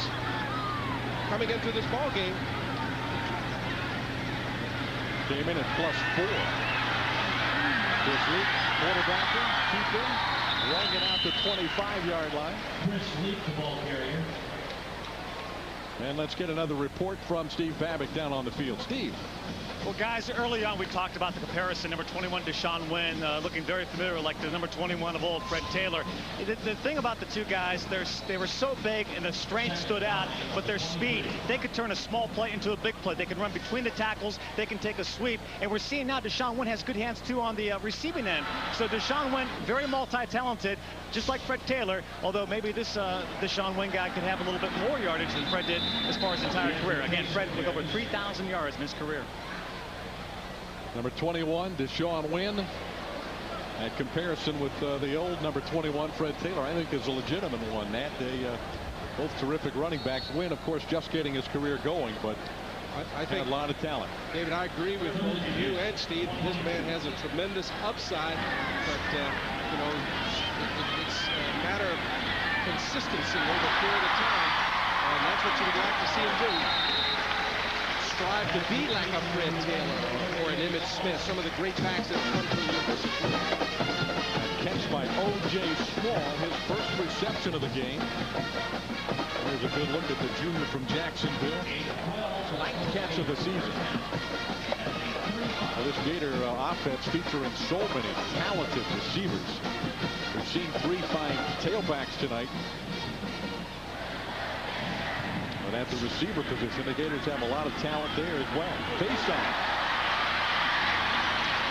Speaker 2: coming into this ball game.
Speaker 1: Came in at +4. Chris Leak, quarterbacking, keeping, rolling it out to 25-yard line.
Speaker 15: Chris Leak, the ball carrier.
Speaker 1: And let's get another report from Steve Babick down on the field. Steve.
Speaker 12: Well, guys, early on we talked about the comparison. Number 21, Deshaun Wynn, looking very familiar like the number 21 of old, Fred Taylor. The thing about the two guys, they were so big and the strength stood out, but their speed, they could turn a small play into a big play. They can run between the tackles. They can take a sweep. And we're seeing now Deshaun Wynn has good hands, too, on the receiving end. So Deshaun Wynn, very multi-talented, just like Fred Taylor, although maybe this Deshaun Wynn guy could have a little bit more yardage than Fred did as far as his entire career. Again, Fred with over 3,000 yards in his career.
Speaker 1: Number 21, Deshaun Wynn. In comparison with the old number 21, Fred Taylor, I think is a legitimate one. Nat, both terrific running backs. Wynn, of course, just getting his career going, but I think a lot of talent.
Speaker 2: David, I agree with both you and Steve. This man has a tremendous upside, but you know, it's a matter of consistency over a period of time, and that's what you would like to see him do. Strive to be like a Fred Taylor or an Emmitt Smith, some of the great backs that have come to the University of Florida.
Speaker 1: Catch by O.J. Small, his first reception of the game. There's a good look at the junior from Jacksonville. Ninth catch of the season. Well, this Gator offense featuring so many talented receivers. We've seen 3 fine tailbacks tonight. But at the receiver position, the Gators have a lot of talent there as well. Face on.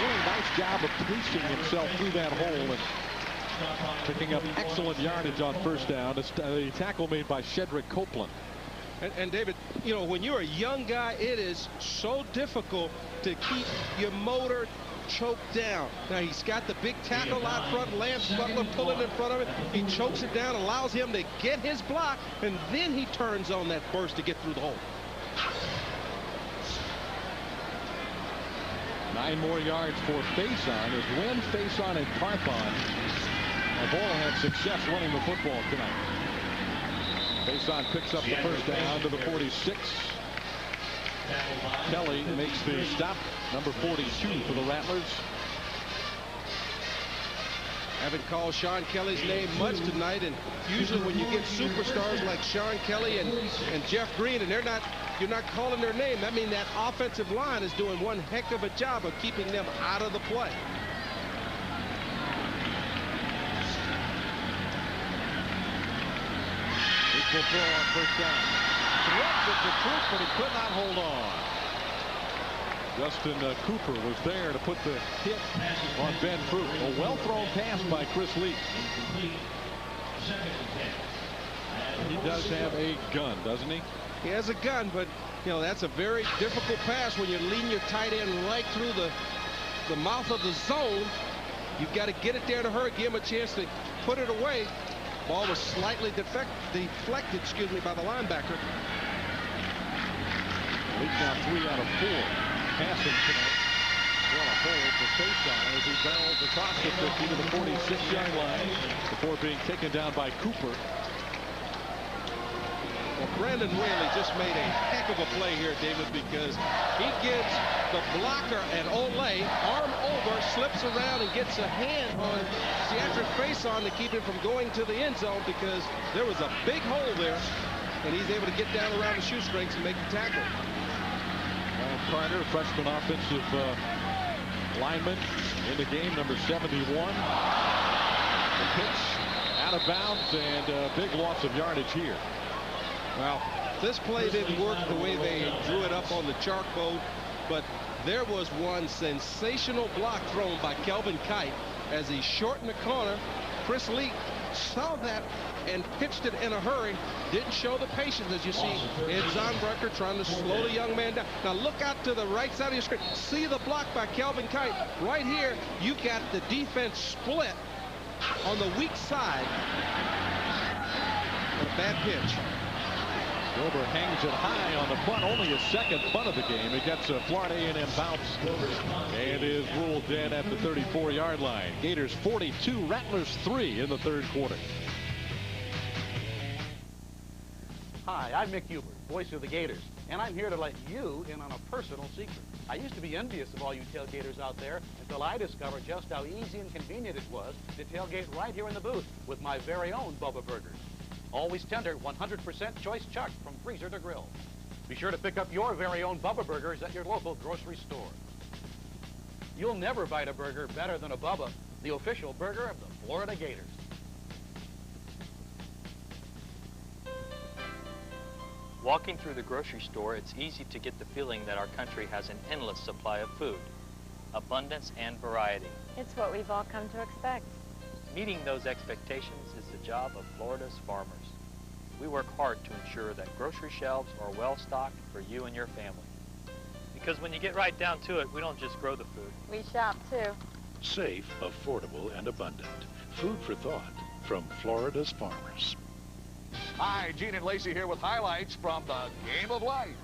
Speaker 1: Really nice job of placing himself through that hole and picking up excellent yardage on first down. The tackle made by Shedrick Copeland.
Speaker 2: And David, you know, when you're a young guy, it is so difficult to keep your motor choked down. Now he's got the big tackle out front, Lance Butler pulling in front of it. He chokes it down, allows him to get his block, and then he turns on that burst to get through the hole.
Speaker 1: 9 more yards for Faison as Wynn, Faison, and Parthon have all had success running the football tonight. Faison picks up the first down to the 46. Kelly makes the stop, number 42 for the Rattlers.
Speaker 2: Haven't called Sean Kelly's name much tonight, and usually when you get superstars like Sean Kelly and Jeff Green, and you're not calling their name, that means that offensive line is doing one heck of a job of keeping them out of the play.
Speaker 1: Equal throw on first down. Threads at the Troop, but he could not hold on. Justin Cooper was there to put the hit on Ben Fruit. A well-thrown pass by Chris Leak. He does have a gun, doesn't he?
Speaker 2: He has a gun, but you know that's a very difficult pass when you're leading your tight end right through the mouth of the zone. You've got to get it there in a hurry, give him a chance to put it away. Ball was slightly deflected, by the linebacker.
Speaker 1: Leak now 3 out of 4 passing tonight. Well, a hold for Faison as he barrels across the 50 to the 46-yard line before being taken down by Cooper.
Speaker 2: Well, Brandon Whaley just made a heck of a play here, David, because he gives the blocker an Olay, arm over, slips around and gets a hand on Cedric Faison to keep him from going to the end zone because there was a big hole there, and he's able to get down around the shoestrings and make the tackle.
Speaker 1: Carter, freshman offensive lineman in the game, number 71. The pitch out of bounds and a big loss of yardage here.
Speaker 2: Well, this play didn't work the way they drew it up on the chalkboard, but there was one sensational block thrown by Kelvin Kite as he shortened the corner. Chris Leak saw that and pitched it in a hurry. Didn't show the patience, as you see Ed Zonbrecker trying to slow the young man down. Now look out to the right side of your screen. See the block by Kelvin Kite. Right here, you got the defense split on the weak side. A bad pitch.
Speaker 1: Wilbur hangs it high on the punt, only his second punt of the game. It gets a Florida A&M bounce and is ruled dead at the 34-yard line. Gators 42, Rattlers 3 in the third quarter.
Speaker 14: Hi, I'm Mick Hubert, voice of the Gators, and I'm here to let you in on a personal secret. I used to be envious of all you tailgaters out there until I discovered just how easy and convenient it was to tailgate right here in the booth with my very own Bubba Burgers. Always tender, 100% choice chuck from freezer to grill. Be sure to pick up your very own Bubba Burgers at your local grocery store. You'll never bite a burger better than a Bubba, the official burger of the Florida Gators.
Speaker 20: Walking through the grocery store, it's easy to get the feeling that our country has an endless supply of food, abundance and variety.
Speaker 21: It's what we've all come to expect.
Speaker 20: Meeting those expectations is the job of Florida's farmers. We work hard to ensure that grocery shelves are well stocked for you and your family. Because when you get right down to it, we don't just grow the food.
Speaker 21: We shop too.
Speaker 11: Safe, affordable, and abundant. Food for thought from Florida's farmers.
Speaker 7: Hi, Gene and Lacey here with highlights from the game of life.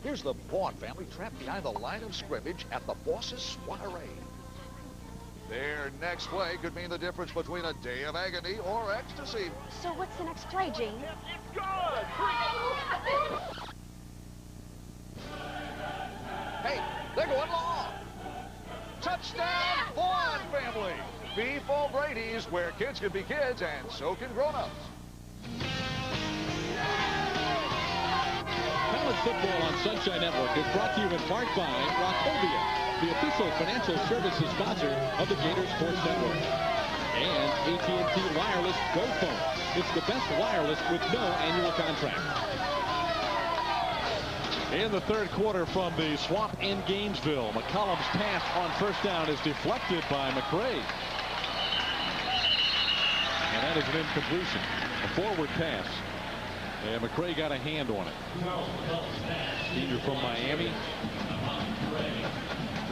Speaker 7: Here's the Vaughn family trapped behind the line of scrimmage at the boss's soiree. Their next play could mean the difference between a day of agony or ecstasy.
Speaker 8: So what's the next play, Gene?
Speaker 3: It's good!
Speaker 7: Hey, they're going long. Touchdown, Vaughn family. Beef O'Brady's, where kids can be kids and so can grown-ups.
Speaker 1: College football on Sunshine Network is brought to you in part by Wachovia, the official financial services sponsor of the Gators Sports Network. And AT&T Wireless Go Phone. It's the best wireless with no annual contract. In the third quarter from the swamp in Gainesville, McCollum's pass on first down is deflected by McRae. And that is an incompletion. A forward pass. And McRae got a hand on it. Senior from Miami.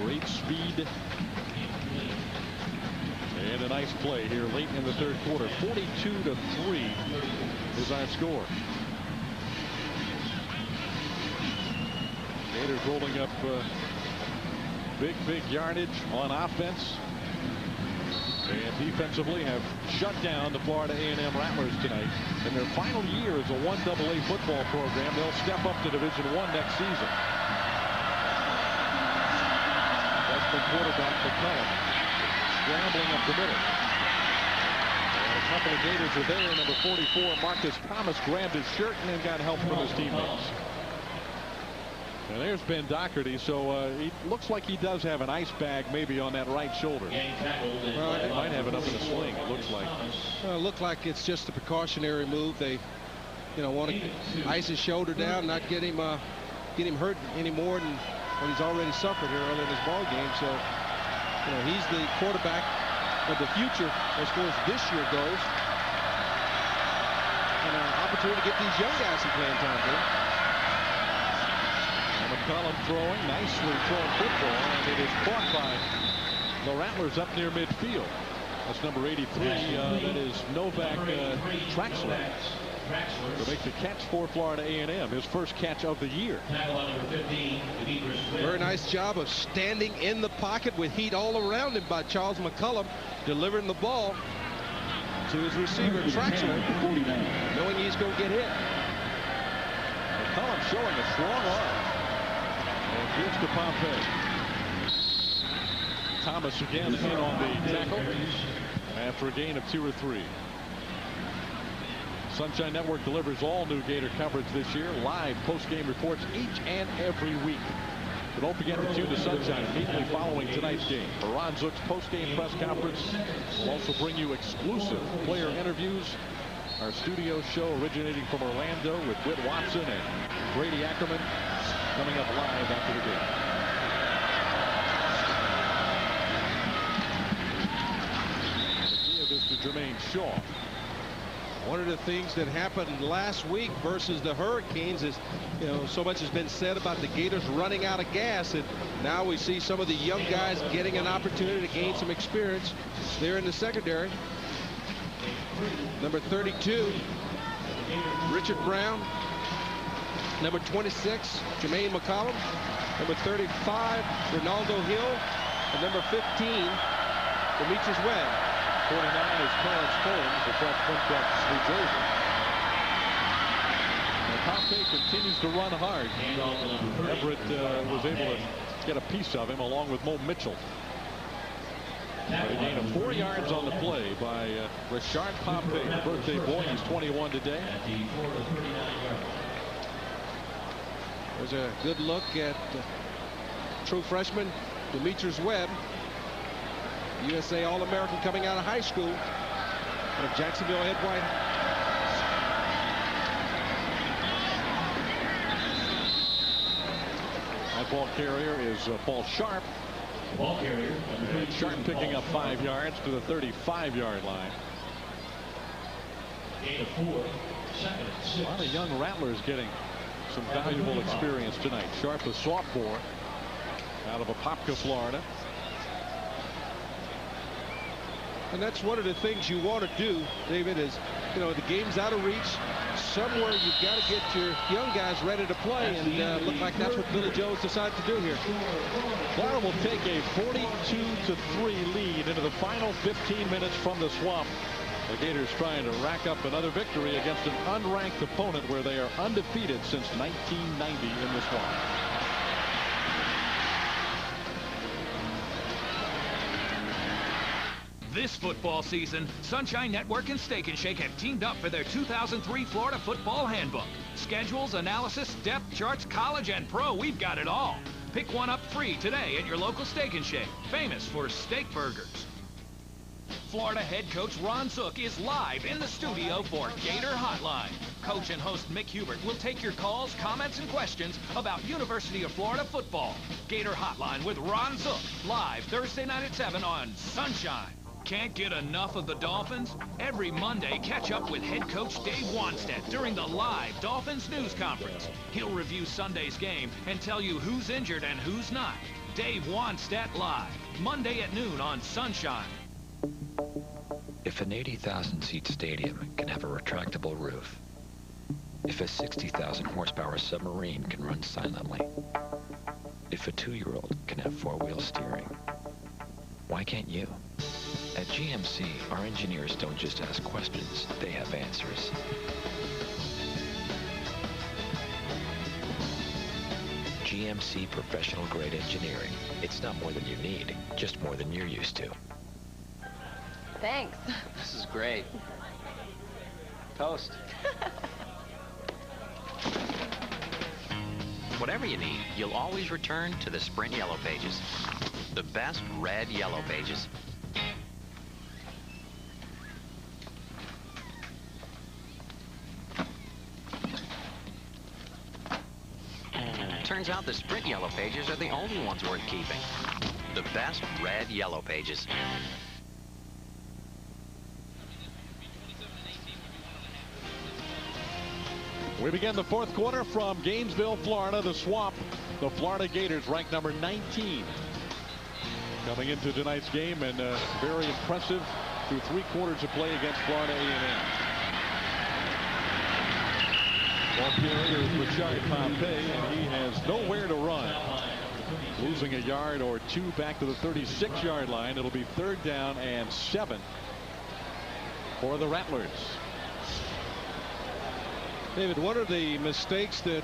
Speaker 1: Great speed. And a nice play here late in the third quarter. 42-3 is our score. Gators rolling up big yardage on offense. And defensively have shut down the Florida A&M Rattlers tonight. In their final year as a 1AA football program, they'll step up to Division I next season. Freshman quarterback McCollum scrambling up the middle. And a couple of Gators are there. Number 44, Marcus Thomas, grabbed his shirt and then got help from his teammates. And there's Ben Doherty, so he looks like he does have an ice bag maybe on that right shoulder. Well, he might have it up in a sling, it looks like.
Speaker 2: Look like it's just a precautionary move. They, want to ice his shoulder down, not get him hurt any more than what he's already suffered here early in this ball game. So, he's the quarterback of the future as far as this year goes. And an opportunity to get these young guys some playing time, dude.
Speaker 1: McCollum throwing, nicely thrown football, and it is caught by the Rattlers up near midfield. That's number 83. That is Novak Traxler to make the catch for Florida A&M, his first catch of the year.
Speaker 2: Very nice job of standing in the pocket with heat all around him by Charles McCollum, delivering the ball to his receiver Traxler, knowing he's going to get hit.
Speaker 1: McCollum showing a strong arm. And gives to Pompey. Thomas again in on the tackle after a gain of 2 or 3. Sunshine Network delivers all new Gator coverage this year. Live post-game reports each and every week. But don't forget to tune to Sunshine immediately following tonight's game. Ron Zook's post-game press conference will also bring you exclusive player interviews. Our studio show originating from Orlando with Whit Watson and Brady Ackerman coming up live after the game. Give this to Jermaine Shaw.
Speaker 2: One of the things that happened last week versus the Hurricanes is, so much has been said about the Gators running out of gas, and now we see some of the young guys getting an opportunity to gain some experience there in the secondary. Number 32, Richard Brown, Number 26, Jermaine McCollum. Number 35, Ronaldo Hill. And number 15, Demetrius Webb.
Speaker 1: 49 is Clarence Holmes, the freshman from New Jersey. And Pompey continues to run hard. Everett was able to get a piece of him along with Mo Mitchell. But a gain of 4 yards on the play by Richard Pompey, the birthday boy. He's 21 today.
Speaker 2: There's a good look at true freshman Demetrius Webb, USA All-American coming out of high school out of Jacksonville Ed White.
Speaker 1: That ball carrier is Paul Sharp.
Speaker 15: Ball carrier.
Speaker 1: Sharp picking up 5 yards to the 35-yard line.
Speaker 15: Gain of 4. Second and 6.
Speaker 1: A lot of young Rattlers getting some valuable experience tonight. Sharp, a sophomore out of Apopka, Florida.
Speaker 2: And that's one of the things you want to do, David, is, you know, the game's out of reach. Somewhere you've got to get your young guys ready to play, and look like that's what Billy Jones decided to do here.
Speaker 1: Florida will take a 42-3 lead into the final 15 minutes from the Swamp. The Gators trying to rack up another victory against an unranked opponent where they are undefeated since 1990 in the Swamp.
Speaker 9: This football season, Sunshine Network and Steak 'n Shake have teamed up for their 2003 Florida Football Handbook. Schedules, analysis, depth charts, college and pro, we've got it all. Pick one up free today at your local Steak 'n Shake, famous for steak burgers. Florida head coach Ron Zook is live in the studio for Gator Hotline. Coach and host Mick Hubert will take your calls, comments, and questions about University of Florida football. Gator Hotline with Ron Zook, live Thursday night at 7 on Sunshine. Can't get enough of the Dolphins? Every Monday, catch up with head coach Dave Wanstead during the live Dolphins news conference. He'll review Sunday's game and tell you who's injured and who's not. Dave Wanstead live, Monday at noon on Sunshine.
Speaker 6: If an 80,000-seat stadium can have a retractable roof, if a 60,000 horsepower submarine can run silently, if a 2-year-old can have 4-wheel steering, why can't you? At GMC, our engineers don't just ask questions, they have answers. GMC professional-grade engineering. It's not more than you need, just more than you're used to.
Speaker 21: Thanks.
Speaker 5: This is great. Toast. Whatever you need, you'll always return to the Sprint Yellow Pages. The best red Yellow Pages. Turns out the Sprint Yellow Pages are the only ones worth keeping. The best red Yellow Pages.
Speaker 1: We begin the fourth quarter from Gainesville, Florida, the Swamp. The Florida Gators ranked number 19. Coming into tonight's game, and very impressive through 3 quarters of play against Florida A&M. Ball carrier is Richard Pompey, and he has nowhere to run. Losing a yard or 2 back to the 36-yard line. It'll be 3rd down and 7 for the Rattlers.
Speaker 2: David, one of the mistakes that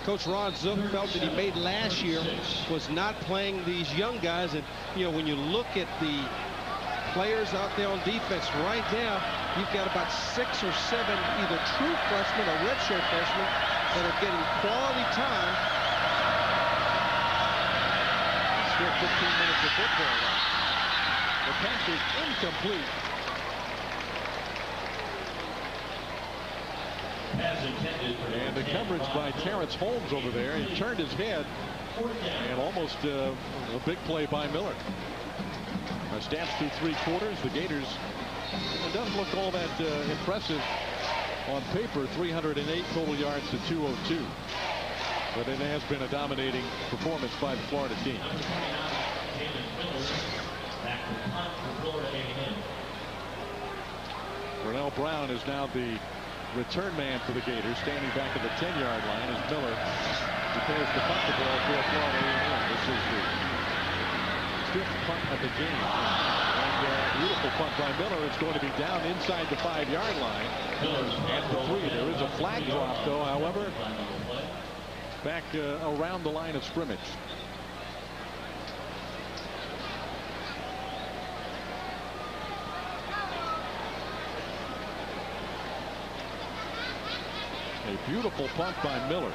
Speaker 2: Coach Ron Zook felt that he made last year was not playing these young guys. And, you know, when you look at the players out there on defense right now, you've got about 6 or 7 either true freshmen or redshirt freshmen that are getting quality time.
Speaker 1: Still 15 minutes of football left. The pass is incomplete. And the coverage by Terrence Holmes over there. He turned his head, and almost a big play by Miller. Stats through 3 quarters. The Gators, it doesn't look all that impressive on paper. 308 total yards to 202. But it has been a dominating performance by the Florida team. Vernell Brown is now the return man for the Gators, standing back at the 10-yard line as Miller prepares to punt the ball for Florida A&M. This is the 5th punt of the game. And beautiful punt by Miller. It's going to be down inside the 5-yard line at the 3. There is a flag drop, though, however, back around the line of scrimmage. A beautiful punt by Miller.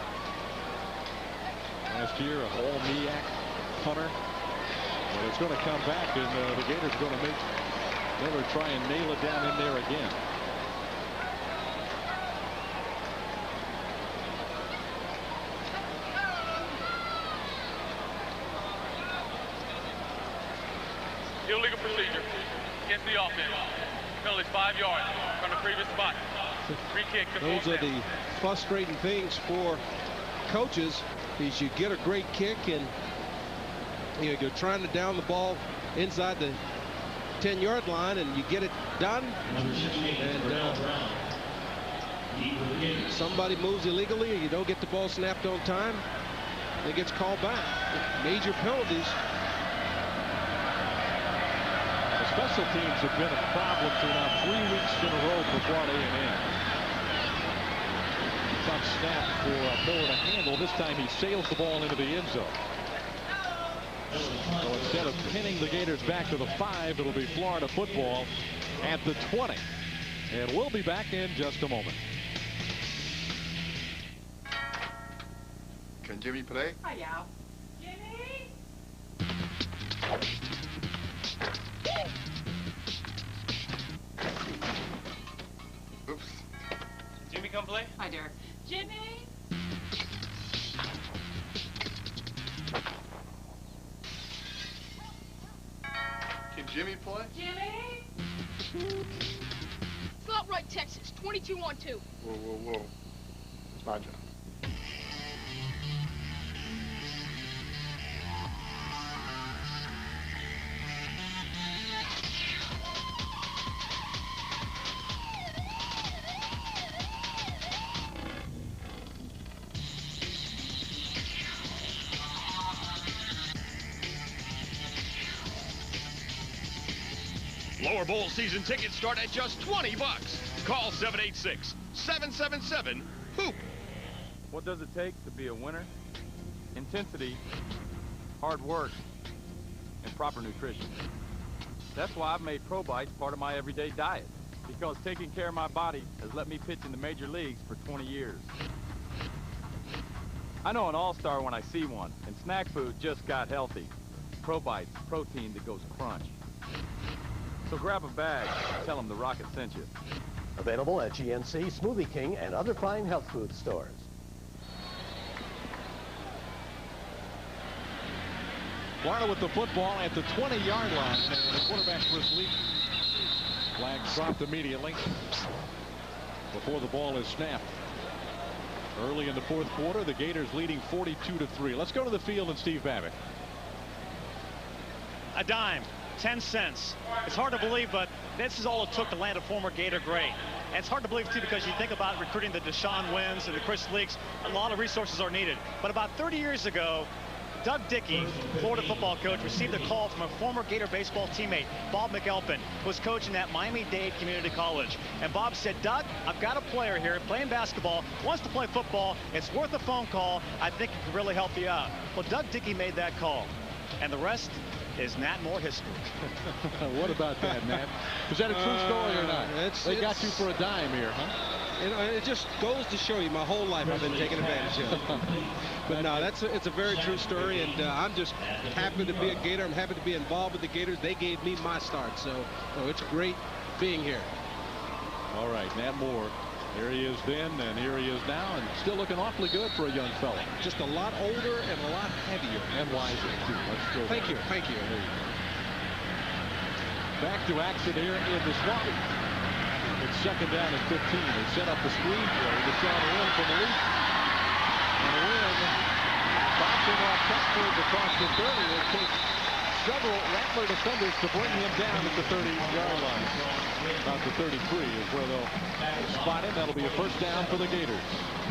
Speaker 1: Last year, a all-MEAC punter. But it's going to come back, and the Gators are going to make Miller try and nail it down in there again.
Speaker 3: Illegal procedure against the offense. Penalties 5 yards from the previous spot. Free kick.
Speaker 2: Those are the frustrating things for coaches, is you get a great kick and you're trying to down the ball inside the 10-yard line and you get it done, and somebody moves illegally and you don't get the ball snapped on time, it gets called back. Major penalties.
Speaker 1: The special teams have been a problem for now 3 weeks in a row for Florida A&M. Tough snap for Miller to handle. This time he sails the ball into the end zone. So instead of pinning the Gators back to the 5, it'll be Florida football at the 20. And we'll be back in just a moment.
Speaker 4: Can Jimmy play?
Speaker 8: Hi, yeah. Jimmy?
Speaker 4: Oops.
Speaker 3: Jimmy, come play.
Speaker 8: Hi, Derek. Jimmy?
Speaker 4: Can Jimmy play?
Speaker 8: Jimmy?
Speaker 16: Slot right, Texas. 22-1-2.
Speaker 4: Whoa, whoa, whoa. It's my job.
Speaker 9: Lower Bowl season tickets start at just $20. Call 786-777-HOOP.
Speaker 22: What does it take to be a winner? Intensity, hard work, and proper nutrition. That's why I've made Pro Bites part of my everyday diet, because taking care of my body has let me pitch in the major leagues for 20 years. I know an all-star when I see one, and snack food just got healthy. Pro Bites, protein that goes crunch. So grab a bag and tell them the Rocket sent you.
Speaker 23: Available at GNC, Smoothie King, and other fine health food stores.
Speaker 1: Florida with the football at the 20-yard line. And the quarterback, Chris Lee. Flag dropped immediately before the ball is snapped. Early in the 4th quarter, the Gators leading 42-3. Let's go to the field and Steve Babbitt.
Speaker 12: A dime. 10 cents. It's hard to believe, but this is all it took to land a former Gator great. And it's hard to believe, too, because you think about recruiting the Deshaun Wynns and the Chris Leaks. A lot of resources are needed. But about 30 years ago, Doug Dickey, Florida football coach, received a call from a former Gator baseball teammate, Bob McAlpin, who was coaching at Miami-Dade Community College. And Bob said, Doug, I've got a player here playing basketball, wants to play football. It's worth a phone call. I think it could really help you out. Well, Doug Dickey made that call. And the rest is Nat Moore history.
Speaker 1: What about that, Nat? Is that a true story or not? They got you for a dime here, huh?
Speaker 2: You know, it just goes to show you my whole life I've been taking advantage of. But no, it's a very true story, and I'm just happy to be a Gator. I'm happy to be involved with the Gators. They gave me my start, so it's great being here.
Speaker 1: All right, Nat Moore. Here he is then, and here he is now, and still looking awfully good for a young fella.
Speaker 2: Just a lot older and a lot heavier.
Speaker 1: And wiser, too. Let's go.
Speaker 2: Thank you. Thank you.
Speaker 1: Back to action here in the swamp. It's 2nd down and 15. They set up the screen play. Deshaun Wynn from the lead. And Wynn bouncing off backwards across the 30. It takes several Rattler defenders to bring him down at the 30-yard line. About the 33 is where they'll spot him. That'll be a first down for the Gators.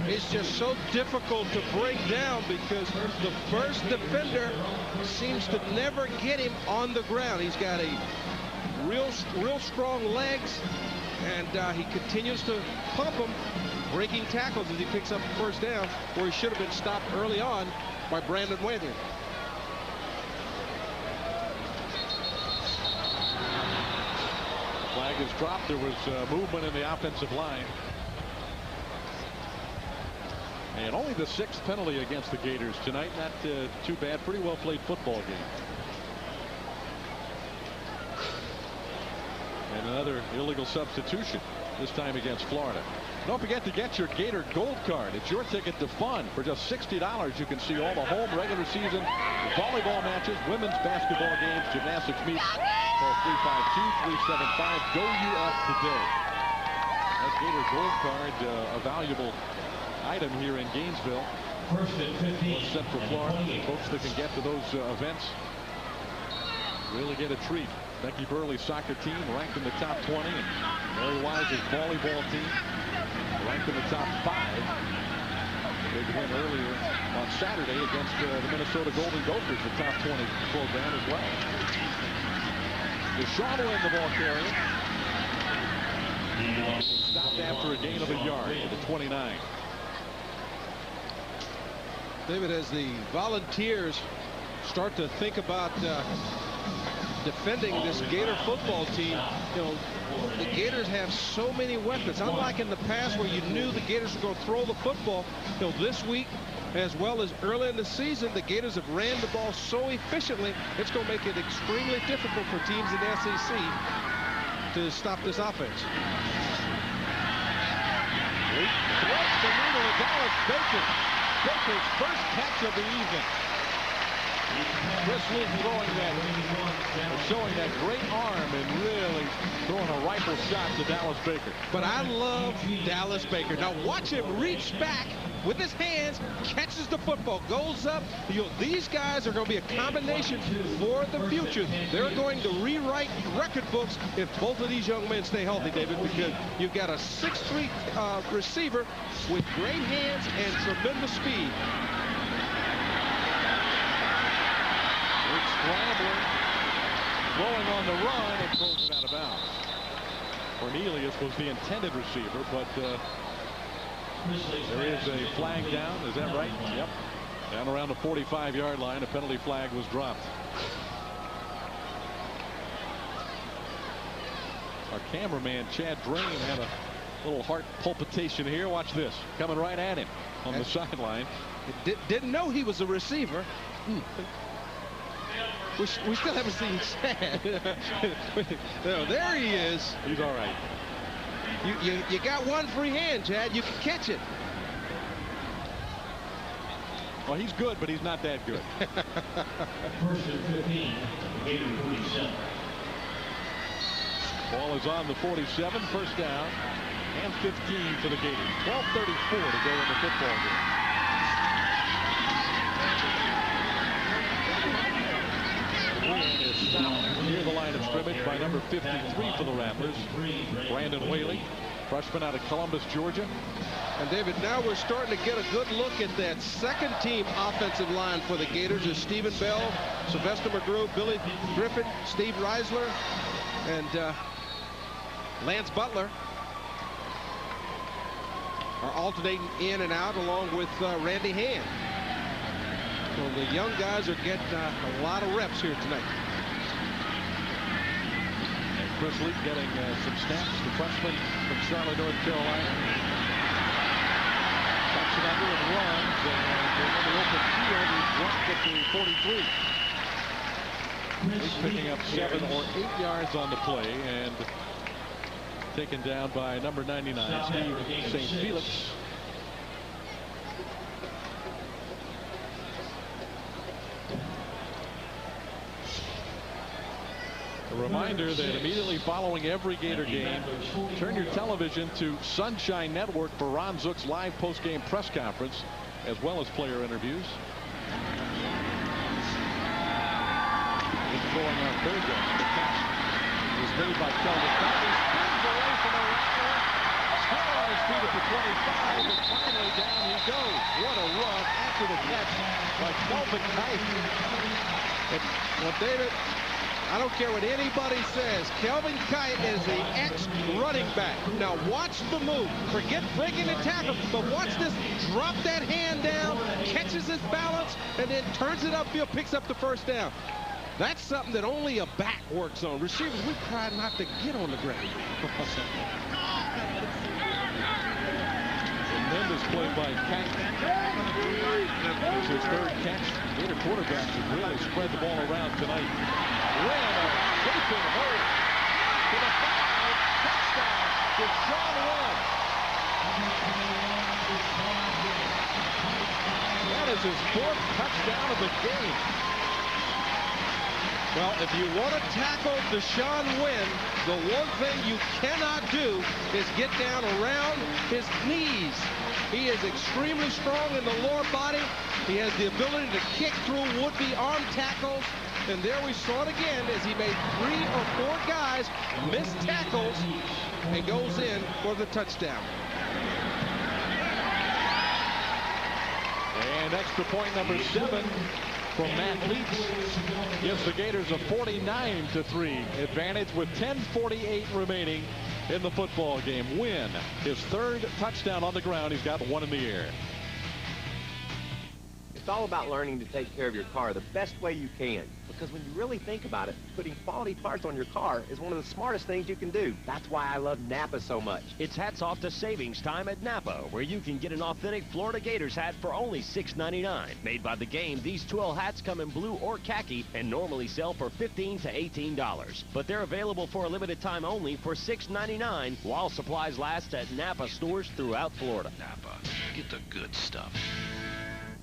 Speaker 2: It's just so difficult to break down because the first defender seems to never get him on the ground. He's got a real strong legs, and he continues to pump them, breaking tackles as he picks up the first down where he should have been stopped early on by Brandon Whalen.
Speaker 1: Flag is dropped. There was movement in the offensive line. And only the 6th penalty against the Gators tonight. Not too bad. Pretty well played football game. And another illegal substitution, this time against Florida. Don't forget to get your Gator Gold Card. It's your ticket to fun. For just $60, you can see all the home, regular season, volleyball matches, women's basketball games, gymnastics meets. Call 352-375-GO-UF today. That Gator Gold Card, a valuable item here in Gainesville.
Speaker 15: First and 15.
Speaker 1: Central Florida. Folks that can get to those events really get a treat. Becky Burley's soccer team ranked in the top 20, and Mary Wise's volleyball team ranked in the top 5. Big win earlier on Saturday against the Minnesota Golden Gophers, the top 20 program as well. Deshaun will win the ball carrier. Stopped after a gain of a yard at the 29.
Speaker 2: David, as the Volunteers start to think about defending this Gator football team, you know, the Gators have so many weapons. Unlike in the past where you knew the Gators were going to throw the football, you know, this week as well as early in the season, the Gators have ran the ball so efficiently, it's going to make it extremely difficult for teams in the SEC to stop this offense.
Speaker 1: Threats the needle to Dallas Baker. Baker's first catch of the evening. Chris Luke showing that great arm and really throwing a rifle shot to Dallas Baker.
Speaker 2: But I love Dallas Baker. Now watch him reach back with his hands, catches the football, goes up. You know, these guys are going to be a combination for the future. They're going to rewrite record books if both of these young men stay healthy, David, because you've got a 6'3" receiver with great hands and tremendous speed.
Speaker 1: Scrambling, throwing on the run, and throws it out of bounds. Cornelius was the intended receiver, but there is a flag down. Is that right? Yep. Down around the 45-yard line, a penalty flag was dropped. Our cameraman, Chad Drain, had a little heart palpitation here. Watch this. Coming right at him on the sideline.
Speaker 2: Didn't know he was a receiver. We still haven't seen Chad. There he is.
Speaker 1: He's all right.
Speaker 2: You got one free hand, Chad. You can catch it.
Speaker 1: Well, he's good, but he's not that good.
Speaker 15: First and 15, Gator 47.
Speaker 1: Ball is on the 47, first down, and 15 for the Gators. 12:34 to go in the football game. Is stopped near the line of scrimmage by number 53 for the Rattlers, Brandon Whaley, freshman out of Columbus, Georgia.
Speaker 2: And David, now we're starting to get a good look at that second team offensive line for the Gators. Is Stephen Bell, Sylvester McGrew, Billy Griffin, Steve Reisler, and Lance Butler are alternating in and out along with Randy Hand. So the young guys are getting a lot of reps here tonight.
Speaker 1: And Chris Leak getting some snaps, the freshman from Charlotte, North Carolina. Tucks it under and runs, and in the open field, he's dropped at the 43. He's picking up 7 or 8 yards on the play, and taken down by number 99, Steve St. Felix. A reminder that immediately following every Gator game, turn your television to Sunshine Network for Ron Zook's live post-game press conference, as well as player interviews. throwing on third down. The catch was made by Kelvin Kite. He spins away from the Rattler. Still on his feet at the 25, and finally down he goes. What a run after the catch by Kelvin Kite.
Speaker 2: Well, David, I don't care what anybody says. Kelvin Kite is the ex-running back. Now watch the move. Forget breaking the tackle, but watch this. Drop that hand down, catches his balance, and then turns it upfield, picks up the first down. That's something that only a back works on. Receivers, we try not to get on the ground.
Speaker 1: Tremendous play by Kite. It's his third catch. Gator quarterbacks have really spread the ball around tonight. Win a gaping hole to the 5. Touchdown to Sean Wynn. That is his 4th touchdown of the game.
Speaker 2: Well, if you want to tackle Deshaun Wynn, the one thing you cannot do is get down around his knees. He is extremely strong in the lower body. He has the ability to kick through would-be arm tackles. And there we saw it again as he made 3 or 4 guys miss tackles and goes in for the touchdown.
Speaker 1: And extra point number 7 from Matt Leach gives the Gators a 49-3 advantage with 10:48 remaining in the football game. Wynn, his 3rd touchdown on the ground. He's got 1 in the air.
Speaker 23: It's all about learning to take care of your car the best way you can. Because when you really think about it, putting quality parts on your car is one of the smartest things you can do. That's why I love Napa so much.
Speaker 10: It's hats off to savings time at Napa, where you can get an authentic Florida Gators hat for only $6.99. Made by the game, these twill hats come in blue or khaki and normally sell for $15 to $18. But they're available for a limited time only for $6.99 while supplies last at Napa stores throughout Florida.
Speaker 6: Napa, get the good stuff.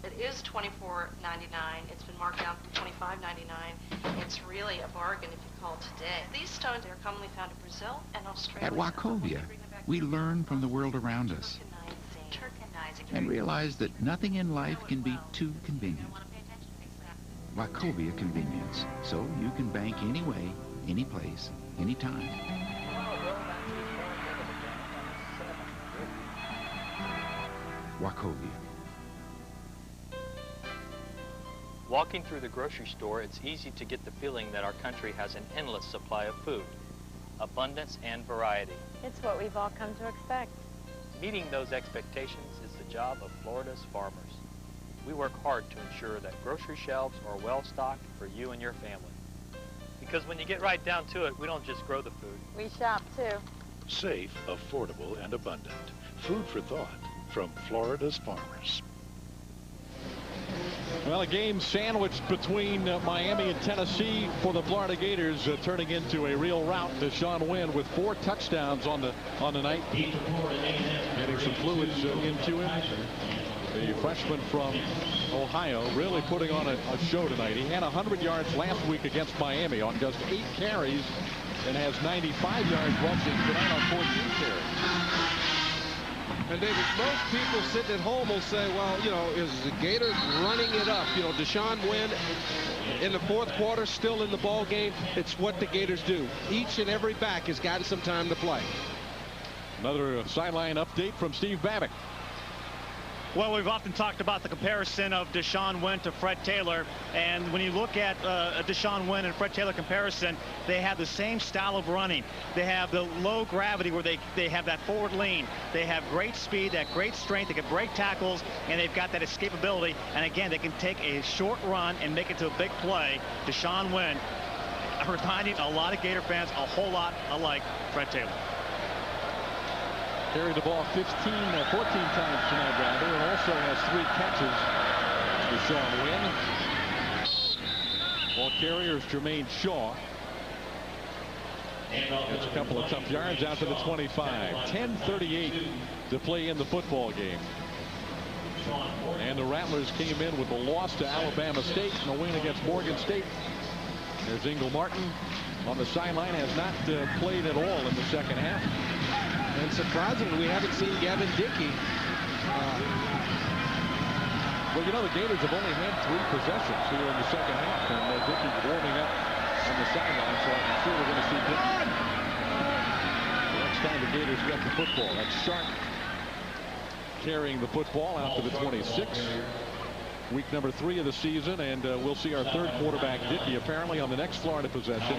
Speaker 17: It is $24.99. It's been marked down from $25.99. It's really a bargain if you call today. These stones are commonly found in Brazil and Australia.
Speaker 18: At Wachovia, we learn from the world around us and realize that nothing in life can be too convenient. Wachovia convenience, so you can bank anyway, any place, anytime. Wachovia.
Speaker 20: Walking through the grocery store, it's easy to get the feeling that our country has an endless supply of food, abundance and variety.
Speaker 24: It's what we've all come to expect.
Speaker 20: Meeting those expectations is the job of Florida's farmers. We work hard to ensure that grocery shelves are well stocked for you and your family. Because when you get right down to it, we don't just grow the food.
Speaker 24: We shop too.
Speaker 11: Safe, affordable, and abundant. Food for thought from Florida's farmers.
Speaker 1: Well, a game sandwiched between Miami and Tennessee for the Florida Gators, turning into a real rout. Deshaun Wynn with 4 touchdowns on the night, getting some fluids into him. The freshman from Ohio really putting on a show tonight. He had 100 yards last week against Miami on just 8 carries and has 95 yards rushing tonight on 14 carries.
Speaker 2: And David, most people sitting at home will say, well, you know, is the Gators running it up? You know, Deshaun Wynn in the 4th quarter, still in the ball game. It's what the Gators do. Each and every back has gotten some time to play.
Speaker 1: Another sideline update from Steve Babbitt.
Speaker 12: Well, we've often talked about the comparison of Deshaun Wynn to Fred Taylor, and when you look at a Deshaun Wynn and Fred Taylor comparison, they have the same style of running. They have the low gravity where they have that forward lean. They have great speed, that great strength. They can break tackles, and they've got that escapability. And again, they can take a short run and make it to a big play. Deshaun Wynn reminding a lot of Gator fans a whole lot alike Fred Taylor.
Speaker 1: Carried the ball 14 times tonight, rather, and also has 3 catches. Deshaun Wynn. Ball carriers Jermaine Shaw. Gets a couple of tough yards out to the 25. 10:38 to play in the football game. And the Rattlers came in with a loss to Alabama State and a win against Morgan State. There's Ingle Martin on the sideline, has not played at all in the second half.
Speaker 2: And surprisingly, we haven't seen Gavin Dickey.
Speaker 1: Well, you know, the Gators have only had 3 possessions here in the second half, and Dickey's warming up on the sideline, so I'm sure we're going to see Dickey. The next time the Gators get the football, that's Sharp carrying the football out to the 26. Week number 3 of the season, and we'll see our third quarterback, Dickey, apparently on the next Florida possession.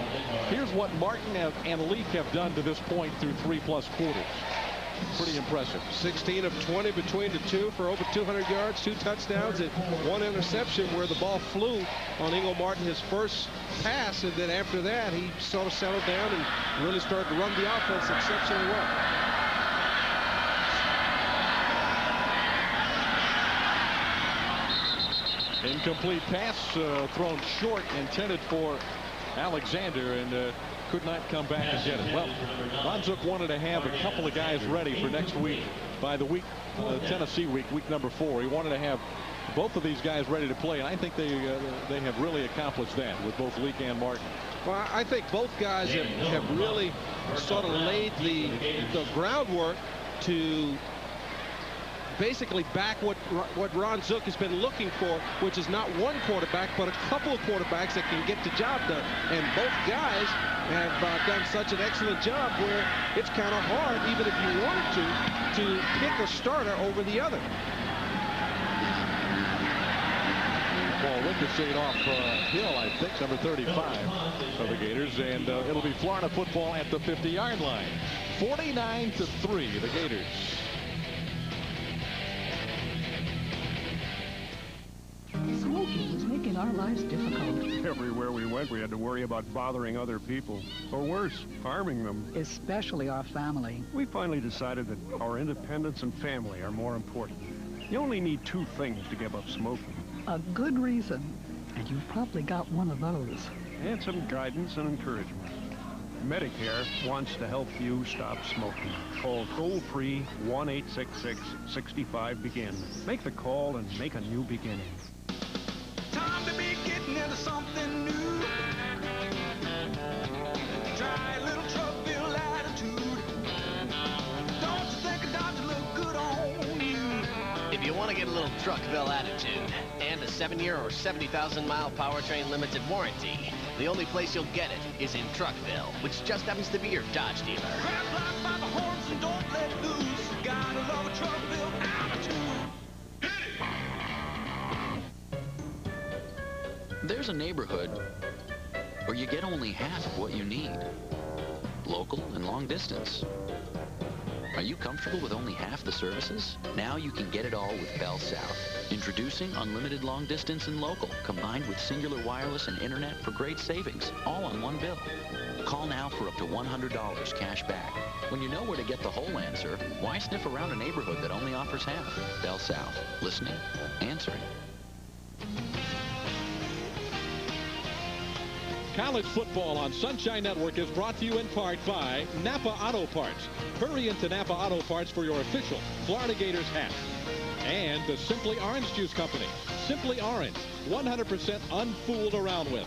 Speaker 1: Here's what Martin and Leak have done to this point through 3+ quarters. Pretty impressive.
Speaker 2: 16 of 20 between the two for over 200 yards, 2 touchdowns, and 1 interception where the ball flew on Ingo Martin his first pass, and then after that he sort of settled down and really started to run the offense exceptionally well.
Speaker 1: Incomplete pass thrown short, intended for Alexander, and could not come back and get it. Well, Ron Zook wanted to have a couple of guys ready for next week by the week, Tennessee week number 4. He wanted to have both of these guys ready to play, and I think they have really accomplished that with both Leak and Martin.
Speaker 2: Well, I think both guys have really sort of laid the groundwork to basically back what Ron Zook has been looking for, which is not one quarterback, but a couple of quarterbacks that can get the job done. And both guys have done such an excellent job where it's kind of hard, even if you wanted to pick a starter over the other.
Speaker 1: Ball ricocheted off Hill, I think, number 35 of the Gators, and it'll be Florida football at the 50-yard line. 49-3, the Gators.
Speaker 7: Smoking was making our lives difficult.
Speaker 13: Everywhere we went, we had to worry about bothering other people, or worse, harming them.
Speaker 7: Especially our family.
Speaker 13: We finally decided that our independence and family are more important. You only need 2 things to give up smoking.
Speaker 7: A good reason, and you've probably got one of those.
Speaker 13: And some guidance and encouragement. Medicare wants to help you stop smoking. Call toll-free 1-866-65-BEGIN. Make the call and make a new beginning.
Speaker 14: Time to be getting into something new. Try a little Truckville attitude. Don't you think a Dodge look good on you?
Speaker 19: If you want to get a little Truckville attitude and a 7-year or 70,000-mile powertrain limited warranty, the only place you'll get it is in Truckville, which just happens to be your Dodge dealer.
Speaker 14: Grab life by the horns and don't let loose. Gotta love a Truckville attitude.
Speaker 5: There's a neighborhood where you get only half of what you need. Local and long distance. Are you comfortable with only half the services? Now you can get it all with Bell South. Introducing unlimited long distance and local, combined with singular wireless and internet for great savings, all on one bill. Call now for up to $100 cash back. When you know where to get the whole answer, why sniff around a neighborhood that only offers half? Bell South. Listening, answering.
Speaker 1: College football on Sunshine Network is brought to you in part by Napa Auto Parts. Hurry into Napa Auto Parts for your official Florida Gators hat. And the Simply Orange Juice Company. Simply Orange, 100% unfooled around with.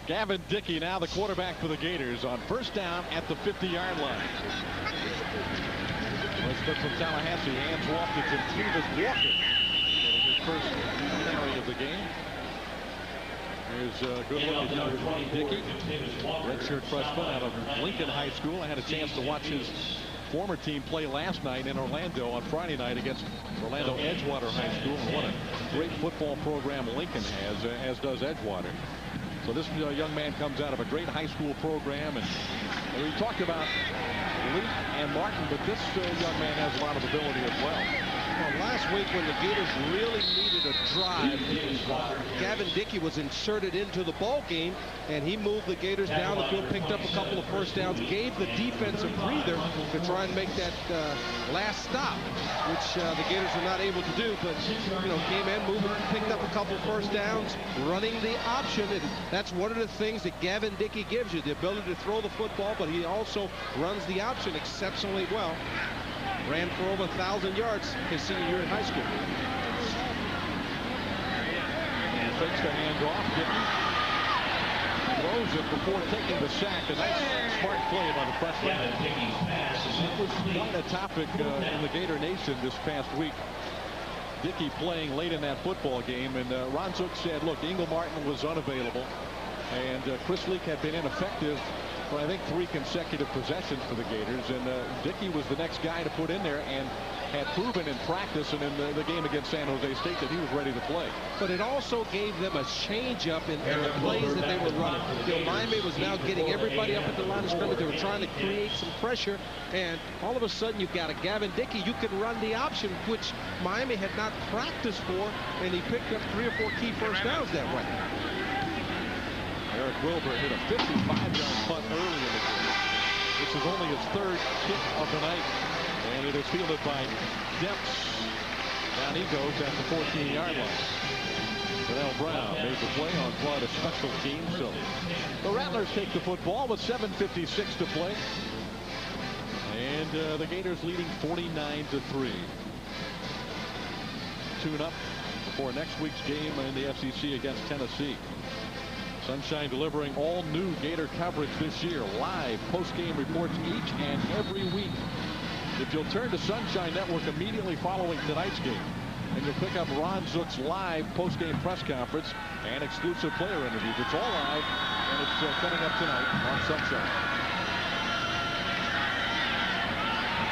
Speaker 1: Gavin Dickey now the quarterback for the Gators on first down at the 50-yard line. Westbrook from Tallahassee hands off to Travis Walker. His first carry of the game. Here's a good look at number 20, Dickey. Redshirt freshman out of Lincoln High School. I had a chance to watch his former team play last night in Orlando on Friday night against Orlando Edgewater High School. And what a great football program Lincoln has, as does Edgewater. So this young man comes out of a great high school program, and we talked about Leak and Martin, but this young man has a lot of ability as well.
Speaker 2: Well, last week when the Gators really needed a drive, Gavin Dickey was inserted into the ball game, and he moved the Gators down the field, picked up a couple of first downs, gave the defense a breather to try and make that last stop, which the Gators were not able to do. But came in, moved, picked up a couple first downs, running the option, and that's one of the things that Gavin Dickey gives you, the ability to throw the football, but he also runs the option exceptionally well. Ran for over 1,000 yards his senior year in high school.
Speaker 1: And fakes the handoff. Throws it before taking the sack. A nice, smart play by the freshman. It was quite a topic in the Gator Nation this past week. Dickey playing late in that football game, and Ron Zook said, look, Ingle Martin was unavailable, and Chris Leak had been ineffective for, I think, 3 consecutive possessions for the Gators, and Dickey was the next guy to put in there and had proven in practice and in the game against San Jose State that he was ready to play.
Speaker 2: But it also gave them a change-up in the plays that they were running. You know, Miami was now getting everybody up at the line of scrimmage. They were trying to create some pressure, and all of a sudden you've got a Gavin Dickey. You can run the option, which Miami had not practiced for, and he picked up 3 or 4 key first downs that way.
Speaker 1: Eric Wilbur hit a 55-yard punt early in the game. This is only his 3rd kick of the night, and it is fielded by Dempsey. Down he goes at the 14-yard line. Darrell Brown made the play on Florida special teams. So the Rattlers take the football with 7:56 to play, and the Gators leading 49-3. Tune up before next week's game in the FCC against Tennessee. Sunshine delivering all new Gator coverage this year. Live post-game reports each and every week. If you'll turn to Sunshine Network immediately following tonight's game, and you'll pick up Ron Zook's live post-game press conference and exclusive player interviews. It's all live, and it's coming up tonight on Sunshine.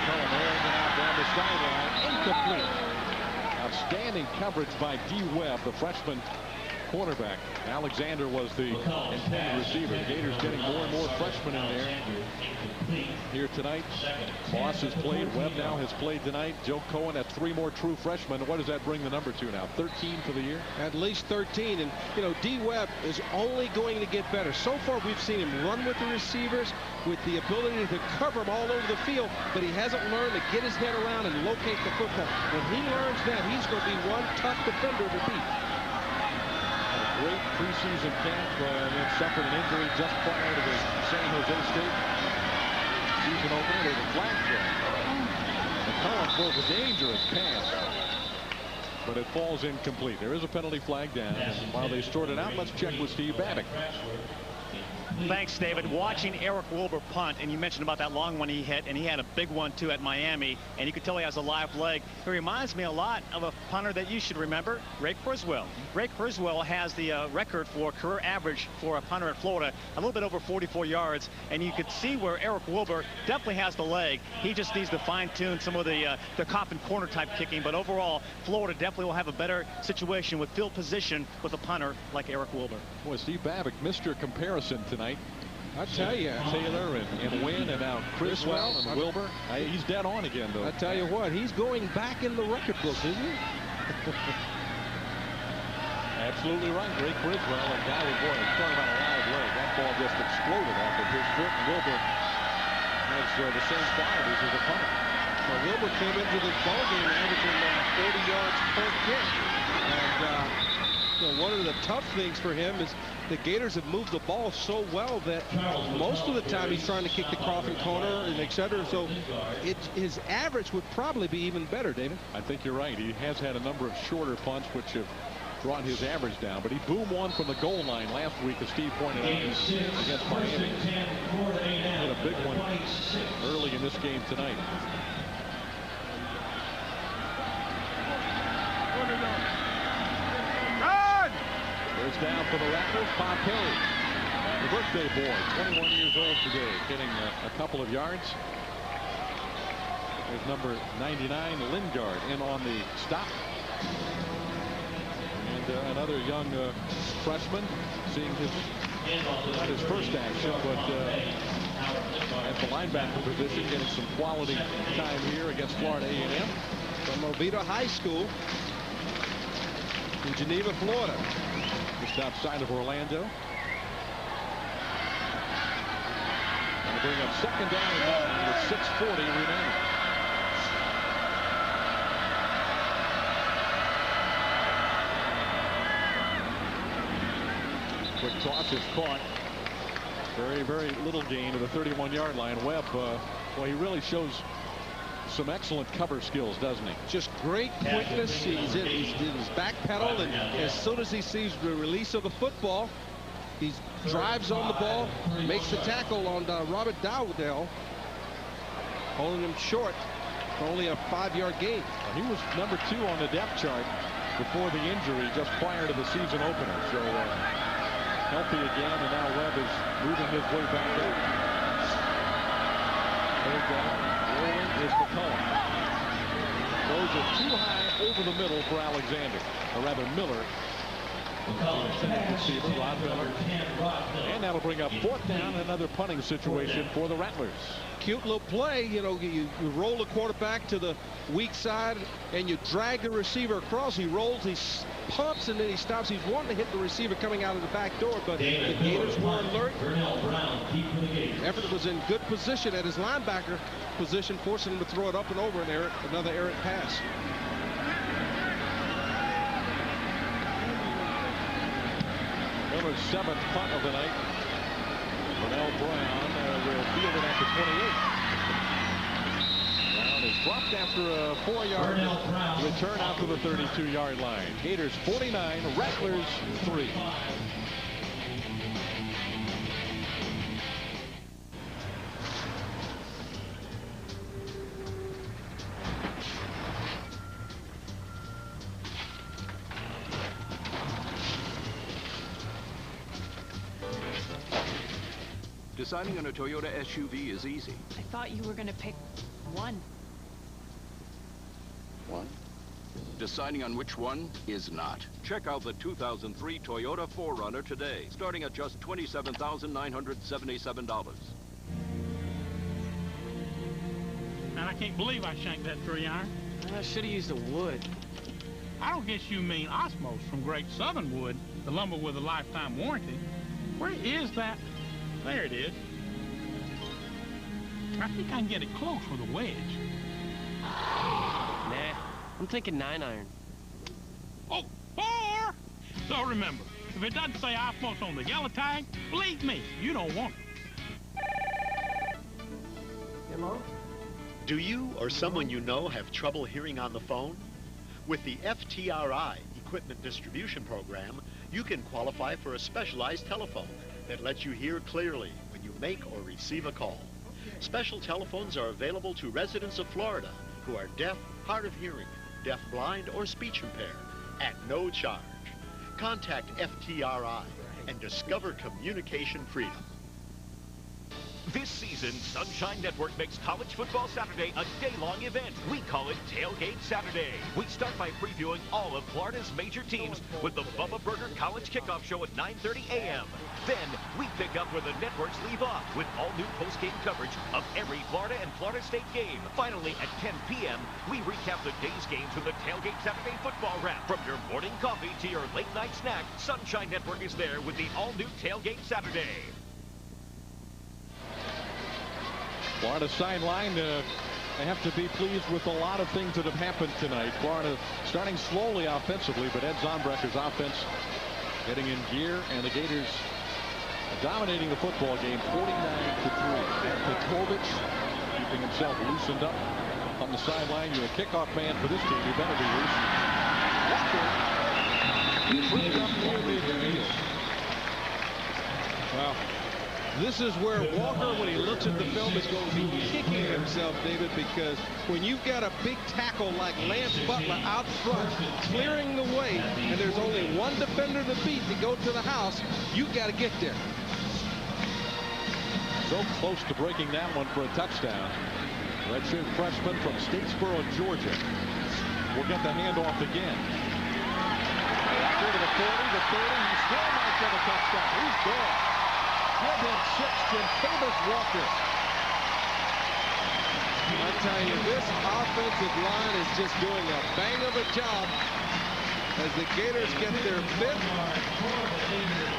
Speaker 1: Cullen Harrigan out down the sideline. Incomplete. Outstanding coverage by D. Webb, the freshman quarterback. Alexander was the intended receiver. The Gators getting more and more freshmen in there here tonight. Moss has played. Webb now has played tonight. Joe Cohen at 3 more true freshmen. What does that bring the number to now? 13 for the year?
Speaker 2: At least 13. And, you know, D. Webb is only going to get better. So far, we've seen him run with the receivers with the ability to cover them all over the field, but he hasn't learned to get his head around and locate the football. When he learns that, he's going to be one tough defender to beat.
Speaker 1: Great preseason camp, and then suffered an injury just prior to the San Jose State season opener. There's a flag throw. McCollum throws a dangerous pass, but it falls incomplete. There is a penalty flag down. And while they sort it out, let's check with Steve Babbitt.
Speaker 12: Thanks, David. Watching Eric Wilbur punt, and you mentioned about that long one he hit, and he had a big one too at Miami, and you could tell he has a live leg. It reminds me a lot of a punter that you should remember, Ray Criswell. Ray Criswell has the record for career average for a punter at Florida, a little bit over 44 yards, and you could see where Eric Wilbur definitely has the leg. He just needs to fine-tune some of the coffin corner type kicking, but overall, Florida definitely will have a better situation with field position with a punter like Eric Wilbur.
Speaker 1: Boy, Steve Babbitt missed your comparison tonight.
Speaker 2: I tell you,
Speaker 1: Taylor and Wynn, and now Criswell and Wilbur. He's dead on again, though.
Speaker 2: I tell you what, he's going back in the record books, isn't he?
Speaker 1: Absolutely right. Ray Criswell, and guy with boy, talking about a live leg. That ball just exploded off of his foot, and Wilbur has the same qualities as a punter.
Speaker 2: Well, Wilbur came into the ballgame averaging 30 yards per kick, and so one of the tough things for him is the Gators have moved the ball so well that most of the time he's trying to kick the coffin corner and etc. So his average would probably be even better, David.
Speaker 1: I think you're right. He has had a number of shorter punts which have brought his average down, but he boomed one from the goal line last week, as Steve pointed out, against Miami. Hit a big one early in this game tonight. First down for the Rattlers. Pompey, the birthday boy, 21 years old today, getting a couple of yards. There's number 99, Lingard, in on the stop. And another young freshman seeing not his first action, but at the linebacker position, getting some quality time here against Florida A&M.
Speaker 2: From Oviedo High School in Geneva, Florida.
Speaker 1: Just outside of Orlando. And bring up second down and with 6:40 remaining. Quick toss is caught. Very, very little gain to the 31-yard line. Webb, well, he really shows some excellent cover skills, doesn't he?
Speaker 2: Just great quickness. He's in his back pedal, and as soon as he sees the release of the football, he drives on the ball, makes the tackle on Robert Dowdell, holding him short. for only a 5-yard gain.
Speaker 1: He was number 2 on the depth chart before the injury just prior to the season opener. So healthy again, and now Webb is moving his way back up. Third down, rolling is McCullough. Those are too high over the middle for Alexander, or rather Miller. Receiver, Rod Miller. And that'll bring up 4th down, another punting situation for the Rattlers.
Speaker 2: Cute little play. You know, you roll the quarterback to the weak side and you drag the receiver across. He rolls, he pumps, and then he stops. He's wanting to hit the receiver coming out of the back door, but the Gators were alert. Everett was in good position at his linebacker position, forcing him to throw it up and over, and another errant pass.
Speaker 1: Miller's 7th punt of the night. Brunell Brown will field it at the 28. Brown is dropped after a 4-yard return out to the 32-yard line. Gators 49, Rattlers 3.
Speaker 3: Deciding on a Toyota SUV is easy.
Speaker 24: I thought you were going to pick one.
Speaker 3: One? Deciding on which one is not. Check out the 2003 Toyota 4Runner today, starting at just $27,977.
Speaker 8: Man, I can't believe I shanked that 3-iron.
Speaker 16: I should have used a wood.
Speaker 8: I don't guess you mean Osmos from Great Southern Wood, the lumber with a lifetime warranty. Where is that? There it is. I think I can get it close with a wedge.
Speaker 16: Nah, I'm thinking 9-iron.
Speaker 8: Oh, 4! So remember, if it doesn't say Osmos on the yellow tag, believe me, you don't want it.
Speaker 16: Hello?
Speaker 21: Do you or someone you know have trouble hearing on the phone? With the FTRI Equipment Distribution Program, you can qualify for a specialized telephone that lets you hear clearly when you make or receive a call. Special telephones are available to residents of Florida who are deaf, hard of hearing, deaf-blind, or speech impaired at no charge. Contact FTRI and discover communication freedom.
Speaker 9: This season, Sunshine Network makes College Football Saturday a day-long event. We call it Tailgate Saturday. We start by previewing all of Florida's major teams with the Bubba Burger College Kickoff Show at 9:30 a.m. Then, we pick up where the networks leave off with all-new post-game coverage of every Florida and Florida State game. Finally, at 10 p.m., we recap the day's games with the Tailgate Saturday Football Wrap. From your morning coffee to your late-night snack, Sunshine Network is there with the all-new Tailgate Saturday.
Speaker 1: Florida sideline, they have to be pleased with a lot of things that have happened tonight. Florida starting slowly offensively, but Ed Zombrecher's offense getting in gear, and the Gators dominating the football game 49-3. Ed Petrovich keeping himself loosened up on the sideline. You're a kickoff man for this team. You better be loose. Walker tripped up near midfield.
Speaker 2: Wow. This is where Walker, when he looks at the film, is going to be kicking himself, David, because when you've got a big tackle like Lance Butler out front, clearing the way, and there's only one defender to beat to go to the house, you've got to get there.
Speaker 1: So close to breaking that one for a touchdown. Redshirt freshman from Statesboro, Georgia, will get the handoff again. After to the 40, the 30, he still might get a touchdown. He's gone. Give him 6 to Tavis Walker.
Speaker 2: I tell you, this offensive line is just doing a bang of a job as the Gators get their 5th,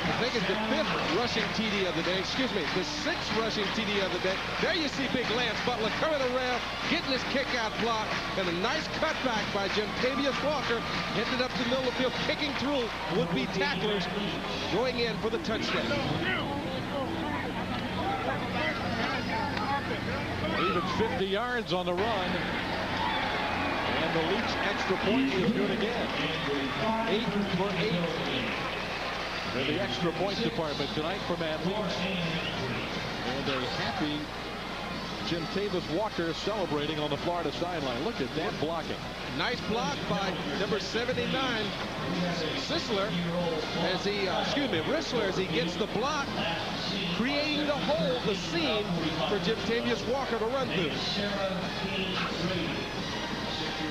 Speaker 2: I think it's the 5th rushing TD of the day. Excuse me, the 6th rushing TD of the day. There you see big Lance Butler coming around, getting his kick-out block, and a nice cutback by Tavis Walker, headed up the middle of the field, kicking through would-be tacklers, going in for the touchdown.
Speaker 1: Even 50 yards on the run. And the Leach extra point is good again. 8 for 8. In the extra point department tonight for Matt Leach. And a happy Jim Tavis Walker celebrating on the Florida sideline. Look at that blocking.
Speaker 2: Nice block by number 79, Rissler, as he gets the block, creating the hole, the seam for Jim Tavis Walker to run through.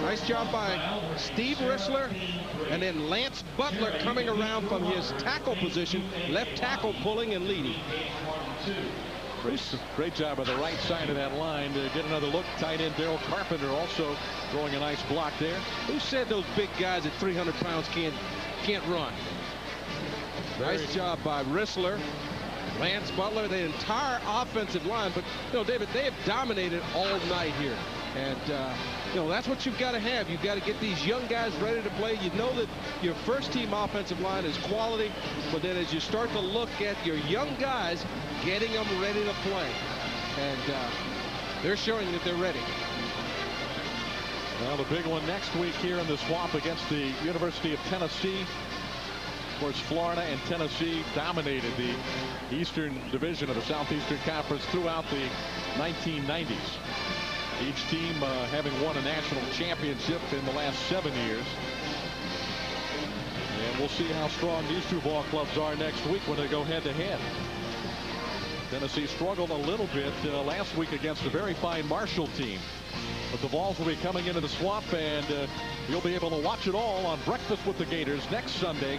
Speaker 2: Nice job by Steve Rissler, and then Lance Butler coming around from his tackle position, left tackle pulling and leading.
Speaker 1: Great job on the right side of that line to get another look. Tight end Daryl Carpenter also throwing a nice block there.
Speaker 2: Who said those big guys at 300 pounds can't run? Nice job by Rissler, Lance Butler, the entire offensive line. But, you know, David, they have dominated all night here. And, you know, that's what you've got to have. You've got to get these young guys ready to play. You know that your first-team offensive line is quality, but then as you start to look at your young guys, getting them ready to play. And they're showing that they're ready.
Speaker 1: Well, the big one next week here in the Swamp against the University of Tennessee. Of course, Florida and Tennessee dominated the Eastern Division of the Southeastern Conference throughout the 1990s. Each team having won a national championship in the last 7 years. And we'll see how strong these two ball clubs are next week when they go head-to-head. Tennessee struggled a little bit last week against a very fine Marshall team. But the Vols will be coming into the Swamp, and you'll be able to watch it all on Breakfast with the Gators next Sunday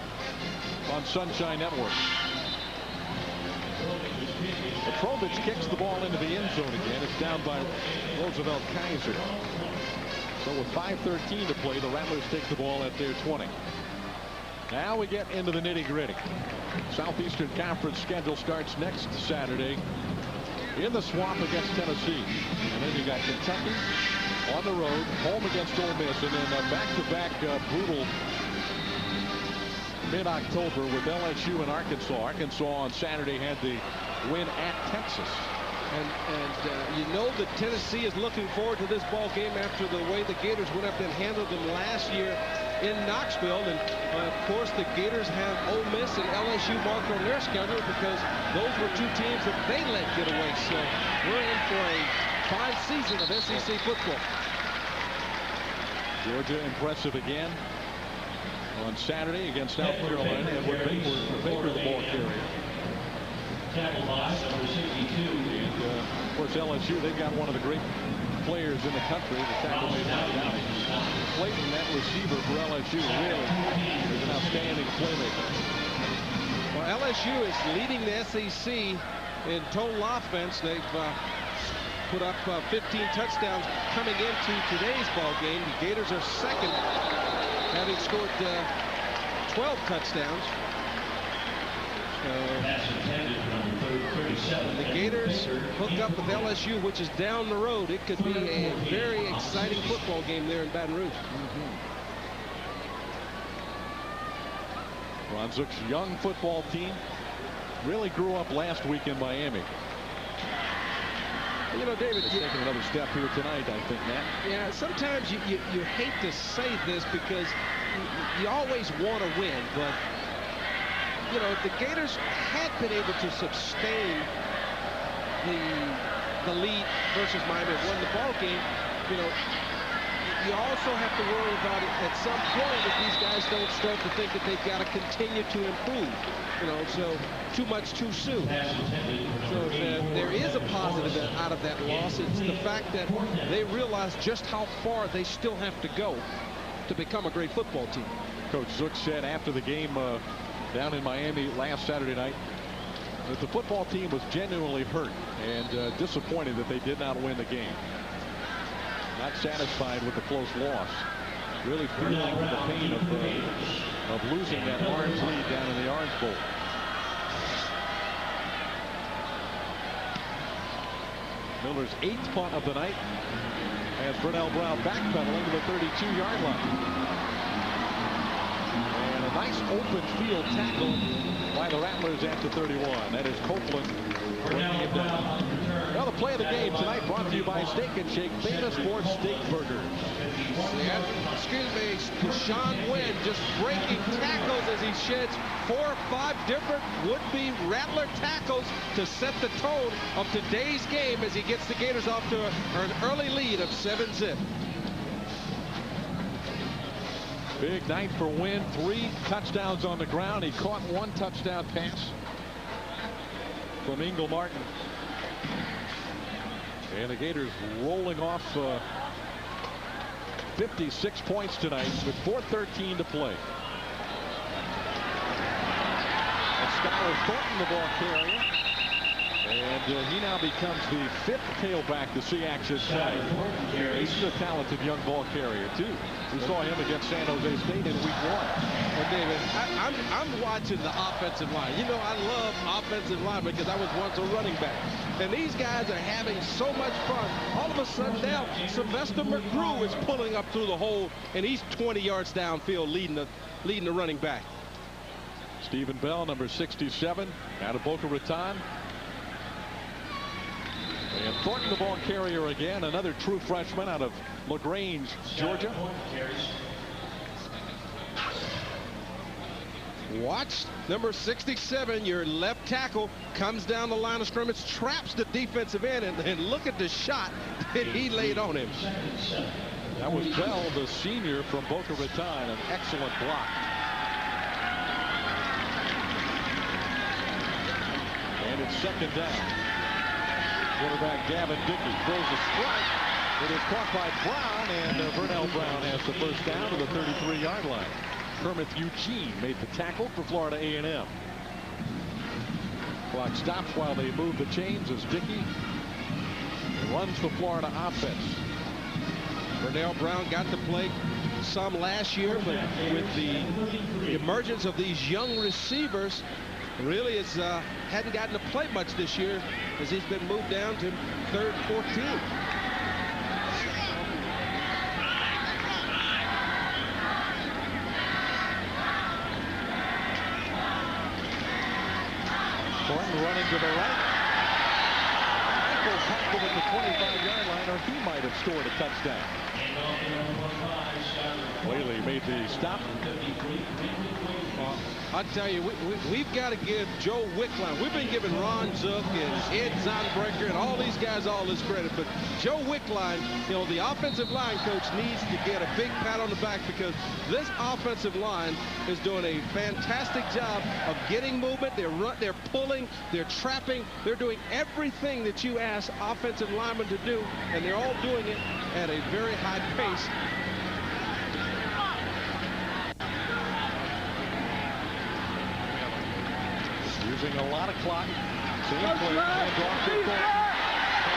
Speaker 1: on Sunshine Network. Petrovich kicks the ball into the end zone again. It's down by Roosevelt Kaiser. So with 5:13 to play, the Rattlers take the ball at their 20. Now we get into the nitty-gritty. Southeastern Conference schedule starts next Saturday in the Swamp against Tennessee. And then you got Kentucky on the road, home against Ole Miss, and then back-to-back brutal mid-October with LSU and Arkansas. Arkansas on Saturday had the win at Texas.
Speaker 2: And you know that Tennessee is looking forward to this ball game after the way the Gators went up and handled them last year in Knoxville. And of course the Gators have Ole Miss and LSU marked on their schedule because those were two teams that they let get away. So we're in for a fine season of SEC football.
Speaker 1: Georgia impressive again on Saturday against South Carolina. Edward Baker the ball carrier. And, of course, LSU, they've got one of the great players in the country, the tackle made by Downey. Clayton, that receiver for LSU, really is an outstanding playmaker.
Speaker 2: Well, LSU is leading the SEC in total offense. They've put up 15 touchdowns coming into today's ball game. The Gators are second, having scored 12 touchdowns. The Gators hook up with LSU, which is down the road. It could be a very exciting football game there in Baton Rouge.
Speaker 1: Ron Zook's young football team really grew up last week in Miami.
Speaker 2: You know, David,
Speaker 1: they're taking another step here tonight, I think, Matt.
Speaker 2: Yeah, sometimes you hate to say this because you always want to win, but you know, if the Gators had been able to sustain the lead versus Miami and won the ball game, you know, you also have to worry about it at some point if these guys don't start to think that they've got to continue to improve. You know, so too much too soon. So there is a positive out of that loss. It's the fact that they realize just how far they still have to go to become a great football team.
Speaker 1: Coach Zook said after the game down in Miami last Saturday night that the football team was genuinely hurt and disappointed that they did not win the game. Not satisfied with the close loss. Really feeling the pain of losing that Orange lead down in the Orange Bowl. Miller's 8th punt of the night as Brunell Brown backpedaling to the 32-yard line. And a nice open field tackle by the Rattlers at the 31. That is Copeland bringing it down. Well, the play of the game tonight brought to you by Steak and Shake, famous for steak burgers.
Speaker 2: Yeah, excuse me, Deshaun Wynn just breaking tackles as he sheds 4 or 5 different would-be Rattler tackles to set the tone of today's game as he gets the Gators off to an early lead of 7-zip.
Speaker 1: Big night for Wynn. 3 touchdowns on the ground. He caught 1 touchdown pass from Ingle Martin. And the Gators rolling off 56 points tonight with 4:13 to play. And Skylar Thornton, the ball carrier. And he now becomes the 5th tailback to see action tonight. He's a talented young ball carrier, too. We saw him against San Jose State in week 1.
Speaker 2: Well, David, I'm watching the offensive line. You know, I love offensive line because I was once a running back. And these guys are having so much fun. All of a sudden now, Sylvester McGrew is pulling up through the hole, and he's 20 yards downfield leading the running back.
Speaker 1: Stephen Bell, number 67, out of Boca Raton. And Thornton, the ball carrier again, another true freshman out of LaGrange, Georgia.
Speaker 2: Watch number 67, your left tackle, comes down the line of scrimmage, traps the defensive end, and look at the shot that he laid on him.
Speaker 1: That was Bell, the senior from Boca Raton, an excellent block. And it's 2nd down. Quarterback Gavin Dickey throws a strike. It is caught by Brown, and Vernell Brown has the first down to the 33-yard line. Kermit Eugene made the tackle for Florida A&M. Clock stops while they move the chains as Dickey runs the Florida offense.
Speaker 2: Vernell Brown got to play some last year, but with the emergence of these young receivers, really hadn't gotten to play much this year as he's been moved down to 3rd, 14.
Speaker 1: Thornton running to the right. Michael tackled at the 25-yard line, or he might have scored a touchdown. Whaley made the stop.
Speaker 2: I tell you, we've got to give Joe Wickline. We've been giving Ron Zook and Ed Zonbreaker and all these guys all this credit, but Joe Wickline, you know, the offensive line coach needs to get a big pat on the back because this offensive line is doing a fantastic job of getting movement. They're pulling, they're trapping, they're doing everything that you ask offensive linemen to do, and they're all doing it at a very high pace.
Speaker 1: Using a lot of clock. Same play. Handoff to Thornton.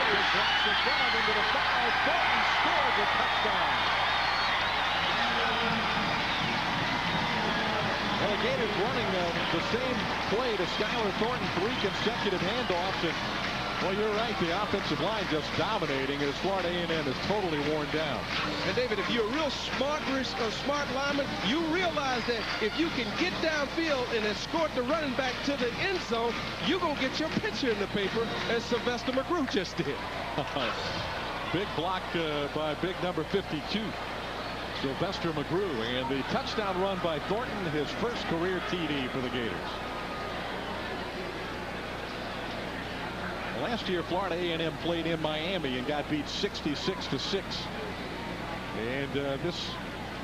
Speaker 1: He drops in front of him to the 5. Thornton scores a touchdown. Well, the Gators running the same play to Skylar Thornton. 3 consecutive handoffs. And, well, you're right. The offensive line just dominating as Florida A&M is totally worn down.
Speaker 2: And, David, if you're a real smart lineman, you realize that if you can get downfield and escort the running back to the end zone, you're going to get your picture in the paper, as Sylvester McGrew just did.
Speaker 1: Big block by big number 52, Sylvester McGrew. And the touchdown run by Thornton, his first career TD for the Gators. Last year, Florida A&M played in Miami and got beat 66-6. And this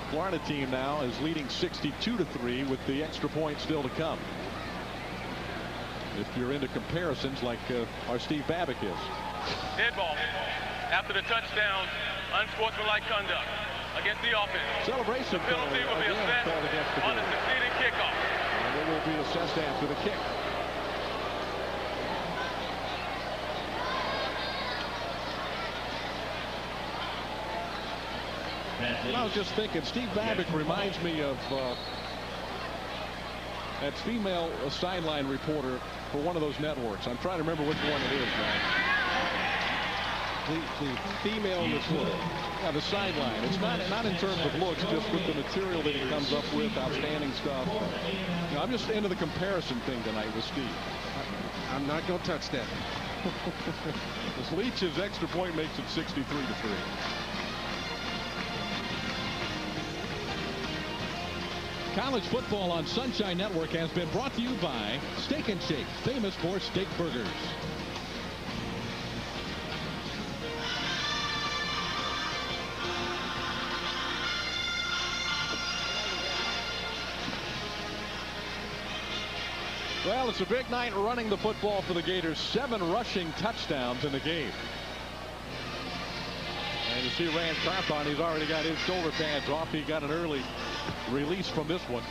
Speaker 1: Florida team now is leading 62-3 with the extra point still to come. If you're into comparisons like our Steve Babbitt is.
Speaker 4: Dead ball. After the touchdown, unsportsmanlike conduct against the offense.
Speaker 1: Celebration
Speaker 4: penalty will be assessed on the succeeding kickoff.
Speaker 1: And it will be assessed after the kick. I was just thinking, Steve Babbitt reminds me of that female sideline reporter for one of those networks. I'm trying to remember which one it is now.
Speaker 2: The female reporter.
Speaker 1: Yeah, the sideline. It's not in terms of looks, just with the material that he comes up with, outstanding stuff. You know, I'm just into the comparison thing tonight with Steve.
Speaker 2: I'm not going to touch that.
Speaker 1: This Leach's extra point makes it 63-3. College football on Sunshine Network has been brought to you by Steak and Shake, famous for steak burgers. Well, it's a big night running the football for the Gators. 7 rushing touchdowns in the game. And you see Rand Carthon, he's already got his shoulder pads off. He got an early release from this one.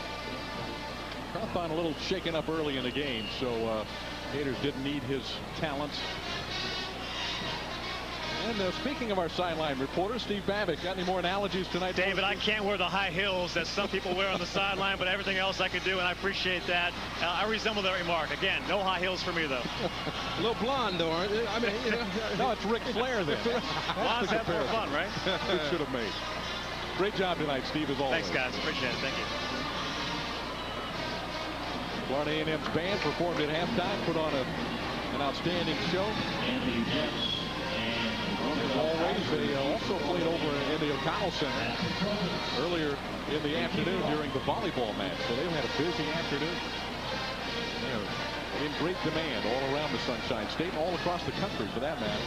Speaker 1: Carthon a little shaken up early in the game, so Gators didn't need his talents. And speaking of our sideline reporter, Steve Babbitt, got any more analogies tonight?
Speaker 12: David, I can't wear the high heels that some people wear on the sideline, but everything else I could do, and I appreciate that. I resemble that remark. Again, no high heels for me, though.
Speaker 2: A little blonde, though, aren't they? I mean, you know.
Speaker 1: No, it's Ric Flair then.
Speaker 12: Blondes have more fun, right?
Speaker 1: We should have made. Great job tonight, Steve, as always.
Speaker 12: Thanks, guys. Appreciate it. Thank you.
Speaker 1: Florida A&M's band performed at halftime, put on an outstanding show. As always, they also played over in the O'Connell Center earlier in the afternoon during the volleyball match. So they've had a busy afternoon. They're in great demand all around the Sunshine State and all across the country, for that matter.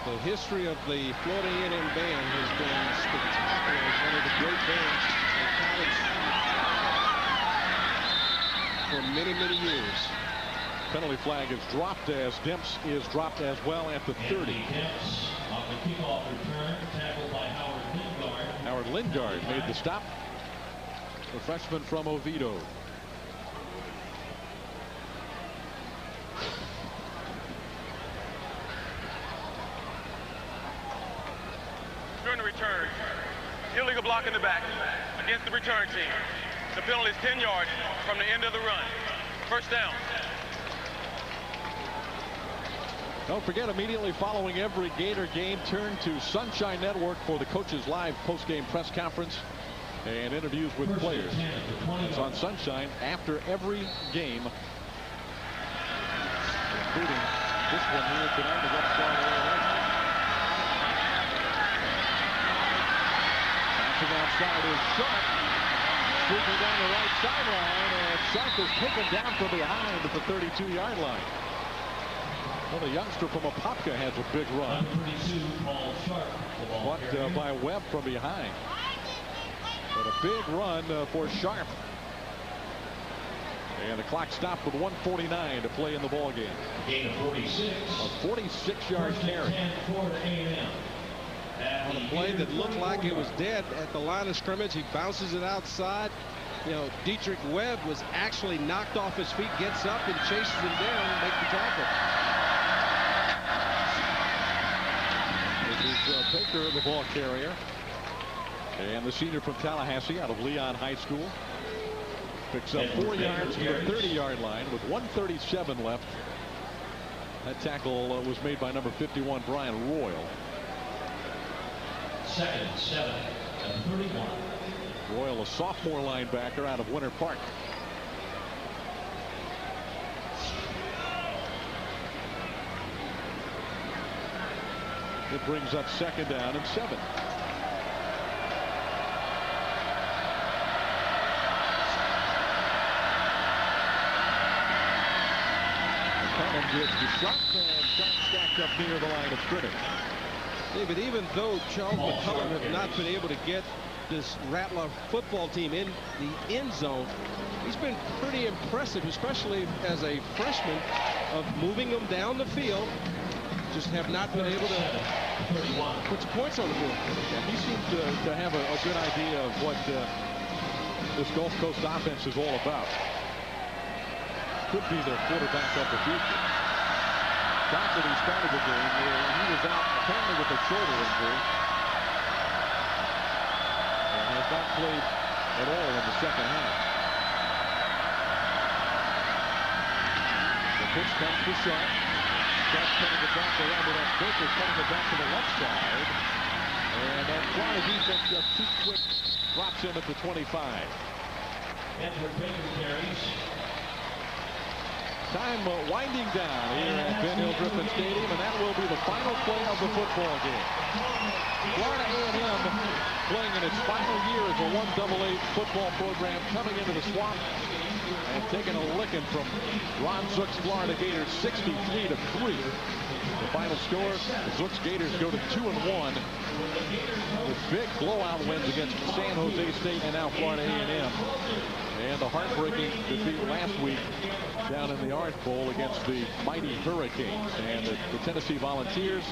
Speaker 2: The history of the Florida A&M band has been spectacular. It's one of the great bands in college for many, many years.
Speaker 1: Penalty flag is dropped as Demps is dropped as well at the 30.
Speaker 10: On the kickoff return, tackled by Howard Lingard.
Speaker 1: Howard Lingard made the stop. The freshman from Oviedo.
Speaker 4: During the return, illegal block in the back against the return team. The penalty is 10 yards from the end of the run. First down.
Speaker 1: Don't forget, immediately following every Gator game, turn to Sunshine Network for the coaches' live post-game press conference and interviews with players. It's on Sunshine after every game, including this one here tonight against Florida A&M. Passing outside is Sharp. Sweeping down the right sideline, and Sharp is taken down from behind at the 32-yard line. Well, the youngster from Apopka has a big run. Caught by Webb from behind. But a big run for Sharp. And the clock stopped with 1:49 to play in the ball game.
Speaker 10: Gain of 46.
Speaker 1: A 46-yard carry.
Speaker 2: On a play that looked like it was dead at the line of scrimmage, he bounces it outside. You know, Dietrich Webb was actually knocked off his feet, gets up and chases him down and makes the tackle.
Speaker 1: This is Baker, the ball carrier. And the senior from Tallahassee out of Leon High School. Picks up 4 yards to the 30-yard line with 1:37 left. That tackle was made by number 51, Brian Royal.
Speaker 10: Second, 7 and 31.
Speaker 1: Royal, a sophomore linebacker out of Winter Park. It brings up 2nd down and 7. McCollum gives to Sharp, and Sharp stacked up near the line of scrimmage.
Speaker 2: David, even though Charles McCullum has not been able to get this Rattler football team in the end zone, he's been pretty impressive, especially as a freshman, of moving them down the field. Just have not been able to put some points on the board.
Speaker 1: Yeah, he seems to have a good idea of what this Gulf Coast offense is all about. Could be their quarterback of the future. After he started the game, he was out apparently with a shoulder injury. And has not played at all in the second half. The pitch comes to Sharp. Sharp cutting it back around to that Baker, cutting it back to the left side. And that Florida defense just too quick, drops him at the 25.
Speaker 10: Edward Baker carries.
Speaker 1: Time winding down here at Ben Hill Griffin Stadium, and that will be the final play of the football game. Florida A&M playing in its final year as a 1AA football program, coming into the Swamp and taking a licking from Ron Zook's Florida Gators, 63-3. The final score, the Zook's Gators go to 2-1 with big blowout wins against San Jose State and now Florida A&M. And the heartbreaking defeat last week down in the Orange Bowl against the mighty Hurricanes. And the Tennessee Volunteers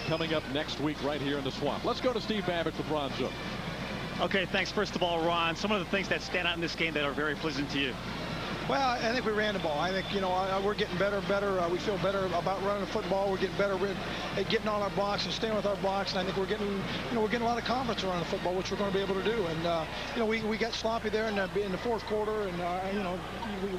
Speaker 1: coming up next week right here in the Swamp. Let's go to Steve Babbitt with Ron Zook.
Speaker 12: Okay, thanks. First of all, Ron, some of the things that stand out in this game that are very pleasant to you.
Speaker 6: Well, I think we ran the ball. I think, you know, we're getting better and better. We feel better about running the football. We're getting better at getting on our blocks and staying with our blocks. And I think we're getting, you know, we're getting a lot of confidence around the football, which we're going to be able to do. And, you know, we got sloppy there in the fourth quarter. And, you know,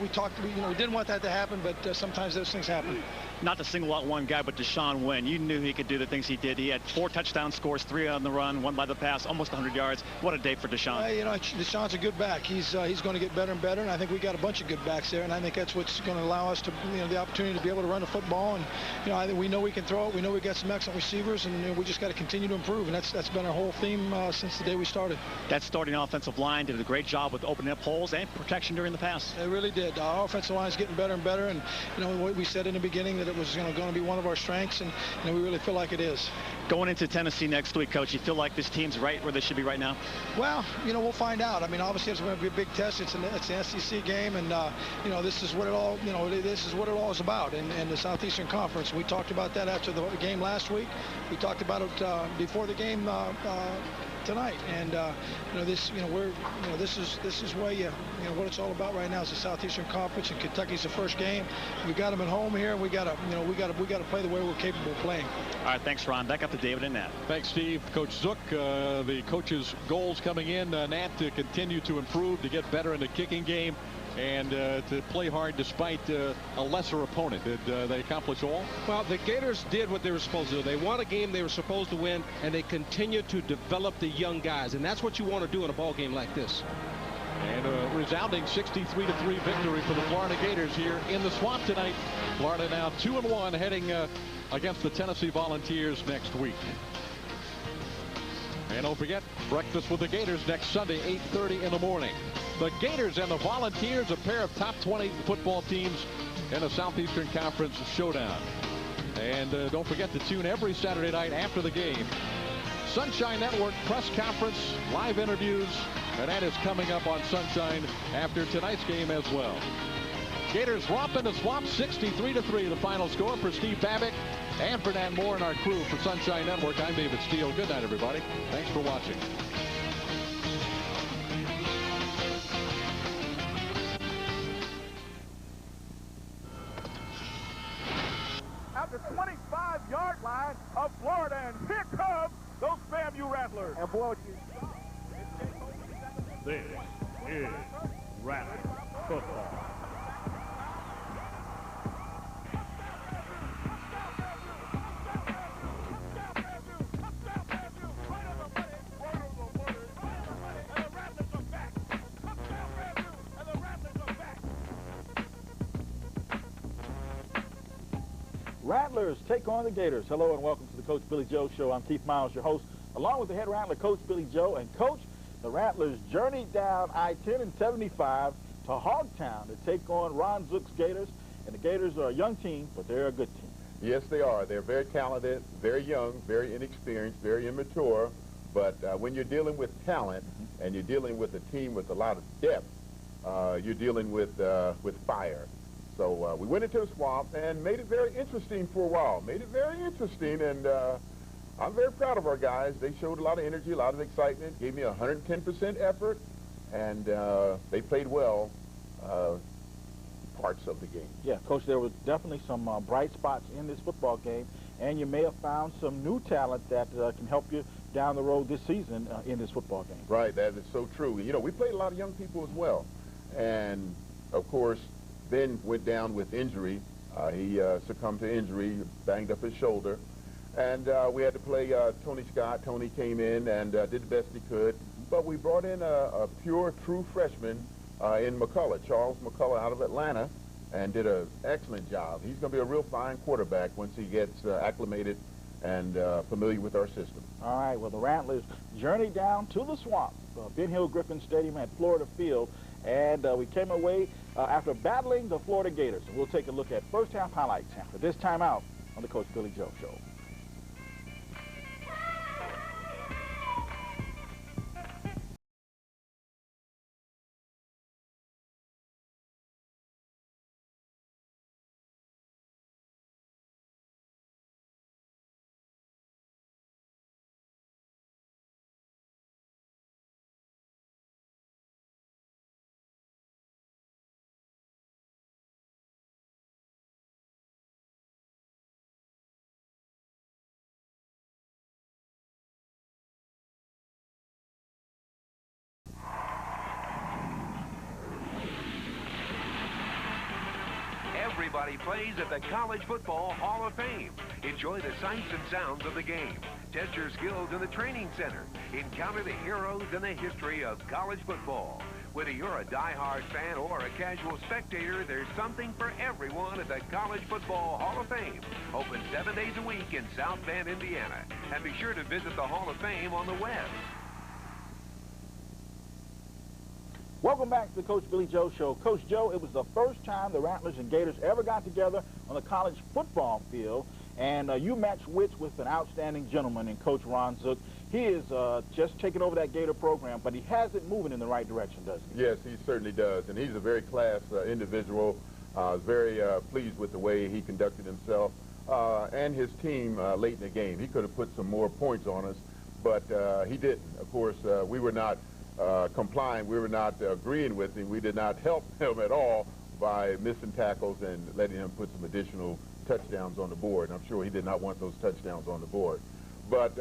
Speaker 6: we talked, you know, we didn't want that to happen, but sometimes those things happen.
Speaker 12: Not to single out one guy, but Deshaun Wynn. You knew he could do the things he did. He had 4 touchdown scores, 3 on the run, 1 by the pass, almost 100 yards. What a day for Deshaun.
Speaker 6: You know, Deshaun's a good back. He's going to get better and better, and I think we got a bunch of good backs there, and I think that's what's going to allow us to, you know, the opportunity to be able to run the football. And, you know, I think we know we can throw it. We know we got some excellent receivers, and you know, we just got to continue to improve, and that's been our whole theme since the day we started.
Speaker 12: That starting offensive line did a great job with opening up holes and protection during the pass.
Speaker 6: It really did. Our offensive line is getting better and better, and, you know, what we said in the beginning that it was going to be one of our strengths, and you know, we really feel like it is.
Speaker 12: Going into Tennessee next week, Coach, you feel like this team's right where they should be right now?
Speaker 6: Well, you know, we'll find out. I mean, obviously it's going to be a big test. It's an SEC game, and you know, this is what it all, you know, this is what it all is about in the Southeastern Conference. We talked about that after the game last week. We talked about it before the game tonight, and you know, this, you know, this is where you know what it's all about right now is the Southeastern Conference, and Kentucky's the first game. We got them at home here, and we got to, you know, we got to play the way we're capable of playing.
Speaker 12: All right, thanks, Ron. Back up to David and Nat.
Speaker 1: Thanks, Steve. Coach Zook, the coach's goals coming in, Nat, to continue to improve, to get better in the kicking game, and to play hard despite a lesser opponent. Did they accomplish all?
Speaker 2: Well, the Gators did what they were supposed to do. They won a game they were supposed to win, and they continue to develop the young guys, and that's what you want to do in a ball game like this.
Speaker 1: And a resounding 63-3 victory for the Florida Gators here in the Swamp tonight. Florida now 2-1, heading against the Tennessee Volunteers next week. And don't forget, breakfast with the Gators next Sunday, 8:30 in the morning. The Gators and the Volunteers, a pair of top 20 football teams in a Southeastern Conference showdown. And don't forget to tune every Saturday night after the game. Sunshine Network press conference, live interviews, and that is coming up on Sunshine after tonight's game as well. Gators romp in the Swamp, 63-3, the final score. For Steve Babbitt and for Nat Moore and our crew for Sunshine Network, I'm David Steele. Good night, everybody. Thanks for watching.
Speaker 15: At the 25-yard line of Florida, and here come those FAMU Rattlers. And boy,
Speaker 10: this is Rattler football.
Speaker 15: Rattlers take on the Gators. Hello and welcome to the Coach Billy Joe Show. I'm Keith Miles, your host, along with the head Rattler, Coach Billy Joe. And Coach, the Rattlers journeyed down I-10 and 75 to Hogtown to take on Ron Zook's Gators. And the Gators are a young team, but they're a good team.
Speaker 22: Yes, they are. They're very talented, very young, very inexperienced, very immature. But when you're dealing with talent and you're dealing with a team with a lot of depth, you're dealing with fire. So we went into the Swamp and made it very interesting for a while. Made it very interesting, and I'm very proud of our guys. They showed a lot of energy, a lot of excitement, gave me 110% effort, and they played well parts of the game.
Speaker 15: Yeah, Coach, there was definitely some bright spots in this football game, and you may have found some new talent that can help you down the road this season in this football game.
Speaker 22: Right, that is so true. You know, we played a lot of young people as well, and of course, Ben went down with injury. He succumbed to injury, banged up his shoulder. And we had to play Tony Scott. Tony came in and did the best he could. But we brought in a pure, true freshman in McCullough, Charles McCullough out of Atlanta. and did an excellent job. He's going to be a real fine quarterback once he gets acclimated and familiar with our system.
Speaker 15: All right, well, the Rattlers journeyed down to the Swamp, Ben Hill Griffin Stadium at Florida Field, and we came away after battling the Florida Gators. We'll take a look at first half highlights after this timeout on the Coach Billy Joe Show.
Speaker 17: Everybody plays at the College Football Hall of Fame. Enjoy the sights and sounds of the game. Test your skills in the training center. Encounter the heroes and the history of college football. Whether you're a die-hard fan or a casual spectator, there's something for everyone at the College Football Hall of Fame. Open 7 days a week in South Bend, Indiana. And be sure to visit the Hall of Fame on the web.
Speaker 15: Welcome back to the Coach Billy Joe Show. Coach Joe, it was the first time the Rattlers and Gators ever got together on the college football field, and you matched wits with an outstanding gentleman in Coach Ron Zook. He is just taking over that Gator program, but he has it moving in the right direction, doesn't he?
Speaker 22: Yes, he certainly does, and he's a very class individual. Very pleased with the way he conducted himself and his team late in the game. He could have put some more points on us, but he didn't. Of course, we were not complying. We were not agreeing with him. We did not help him at all by missing tackles and letting him put some additional touchdowns on the board. And I'm sure he did not want those touchdowns on the board. But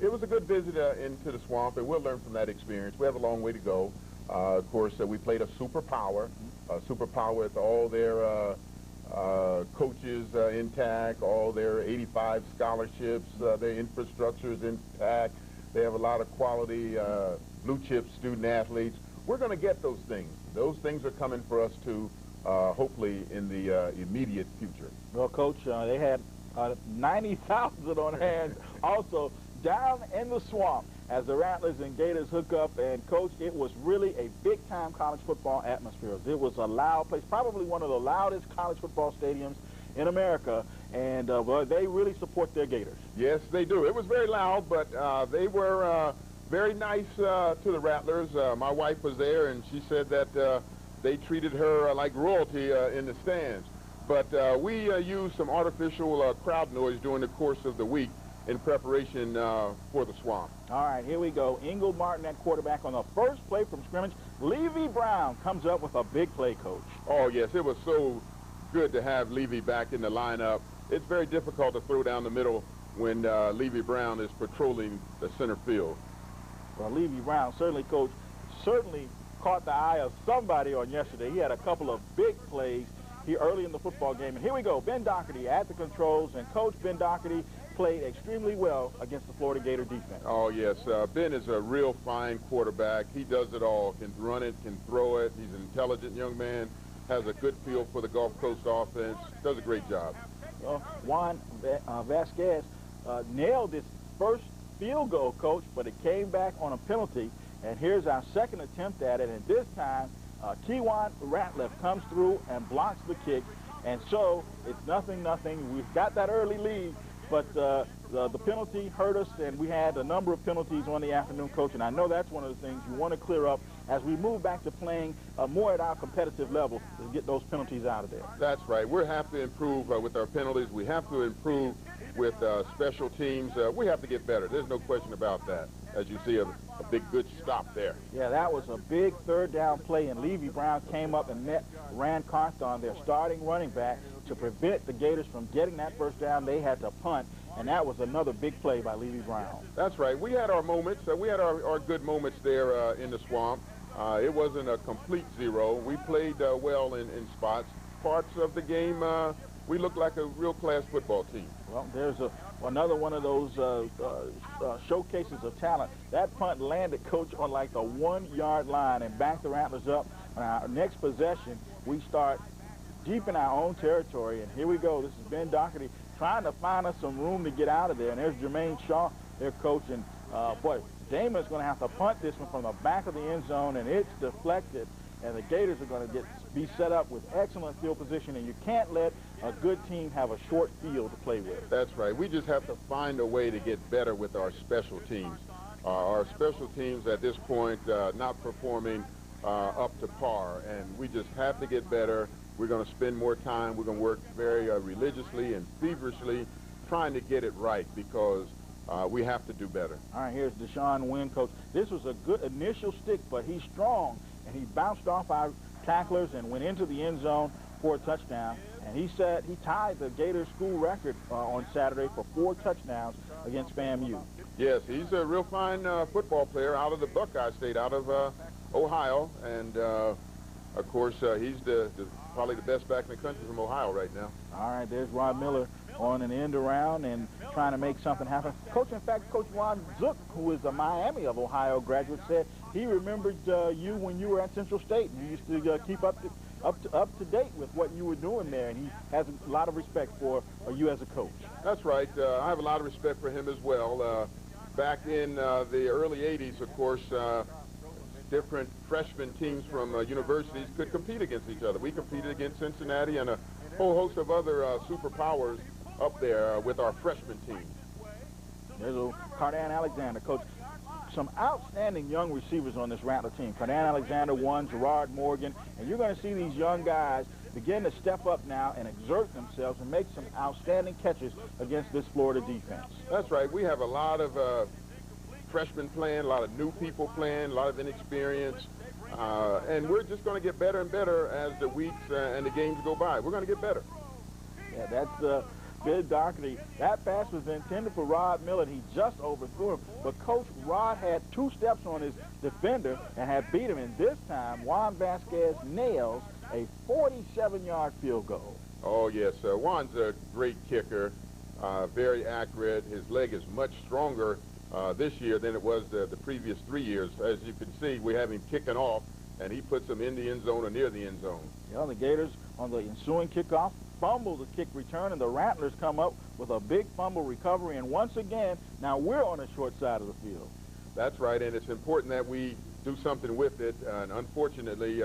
Speaker 22: it was a good visit into the Swamp, and we'll learn from that experience. We have a long way to go. Of course, we played a super power with all their coaches intact, all their 85 scholarships, their infrastructure is intact. They have a lot of quality blue chip student athletes. We're going to get those things. Those things are coming for us too, hopefully in the immediate future.
Speaker 15: Well, Coach, they had 90,000 on hand also down in the Swamp as the Rattlers and Gators hook up. And, Coach, it was really a big-time college football atmosphere. It was a loud place, probably one of the loudest college football stadiums in America, and well, they really support their Gators.
Speaker 22: Yes, they do. It was very loud, but they were very nice to the Rattlers. My wife was there, and she said that they treated her like royalty in the stands. But we used some artificial crowd noise during the course of the week in preparation for the Swamp.
Speaker 15: All right, here we go. Ingle Martin at quarterback on the first play from scrimmage. Levy Brown comes up with a big play, Coach.
Speaker 22: Oh, yes, it was so good to have Levy back in the lineup. It's very difficult to throw down the middle when Levy Brown is patrolling the center field.
Speaker 15: Well, Levy Brown certainly, Coach, certainly caught the eye of somebody on yesterday. He had a couple of big plays here early in the football game. And here we go, Ben Doherty at the controls, and Coach Ben Doherty played extremely well against the Florida Gator defense.
Speaker 22: Oh, yes. Ben is a real fine quarterback. He does it all. Can run it, can throw it. He's an intelligent young man, has a good feel for the Gulf Coast offense, does a great job.
Speaker 15: Well, Juan Vasquez nailed his first field goal, Coach, but it came back on a penalty. And here's our second attempt at it, and this time Kewan Ratliff comes through and blocks the kick. And so it's 0-0. We've got that early lead, but the penalty hurt us, and we had a number of penalties on the afternoon, Coach, and I know that's one of the things you want to clear up as we move back to playing more at our competitive level to get those penalties out of there.
Speaker 22: That's right. We have to improve with our penalties. We have to improve with special teams. We have to get better. There's no question about that, as you see a big good stop there.
Speaker 15: Yeah, that was a big third down play, and Levy Brown came up and met Rand Carthon, their starting running back, to prevent the Gators from getting that first down. They had to punt, and that was another big play by Levy Brown.
Speaker 22: That's right. We had our moments. We had our good moments there in the Swamp. It wasn't a complete zero. We played well in spots. Parts of the game, we looked like a real class football team.
Speaker 15: Well, there's another one of those showcases of talent. That punt landed, Coach, on like the 1-yard line and backed the Rattlers up. On our next possession, we start deep in our own territory, and here we go. This is Ben Doherty trying to find us some room to get out of there, and there's Jermaine Shaw, their coach, and boy, Damon's going to have to punt this one from the back of the end zone, and it's deflected, and the Gators are going to be set up with excellent field position, and you can't let a good team have a short field to play with.
Speaker 22: That's right. We just have to find a way to get better with our special teams. Our special teams at this point not performing up to par, and we just have to get better. We're going to spend more time. We're going to work very religiously and feverishly trying to get it right, because we have to do better. All right, here's Deshaun Wynn, coach. This was a good initial stick, but he's strong, and he bounced off our tacklers and went into the end zone for a touchdown. And he said he tied the Gators school record on Saturday for 4 touchdowns against FAMU. Yes, he's a real fine football player out of the Buckeye State, out of Ohio, and of course he's probably the best back in the country from Ohio right now. All right, there's Rod Miller on an end around and trying to make something happen. Coach, in fact, Coach Ron Zook, who is a Miami of Ohio graduate, said he remembered you when you were at Central State, and you used to keep up to date with what you were doing there, and he has a lot of respect for you as a coach. That's right. I have a lot of respect for him as well. Back in the early 80s, of course, different freshman teams from universities could compete against each other. We competed against Cincinnati and a whole host of other superpowers up there with our freshman team. There's Cardan Alexander, coach. Some outstanding young receivers on this Rattler team. Cardan Alexander, one, Gerard Morgan, and you're going to see these young guys begin to step up now and exert themselves and make some outstanding catches against this Florida defense. That's right. We have a lot of freshmen playing, a lot of new people playing, a lot of inexperience, and we're just going to get better and better as the weeks and the games go by. We're going to get better. Yeah, that's Ben Doherty. That pass was intended for Rod Miller, and he just overthrew him. But Coach Rod had 2 steps on his defender and had beat him, and this time Juan Vasquez nails a 47-yard field goal. Oh, yes. Juan's a great kicker, very accurate. His leg is much stronger this year than it was the previous 3 years. As you can see, we have him kicking off, and he puts them in the end zone or near the end zone. Yeah, the Gators on the ensuing kickoff fumble the kick return, and the Rattlers come up with a big fumble recovery, and once again, now we're on the short side of the field. That's right, and it's important that we do something with it, and unfortunately,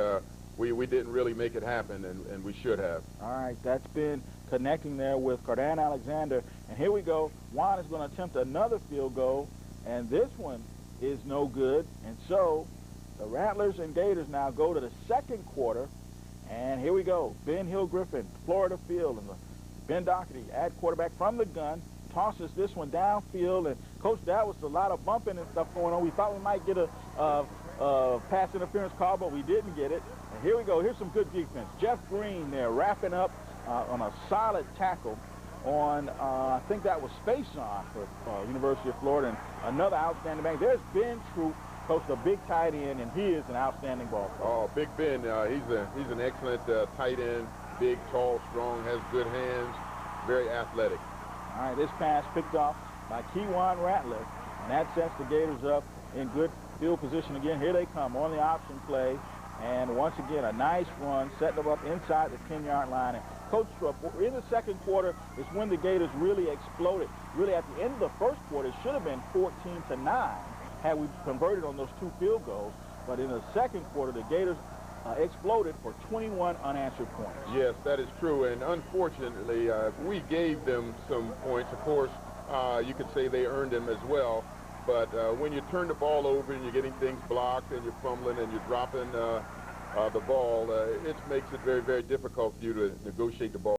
Speaker 22: we didn't really make it happen, and we should have. All right, that's been connecting there with Cardan Alexander, and here we go. Juan is going to attempt another field goal, and this one is no good, and so the Rattlers and Gators now go to the second quarter. And here we go. Ben Hill-Griffin, Florida Field, and Ben Doherty at quarterback from the gun, tosses this one downfield. And, Coach, that was a lot of bumping and stuff going on. We thought we might get a pass interference call, but we didn't get it. And here we go. Here's some good defense. Jeff Green there wrapping up on a solid tackle on, I think that was Spason for University of Florida. And another outstanding back. There's Ben Troop, Coach, the big tight end, and he is an outstanding ball player. Oh, Big Ben, he's an excellent tight end, big, tall, strong, has good hands, very athletic. All right, this pass picked off by Kewan Rattler, and that sets the Gators up in good field position again. Here they come on the option play, and once again, a nice run, setting them up inside the 10-yard line. And Coach, in the second quarter is when the Gators really exploded. Really, at the end of the first quarter, it should have been 14-9. Had we converted on those 2 field goals. But in the second quarter, the Gators exploded for 21 unanswered points. Yes, that is true. And unfortunately, we gave them some points. Of course, you could say they earned them as well. But when you turn the ball over and you're getting things blocked and you're fumbling and you're dropping the ball, it makes it very, very difficult for you to negotiate the ball.